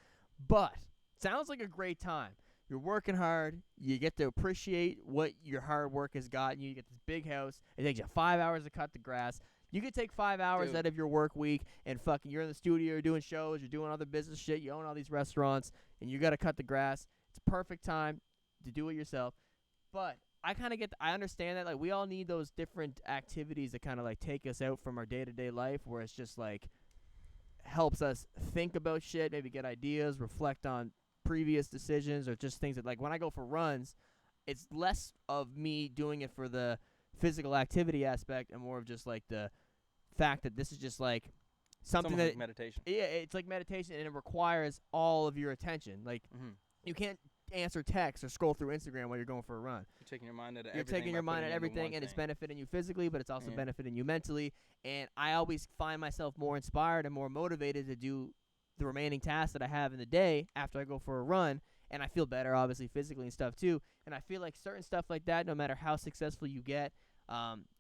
But sounds like a great time. You're working hard. You get to appreciate what your hard work has gotten you. You get this big house. It takes you 5 hours to cut the grass. You could take 5 hours out of your work week and fucking you're in the studio, you're doing shows, you're doing other business shit, you own all these restaurants, and you got to cut the grass. It's a perfect time to do it yourself. But I kind of I understand that. Like, we all need those different activities that kind of, like, take us out from our day-to-day life where it's just, like, helps us think about shit, maybe get ideas, reflect on previous decisions or just things that, like, when I go for runs, it's less of me doing it for the physical activity aspect and more of just, like, the fact that this is just, like, something that... like meditation. Yeah, it's like meditation, and it requires all of your attention. Like, you can't answer text or scroll through Instagram while you're going for a run. You're taking your mind out of everything. You're taking your mind out of everything, and it's benefiting you physically, but it's also benefiting you mentally. And I always find myself more inspired and more motivated to do the remaining tasks that I have in the day after I go for a run. And I feel better, obviously, physically and stuff, too. And I feel like certain stuff like that, no matter how successful you get,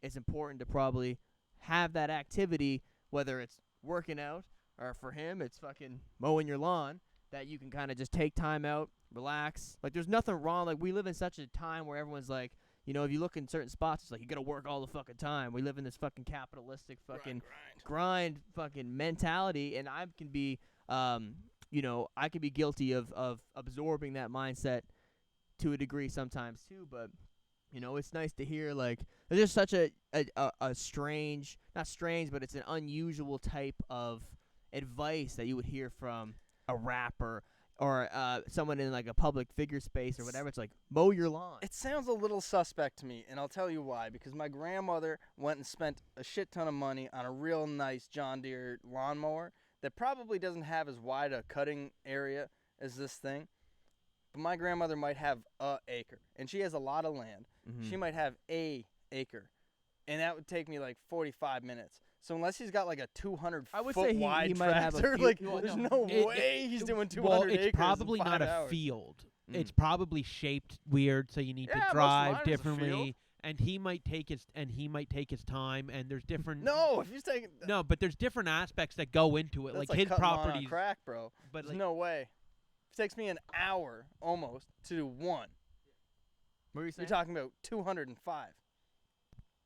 it's important to probably have that activity, whether it's working out or for him, it's fucking mowing your lawn, that you can kind of just take time out, relax. Like, there's nothing wrong. Like, we live in such a time where everyone's like, you know, if you look in certain spots, it's like you got to work all the fucking time. We live in this fucking capitalistic fucking grind fucking mentality, and I can be, you know, I can be guilty of absorbing that mindset to a degree sometimes too, but, you know, it's nice to hear, like, there's just such a strange, not strange, but it's an unusual type of advice that you would hear from a rapper or someone in, like, a public figure space or whatever. It's like, mow your lawn. It sounds a little suspect to me, and I'll tell you why. Because my grandmother went and spent a shit ton of money on a real nice John Deere lawnmower that probably doesn't have as wide a cutting area as this thing. But my grandmother might have a acre, and she has a lot of land. She might have a acre, and that would take me like 45 minutes. So unless he's got like a 200-foot wide tractor, like, there's no way he's doing 200 acres. It's probably in 5 not a hours. field. It's probably shaped weird, so you need to drive differently. and he might take his time, and there's different. No, if you're taking No, but there's different aspects that go into it, that's like his cutting lawn on properties. crack, bro. But There's like, no way. It takes me an hour almost to do one. What were you saying? You're talking about 205.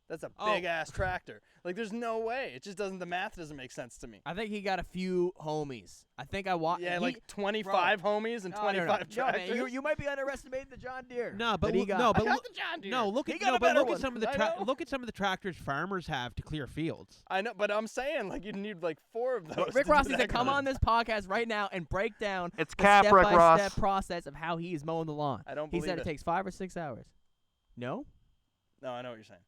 That's a Oh. big ass tractor. Like, there's no way. It just doesn't. The math doesn't make sense to me. I think he got a few homies. I think I watched. Yeah, like 25 homies and 25 tractors. Man, you might be underestimating the John Deere. no, but that he look, got. no, I but got look, the John Deere. no, look He at got a no, but better look one. at some of the I know. look at some of the tractors farmers have to clear fields. I know, but I'm saying like you need like 4 of those. Rick to Ross do needs to that come kind on this podcast right now and break down It's the cap, Rick Ross. step-by-step process of how he's mowing the lawn. I don't He believe said it it. takes 5 or 6 hours. No? No, I know what you're saying.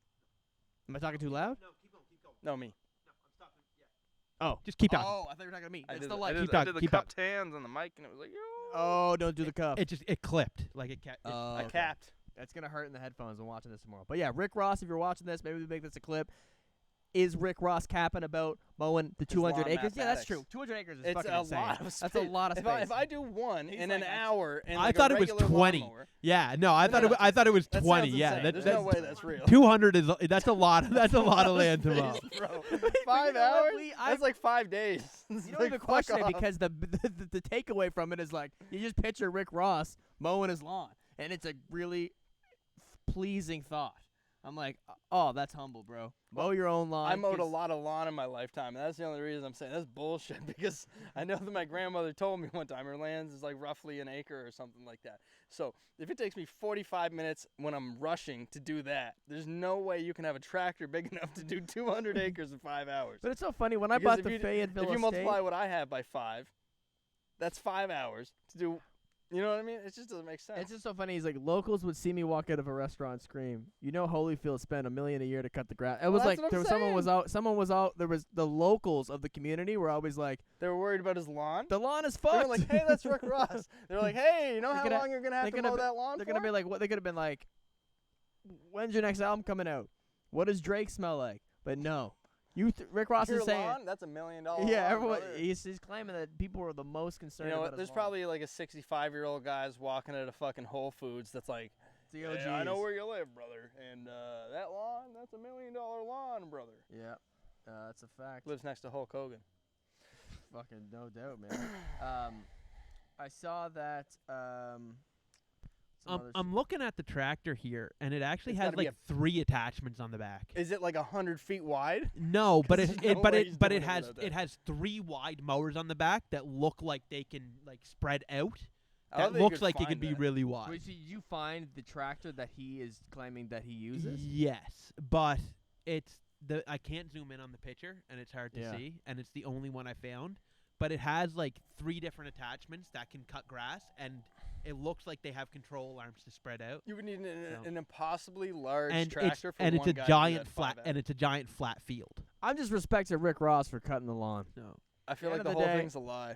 Am I talking too loud? No, keep going. No, me. No, I'm stopping. Oh. Just keep talking. Oh, I thought you were talking to me. I It's did the the- light. I Keep did, I talking, did the keep cupped hands on the mic, and it was like, Oh, don't do the cup. It clipped like it kept. Oh, I okay. capped. That's going to hurt in the headphones when watching this tomorrow. But yeah, Rick Ross, if you're watching this, maybe we make this a clip. Is Rick Ross capping about mowing the 200 lawn acres? Yeah, that's mathematics. true. 200 acres is It's fucking a insane. lot of That's space. a lot of space. If I do one He's in like, an hour, and I like thought a it was regular 20. lawnmower, Yeah, no, I thought No, I thought it was that 20. sounds Yeah, insane. that, There's that's no way that's real. 200 is that's a lot. That's a lot of land to mow. Space, bro. you 5 know what, hours? I- That's like 5 days. It's You don't like, even fuck question it off. because the takeaway from it is like you just picture Rick Ross mowing his lawn, and it's a really pleasing thought. I'm like, oh, that's humble, bro. Mow your own lawn. I mowed a 'cause- lot of lawn in my lifetime, and that's the only reason I'm saying that's bullshit. Because I know that my grandmother told me one time her lands is like roughly an acre or something like that. So if it takes me 45 minutes when I'm rushing to do that, there's no way you can have a tractor big enough to do 200 acres in 5 hours. But it's so funny when I Because bought the Fayetteville if you estate. multiply what I have by 5, that's 5 hours to do. You know what I mean? It just doesn't make sense. It's just so funny. He's like, locals would see me walk out of a restaurant and scream, "You know, Holyfield spent $1 million a year to cut the grass." It was that's like what I'm there was someone was saying. out. Someone was out. There was the locals of the community were always like, They were worried about his lawn. "The lawn is They fucked." were like, "Hey, that's Rick Ross." They're like, "Hey, you know They're how gonna- long you're gonna have they're to gonna mow be- that lawn They're for?" gonna be like, what? They could have been like, "When's your next album coming out? What does Drake smell like?" But no, Rick Ross Your is saying, lawn? That's $1 million. yeah, lawn, everyone. brother. He's claiming that people are the most concerned. You know what? about There's his lawn. probably like a 65-year-old guy's walking at a fucking Whole Foods that's like, It's the "Yeah, I know OGs. where you live, brother, and that lawn, that's $1 million lawn, brother." Yeah, that's a fact. Lives next to Hulk Hogan. Fucking no doubt, man. I saw that. some other I'm looking at the tractor here, and it actually It's has gotta be like 3 attachments on the back. Is it like 100 feet wide? No, but There's no way he's doing it has without that. it has 3 wide mowers on the back that look like they can like spread out. I don't That think looks could like it find could be that. really wide. Wait, so did you find the tractor that he is claiming that he uses? Yes, but it's I can't zoom in on the picture, and it's hard to Yeah. see, and it's the only one I found. But it has like 3 different attachments that can cut grass, and it looks like they have control arms to spread out. You would need No. an impossibly large And tractor for it's one a guy to do giant that flat 5 and it's a giant flat field. I'm just respecting Rick Ross for cutting the lawn. No. I feel End like of the the whole day, thing's a lie.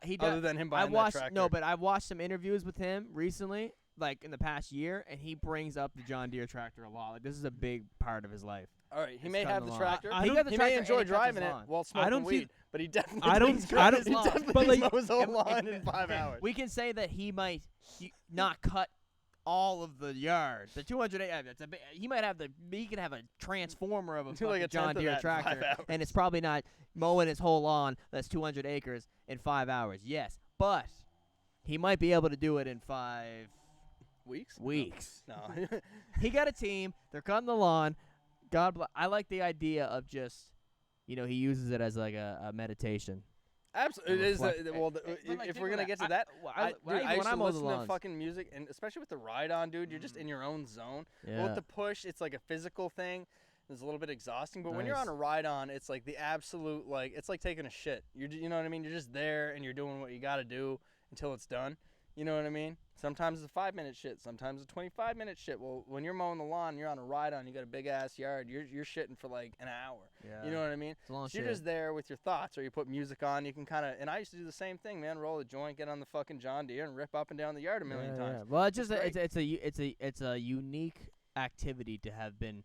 He Other does. than him I buying watched that tractor. no, but I've watched some interviews with him recently, like in the past year, and he brings up the John Deere tractor a lot. Like this is a big part of his life. All right, he It's may cutting have the the lawn. tractor. I He don't- got the may tractor enjoy and he cuts his driving it lawn. while smoking don't see- weed, but he definitely I don't- thinks I he don't- definitely but, like- mows his whole If- lawn if- in 5 hours. We can say that he might not cut all of the yard. The 208. He might have he can have a transformer of a Do like fucking a John tenth of Deere that in 5 tractor, hours. and it's probably not mowing his whole lawn. That's 200 acres in 5 hours. Yes, but he might be able to do it in 5 Weeks? weeks. No. He got a team. They're cutting the lawn. God bless. I like the idea of just, he uses it as like a meditation. Absolutely. It is. If we're gonna get to that, I used to listen to fucking music, and especially with the ride on, dude, you're just in your own zone. Yeah. But with the push, it's like a physical thing. It's a little bit exhausting, but when you're Nice. on a ride on, it's like the absolute it's like taking a shit. You know what I mean? You're just there and you're doing what you got to do until it's done. You know what I mean? Sometimes it's a 5-minute shit, sometimes a 25-minute shit. Well, when you're mowing the lawn, you're on a ride on, you got a big ass yard. You're shitting for like an hour. Yeah. You know what I mean? It's a long So you're shit. just there with your thoughts, or you put music on. You can kind of, and I used to do the same thing, man. Roll a joint, get on the fucking John Deere, and rip up and down the yard a million times. Yeah. Well, it's just It's it's a unique activity to have been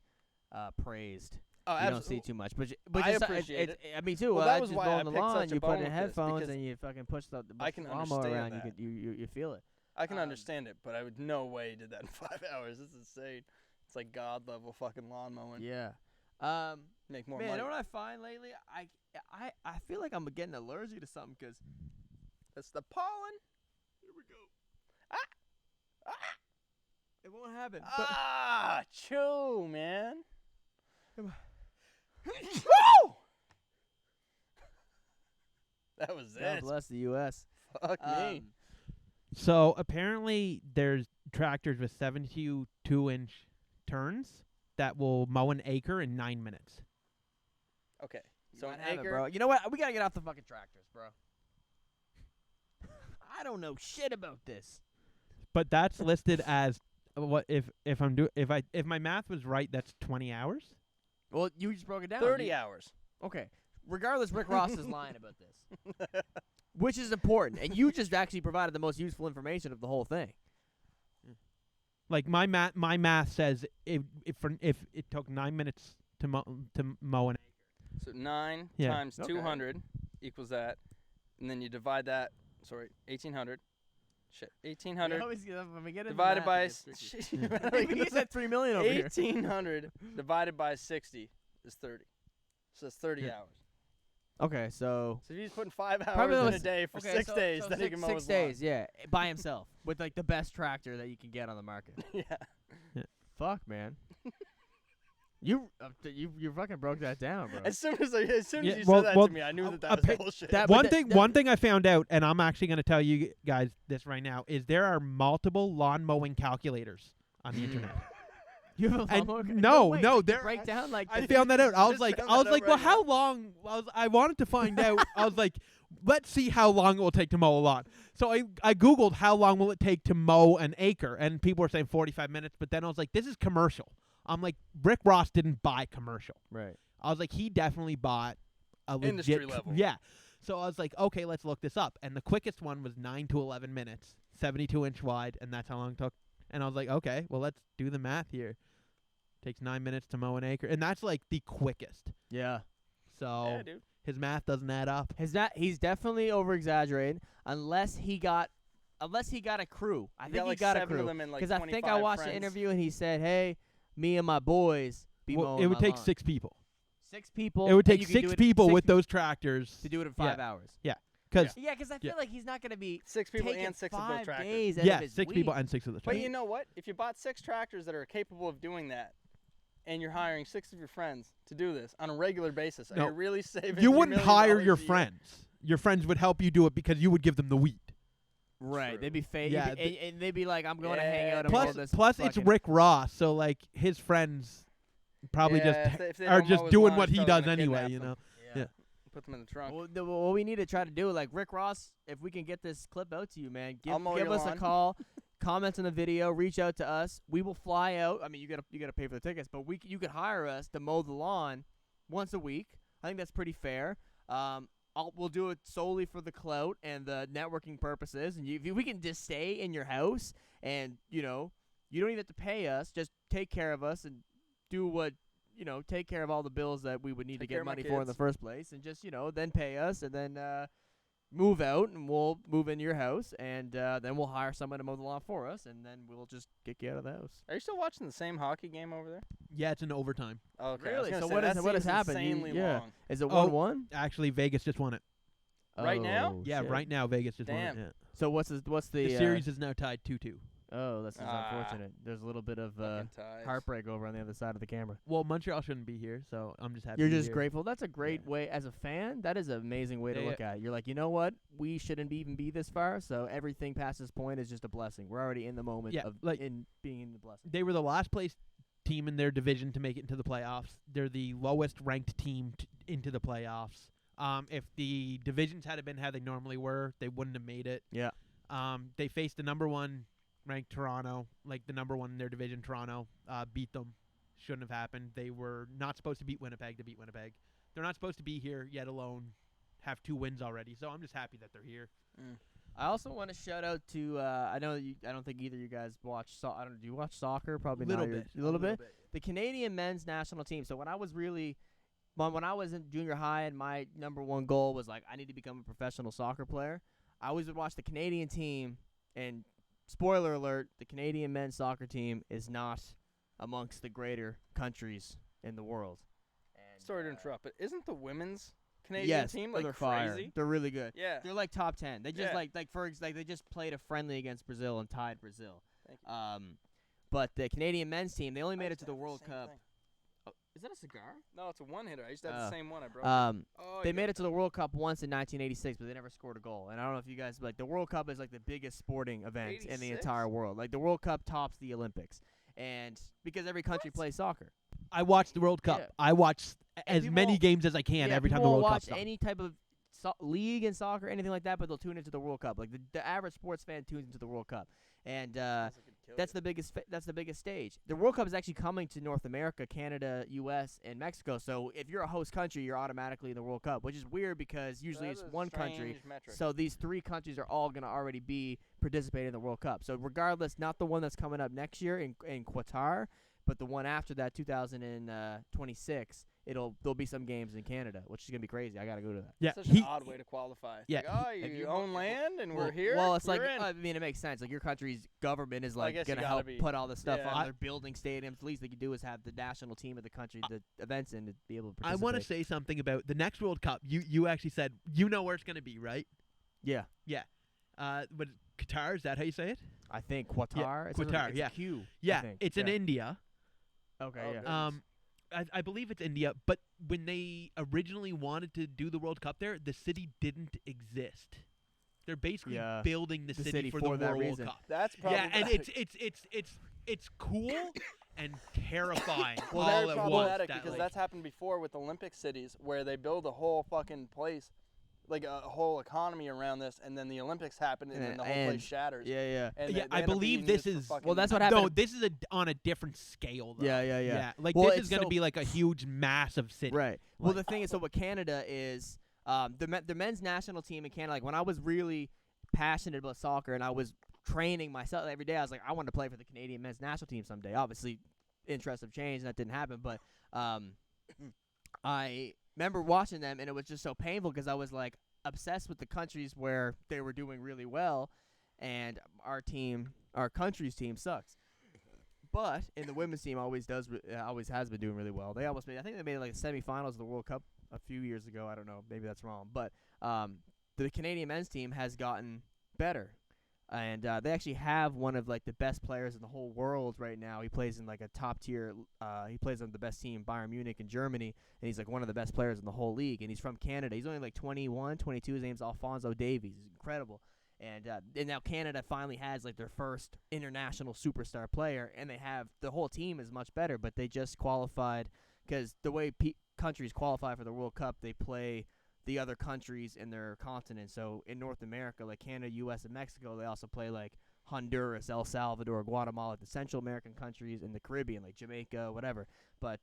praised. Oh, You don't absolutely. see too much, but I just, appreciate it. I mean too. Well, that I was just why mowing I the picked lawn. such a You put bone in with this, headphones because and you fucking push the I can lawnmower understand around. that. You feel it. I can Um, understand it, but I would no way did that in 5 hours. This is insane. It's like God level fucking lawn mowing. Yeah. Make more Man, you money. know what I find lately? I feel like I'm getting allergic to something because That's the pollen. here we go. It won't happen. Chew, man. Come Woo! That was God it. bless the U.S. Fuck me. So apparently there's tractors with 72-inch turns that will mow an acre in 9 minutes. Okay. You So might an have it, acre. bro. You know what? We gotta get off the fucking tractors, bro. I don't know shit about this. But that's listed as what if my math was right, that's 20 hours. Well, you just broke it down. 30 hours. Okay. Regardless, Rick Ross is lying about this, which is important, and you just actually provided the most useful information of the whole thing. Like my math says if it took 9 minutes to mow an acre. So 9 Yeah. times Okay. 200 equals that, and then you divide that. Sorry, 1800. Shit, 1800 divided by We said 3 million over here. 1800 divided by 60 is 30. So that's 30 Yeah. hours. Okay, so So if he's putting 5 hours Probably in a was- day for okay, 6 so- days, so then he can mow 6 his lawn. days, yeah, by himself with like the best tractor that you can get on the market. Yeah. Fuck, man. You fucking broke that down, bro. As soon as Yeah, you well- said that well, to me, I knew that a was pic- bullshit. that- but One thing I found out, and I'm actually going to tell you guys this right now, is there are multiple lawn mowing calculators on the internet. You have a And lawnmower? no, way, no, like, to there- break down like I the- found that out. I was Just like, found well, that out right how long? I wanted to find out. I was like, let's see how long it will take to mow a lawn. So I googled how long will it take to mow an acre, and people were saying 45 minutes. But then I was like, this is commercial. I'm like, Rick Ross didn't buy commercial. right. I was like, he definitely bought a legit Industry level. Yeah. So I was like, okay, let's look this up. And the quickest one was 9 to 11 minutes, 72-inch wide, and that's how long it took. And I was like, okay, well, let's do the math here. Takes 9 minutes to mow an acre, and that's like the quickest. Yeah. So Yeah, dude. his math doesn't add up. He's definitely over exaggerating unless he got a crew. I You think got, like, he got a 7 of crew. them and, like, Because I think I 25 watched friends. an interview and he said, "Hey, me and my boys be Well, mowing it would my take lawn." 6 people. 6 people. It would and take you could 6 do it- people 6 with those tractors to do it in Yeah. 5 hours. Because Yeah, because I feel Yeah. like he's not going to be 6 people taking and 6 of 5 those tractors. days out yeah, of his 6 people week. and 6 of the But tractors. you know what? If you bought 6 tractors that are capable of doing that, and you're hiring 6 of your friends to do this on a regular basis, No. are you really saving? You $3 wouldn't million hire your a year? friends. Your friends would help you do it because you would give them the weed. Right. True. They'd be fake. Yeah, and they'd be like, "I'm going to hang Yeah, out and mow Plus, this." it's fucking- Rick Ross, so like his friends probably Yeah, just if they are don't just mow his doing lawn, what he's he probably does gonna anyway. kidnap You them. know. Yeah. Yeah. Put them in the trunk. What we need to try to do, like Rick Ross, if we can get this clip out to you, man, I'll mow give your us a lawn. call, comment on the video, reach out to us. We will fly out. I mean, you gotta pay for the tickets, but you could hire us to mow the lawn once a week. I think that's pretty fair. We'll do it solely for the clout and the networking purposes. And if we can just stay in your house and you don't even have to pay us, just take care of us and do what. Take care of all the bills that we would need Take to care get of my money for in the kids. first place, and just then pay us, and then move out, and we'll move into your house, and then we'll hire someone to mow the lawn for us, and then we'll just kick you out of the house. Are you still watching the same hockey game over there? Yeah, it's in overtime. Oh, okay. I was Really? gonna So say, what that has seems happened? Insanely Yeah. long. Is it Oh, 1-1? Actually, Vegas just won it. Right now? Oh, Yeah, shit. right now Vegas just won Damn. it. Yeah. So what's the The series is now tied 2-2. Oh, that's just Ah. unfortunate. There's a little bit of Fucking ties. heartbreak over on the other side of the camera. Well, Montreal shouldn't be here, so I'm just happy. You're to be just here. grateful. That's a great Yeah. way as a fan. That is an amazing way to Yeah, look at it. You're like, you know what? We shouldn't even be this far. So everything past this point is just a blessing. We're already in the moment Yeah, of like- in being in the blessing. They were the last place team in their division to make it into the playoffs. They're the lowest ranked team into the playoffs. If the divisions had been how they normally were, they wouldn't have made it. Yeah. They faced the number 1 ranked Toronto, like the number 1 in their division. Toronto beat them. Shouldn't have happened. They were not supposed to beat Winnipeg to beat Winnipeg. They're not supposed to be here, yet alone have 2 wins already. So I'm just happy that they're here. I also want to shout out to I know I don't think either of you guys watch. Do you watch soccer? Probably Little not. bit. A little bit. The Canadian men's national team. So when I was in junior high and my number 1 goal was like I need to become a professional soccer player, I always would watch the Canadian team. And spoiler alert: the Canadian men's soccer team is not amongst the greater countries in the world. And, Sorry to interrupt, but isn't the women's Canadian yes, team they're like fire. crazy? They're really good. Yeah. They're like top 10. They just Yeah. they just played a friendly against Brazil and tied Brazil. Thank you. But the Canadian men's team, they only I made it used to the have World same Cup. thing. Oh, is that a cigar? No, it's a one-hitter. I used to have the same one. I broke. Oh, They made it to the World Cup once in 1986, but they never scored a goal. And I don't know if you guys like the World Cup is like the biggest sporting event in the 86? entire world. Like the World Cup tops the Olympics, and because every country plays soccer. I watch the World Cup. Yeah. I watch as people many won't- games as I can Yeah, every time people the won't World watch Cup's on. any type of league in soccer, anything like that, but they'll tune into the World Cup. Like the average sports fan tunes into the World Cup, and that's the biggest. That's the biggest stage. The World Cup is actually coming to North America, Canada, U.S., and Mexico. So if you're a host country, you're automatically in the World Cup, which is weird because usually it's one country. So these 3 countries are all going to already be participating in the World Cup. So regardless, not the one that's coming up next year in Qatar, but the one after that, 2026, there'll be some games in Canada, which is gonna be crazy. I gotta go to that. Yeah, Such an odd way to qualify. Yeah, Like, oh, If you you own land and we're Well- here. Well, it's like you're in. I mean, it makes sense. Like your country's government is Well, I like guess you gonna gotta help be- put all the stuff yeah. on. They're building stadiums. The least they can do is have the national team of the country, the events in, to be able to I participate. want to say something about the next World Cup. You actually said you know where it's going to be, right? Yeah, But Qatar, is that how you say it? I think Qatar. Qatar, It's yeah. a Q. I Yeah, think. it's in Yeah. India. Okay, Oh, yeah. good. I believe it's India, but when they originally wanted to do the World Cup there, the city didn't exist. They're basically Yeah. building the city for the that World reason. Cup. That's probably Yeah, and it's cool and terrifying well, all very at problematic once. because that's happened before with Olympic cities where they build a whole fucking place, like a whole economy around this, and then the Olympics happen, and then the whole place shatters. Yeah, yeah. And Yeah, they I end up believe being this used for is- fucking- Well, that's what No, happened. this is on a different scale, though. Yeah. Like Well, this it's is going to so- be like a huge, massive city. Right. Well, Like- the thing is, so what Canada is, the men's national team in Canada. Like when I was really passionate about soccer and I was training myself every day, I was like, I want to play for the Canadian men's national team someday. Obviously, interests have changed and that didn't happen. But I remember watching them and it was just so painful because I was like obsessed with the countries where they were doing really well, and our country's team sucks. But in the women's team always has been doing really well. They almost made. I think they made like the semifinals of the World Cup a few years ago. I don't know. Maybe that's wrong. But the Canadian men's team has gotten better, and they actually have one of like the best players in the whole world right now. He plays in like a top tier. He plays on the best team, Bayern Munich in Germany, and he's like one of the best players in the whole league. And he's from Canada. He's only like 21, 22. His name's Alphonso Davies. He's incredible. And now Canada finally has like their first international superstar player, and the whole team is much better. But they just qualified because the way countries qualify for the World Cup, they play the other countries in their continent. So in North America, like Canada, U.S., and Mexico, they also play like Honduras, El Salvador, Guatemala, the Central American countries, and the Caribbean, like Jamaica, whatever. But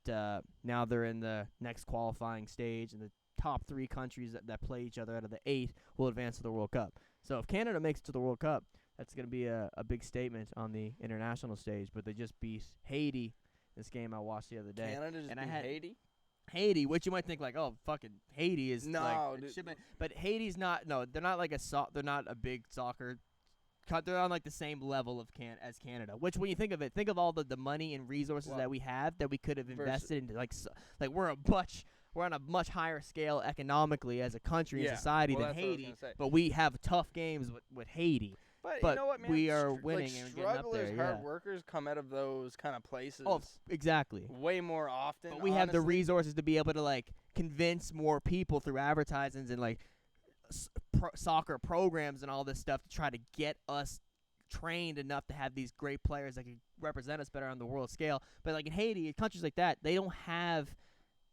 now they're in the next qualifying stage, and the top 3 countries that play each other out of the 8 will advance to the World Cup. So if Canada makes it to the World Cup, that's going to be a big statement on the international stage. But they just beat Haiti, this game I watched the other day. Canada just and I beat had Haiti. Haiti, which you might think like, oh, fucking Haiti is No, like, dude. but Haiti's not. No, they're not like they're not a big soccer. They're on like the same level of as Canada. Which, when you think of it, think of all the money and resources Well, that we have that we could have versus- invested into like we're on a much higher scale economically as a country Yeah, and society well, than that's what I was Haiti. gonna say. But we have tough games with Haiti. But But you know what, man? we are winning and getting up strugglers, there, hard yeah. workers come out of those kind of places Oh, exactly. way more often. But we have the honestly. resources to be able to like convince more people through advertisements and like soccer programs and all this stuff to try to get us trained enough to have these great players that can represent us better on the world scale. But like in Haiti, countries like that, they don't have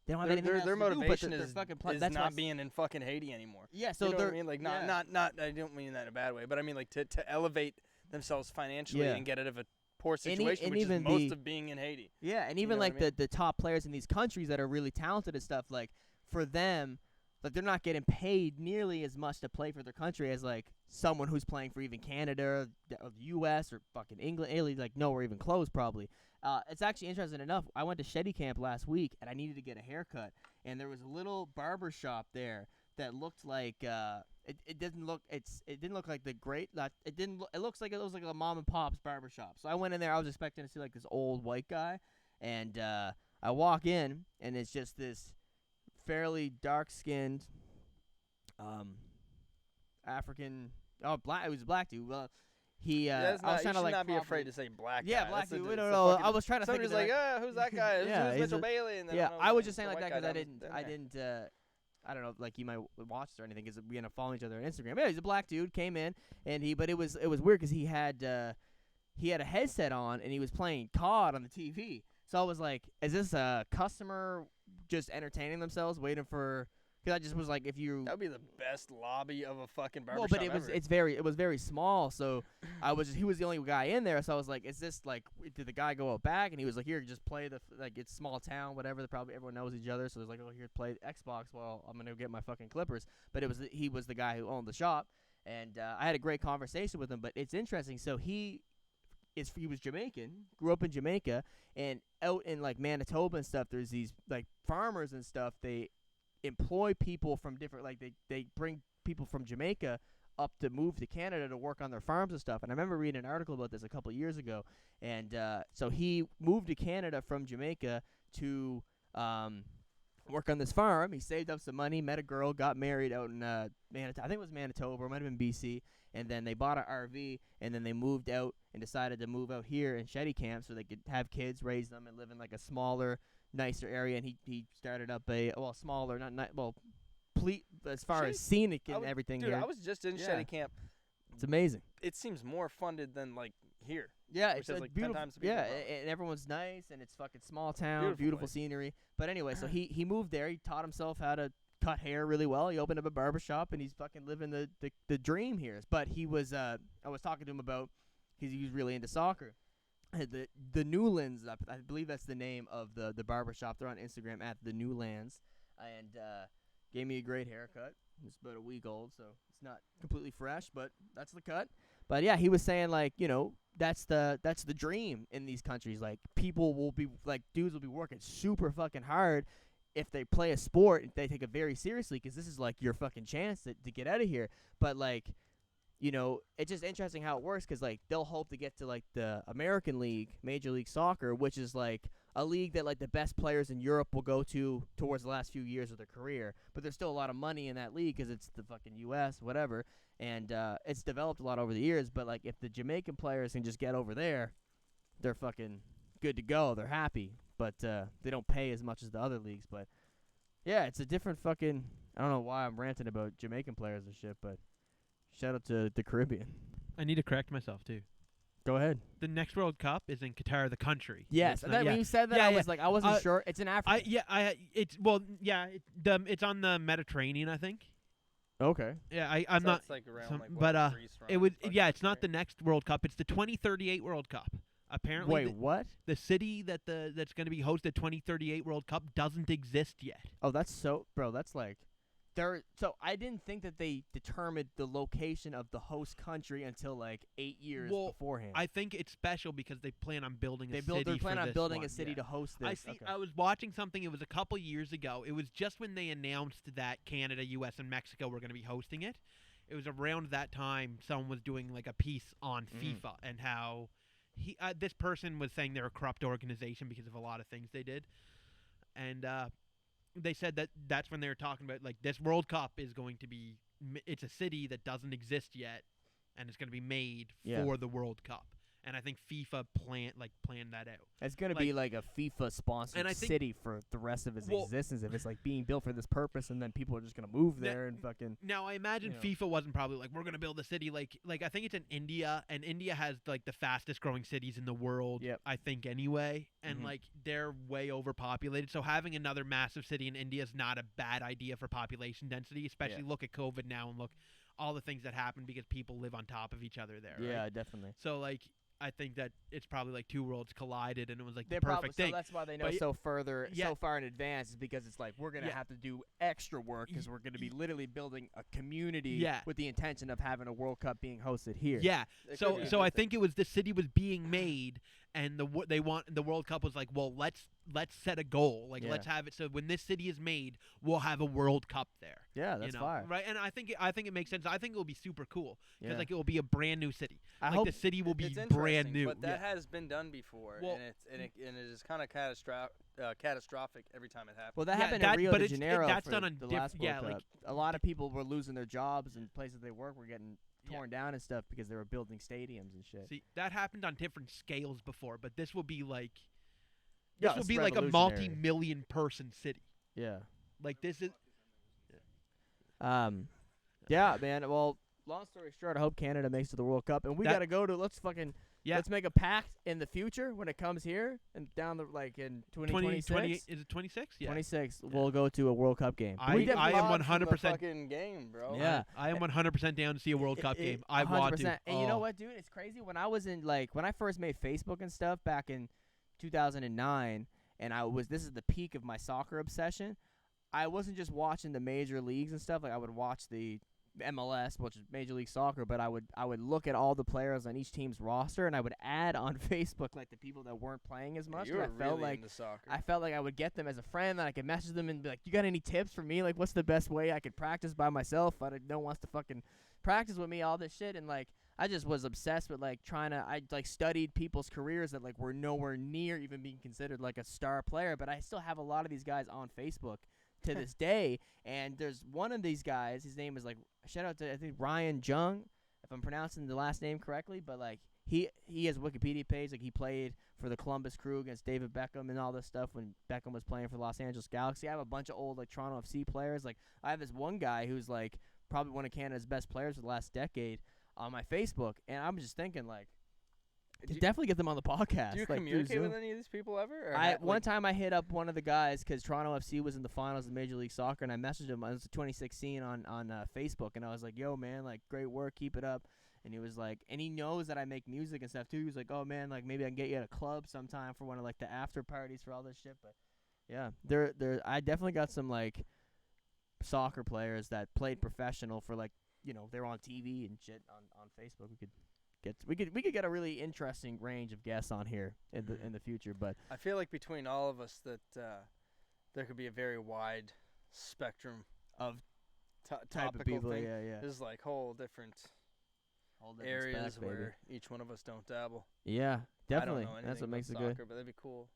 anything else Their to do, but motivation they're is fucking is that's why not being in fucking Haiti anymore. Yeah, so you know they're what I mean? Like yeah. not. I don't mean that in a bad way, but I mean like to elevate themselves financially Yeah. and get out of a poor And situation, which is even most the- of being in Haiti. Yeah, and You even know what like I mean? the top players in these countries that are really talented and stuff, like for them, like they're not getting paid nearly as much to play for their country as like someone who's playing for even Canada or the U.S. or fucking England, Italy. Like nowhere even close, probably. It's actually interesting enough. I went to Shetty Camp last week and I needed to get a haircut, and there was a little barber shop there that looked like it didn't look it didn't look like the great it didn't it looks like it was like a mom and pop's barbershop. So I went in there, I was expecting to see like this old white guy, and I walk in and it's just this fairly dark skinned African black, it was a black dude. Well, he Yeah, I was trying you to should like not be probably- afraid to say black Yeah, guy. black That's a- dude. it's No, a no, fucking- I was trying to think Somebody's of like, that. who's that guy? Yeah, Who's he's Mitchell a- Bailey? And then Yeah, know, I was the just saying white like that guy because I down didn't, the- I didn't, I don't know if like you might watch it or anything because we end up following each other on Instagram. Yeah, he's a black dude, came in and but it was weird because he had a headset on and he was playing COD on the TV. So I was like, is this a customer just entertaining themselves, waiting for? Because I just was like, if you. That would be the best lobby of a fucking barbershop Well, but it was ever. it was very small, so he was the only guy in there, so I was like, is this like did the guy go out back and he was like, here, just play like it's small town, whatever, probably everyone knows each other, so it's like, oh, here, play Xbox while I'm gonna get my fucking Clippers. But he was the guy who owned the shop, and I had a great conversation with him. But it's interesting, so he was Jamaican, grew up in Jamaica, and out in like Manitoba and stuff, there's these like farmers and stuff, they employ people from different, like they bring people from Jamaica up to move to Canada to work on their farms and stuff. And I remember reading an article about this a couple of years ago. And so he moved to Canada from Jamaica to work on this farm. He saved up some money, met a girl, got married out in Manitoba. I think it was Manitoba, or it might have been BC. And then they bought an RV, and then they moved out and decided to move out here in Shetty Camp so they could have kids, raise them, and live in like a smaller, nicer area. And he started up smaller, as far as scenic and everything Dude, here. I was just in Yeah. Shetty Camp. It's amazing. It seems more funded than like here. Yeah, Which it's has, a like, 10 beautiful. times the people Yeah, probably. and everyone's nice, and it's fucking small town, Beautiful beautiful place. scenery. But anyway, so he moved there. He taught himself how to cut hair really well. He opened up a barbershop, and he's fucking living the dream here. But he was I was talking to him about he was really into soccer. The Newlands, I believe that's the name of the barbershop. They're on Instagram at the Newlands, and gave me a great haircut. It's about a week old, so it's not completely fresh, but that's the cut. But yeah, he was saying like, that's the dream in these countries. Like people will be like, dudes will be working super fucking hard if they play a sport, if they take it very seriously, because this is like your fucking chance to get out of here. But like, it's just interesting how it works, because like they'll hope to get to like the American League, Major League Soccer, which is like a league that like the best players in Europe will go to towards the last few years of their career. But there's still a lot of money in that league because it's the fucking U.S., whatever, and it's developed a lot over the years. But like if the Jamaican players can just get over there, they're fucking good to go. They're happy, but they don't pay as much as the other leagues. But yeah, it's a different fucking. I don't know why I'm ranting about Jamaican players and shit, but shout out to the Caribbean. I need to correct myself too. Go ahead. The next World Cup is in Qatar, the country. Yes, It's not- when you said that, Yeah, I yeah. was like, I wasn't sure. It's in Africa. It's on the Mediterranean, I think. Okay. Yeah, I'm So not. it's like around some- like but, what, Greece It around would. fucking Yeah, it's not the Mediterranean. next World Cup. It's the 2038 World Cup. Apparently, Wait, what? the city that's going to be hosted 2038 World Cup doesn't exist yet. Oh, that's like, so I didn't think that they determined the location of the host country until like 8 years beforehand. I think it's special because they plan on building a city. They're planning for on this building one, a city yeah. to host this. I see. Okay. I was watching something. It was a couple years ago. It was just when they announced that Canada, U.S., and Mexico were going to be hosting it. It was around that time someone was doing like a piece on FIFA and how this person was saying they're a corrupt organization because of a lot of things they did, and they said that's when they were talking about like this World Cup is going to be. It's a city that doesn't exist yet, and it's going to be made for the World Cup. And I think FIFA planned that out. It's gonna be like a FIFA sponsored and I think- city for the rest of its existence. If it's like being built for this purpose, and then people are just gonna move there and fucking. Now I imagine FIFA wasn't probably like we're gonna build a city like I think it's in India, and India has like the fastest growing cities in the world. Yep. I think anyway, and Mhm. like they're way overpopulated. So having another massive city in India is not a bad idea for population density. Especially look at COVID now and look all the things that happen because people live on top of each other there. Yeah, Right? definitely. So like. I think that it's probably like two worlds collided, and it was like They're the perfect thing. So that's why they know But so yeah. far in advance, is because it's like we're gonna have to do extra work because we're gonna be literally building a community with the intention of having a World Cup being hosted here. Yeah. It So could be a so good I thing. think it was the city was being made, and they want the World Cup was like, well, let's set a goal, like Yeah. let's have it so when this city is made, we'll have a World Cup there. Yeah, that's fire. Right? And I think it makes sense. I think it will be super cool because Yeah. like it will be a brand new city. I Like hope the city will be It's brand interesting, new. but that yeah. has been done before, Well- and it is kind of catastrophic every time it happens. Well, that Yeah, happened that- in Rio but de it's- Janeiro that's for done on the diff- last yeah, World like- Cup. A lot of people were losing their jobs and places they work were getting Yeah. torn down and stuff because they were building stadiums and shit. See, that happened on different scales before, but this will be like Yeah, this will it's be like a revolutionary. multi-million person city. Yeah. Like this is Yeah, man. Well, long story short, I hope Canada makes it to the World Cup, and we That- gotta go to. Let's fucking. Yeah. Let's make a pact in the future when it comes here and down the like in 2026. Is it 26? Yeah. 26. We'll go to a World Cup game. I- We I definitely- am Live from the 100%. fucking game, bro. Yeah. I am 100% down to see a World Cup game. I 100%. want to. And you know Oh. what, dude? It's crazy. When I was in when I first made Facebook and stuff back in 2009, and this is the peak of my soccer obsession. I wasn't just watching the major leagues and stuff. Like I would watch the MLS, which is Major League Soccer, but I would look at all the players on each team's roster, and I would add on Facebook like the people that weren't playing as much. You and were I felt really like into soccer. I felt like I would get them as a friend, that I could message them and be like, "You got any tips for me? Like, what's the best way I could practice by myself? No one wants to fucking practice with me, all this shit." And like, I just was obsessed with like I like studied people's careers that like were nowhere near even being considered like a star player. But I still have a lot of these guys on Facebook to this day. And there's one of these guys. His name is like, shout out to I think Ryan Jung, if I'm pronouncing the last name correctly. But like he has a Wikipedia page. Like he played for the Columbus Crew against David Beckham and all this stuff when Beckham was playing for the Los Angeles Galaxy. I have a bunch of old like Toronto FC players. Like I have this one guy who's like probably one of Canada's best players for the last decade on my Facebook, and I'm just thinking like, Do you- definitely get them on the podcast. Do you like, communicate through with Zoom. any of these people ever? Or One time I hit up one of the guys because Toronto FC was in the finals of Major League Soccer, and I messaged him. It was 2016 on Facebook, and I was like, "Yo, man, like great work, keep it up." And he was like, and he knows that I make music and stuff too. He was like, "Oh man, like maybe I can get you at a club sometime for one of like the after parties for all this shit." But yeah, I definitely got some like soccer players that played professional for like they're on TV and shit on Facebook. We could get a really interesting range of guests on here in the future, but I feel like between all of us that there could be a very wide spectrum of type topical of people, thing. yeah. There's like whole different areas where each one of us don't dabble. Yeah, definitely. I don't know That's what anything makes it about good. soccer, but that'd be cool.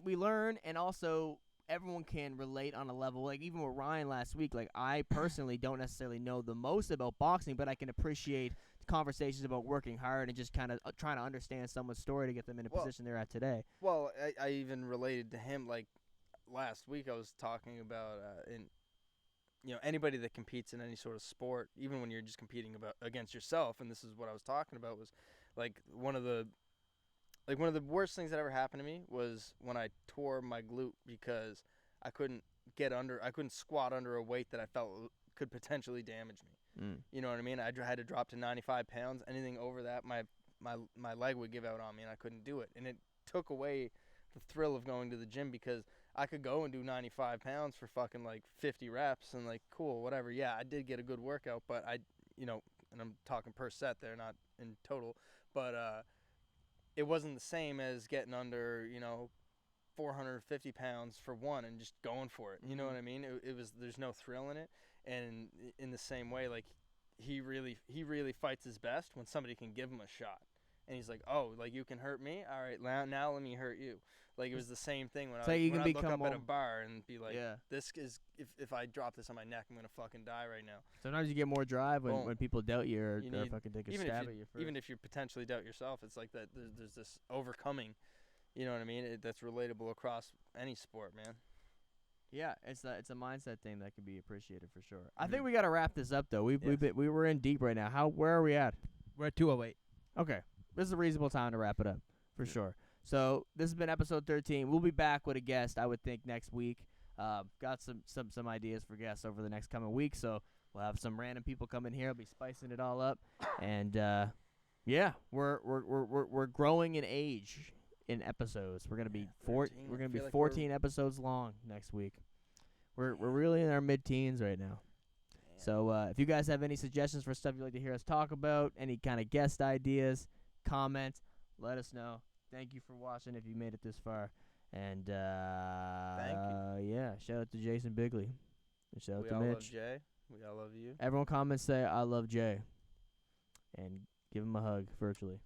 We learn, and also everyone can relate on a level. Like even with Ryan last week, like I personally don't necessarily know the most about boxing, but I can appreciate conversations about working hard and just kind of trying to understand someone's story to get them in a position they're at today. Well, I even related to him like last week. I was talking about anybody that competes in any sort of sport, even when you're just competing against yourself. And this is what I was talking about was like one of the worst things that ever happened to me was when I tore my glute because I couldn't squat under a weight that I felt could potentially damage me. You know what I mean? I had to drop to 95 pounds. Anything over that, my leg would give out on me, and I couldn't do it. And it took away the thrill of going to the gym because I could go and do 95 pounds for fucking like 50 reps and like cool, whatever. Yeah, I did get a good workout, but and I'm talking per set there, not in total, but it wasn't the same as getting under 450 pounds for one and just going for it. You know what I mean? There's no thrill in it. And in the same way, like he really fights his best when somebody can give him a shot. And he's like, "Oh, like you can hurt me? All right, now let me hurt you." Like it was the same thing when I look up at a bar and be like, "This is if I drop this on my neck, I'm gonna fucking die right now." Sometimes you get more drive when people doubt you or fucking take a stab at you first. Even if you potentially doubt yourself, it's like that. There's this overcoming. You know what I mean? That's relatable across any sport, man. Yeah, it's a mindset thing that can be appreciated for sure. I think we got to wrap this up though. We were in deep right now. Where are we at? We're at 2:08. Okay, this is a reasonable time to wrap it up for sure. So this has been episode 13. We'll be back with a guest, I would think, next week. Got some ideas for guests over the next coming week. So we'll have some random people come in here. I'll be spicing it all up, and yeah, we're growing in age. In episodes, we're gonna be 14 episodes long next week. We're really in our mid-teens right now. Damn. So if you guys have any suggestions for stuff you'd like to hear us talk about, any kind of guest ideas, comment, let us know. Thank you for watching if you made it this far. And Thank yeah, shout out to Jason Bigley. And shout out We to all love Mitch. Jay. We all love you. Everyone comments say I love Jay. And give him a hug virtually.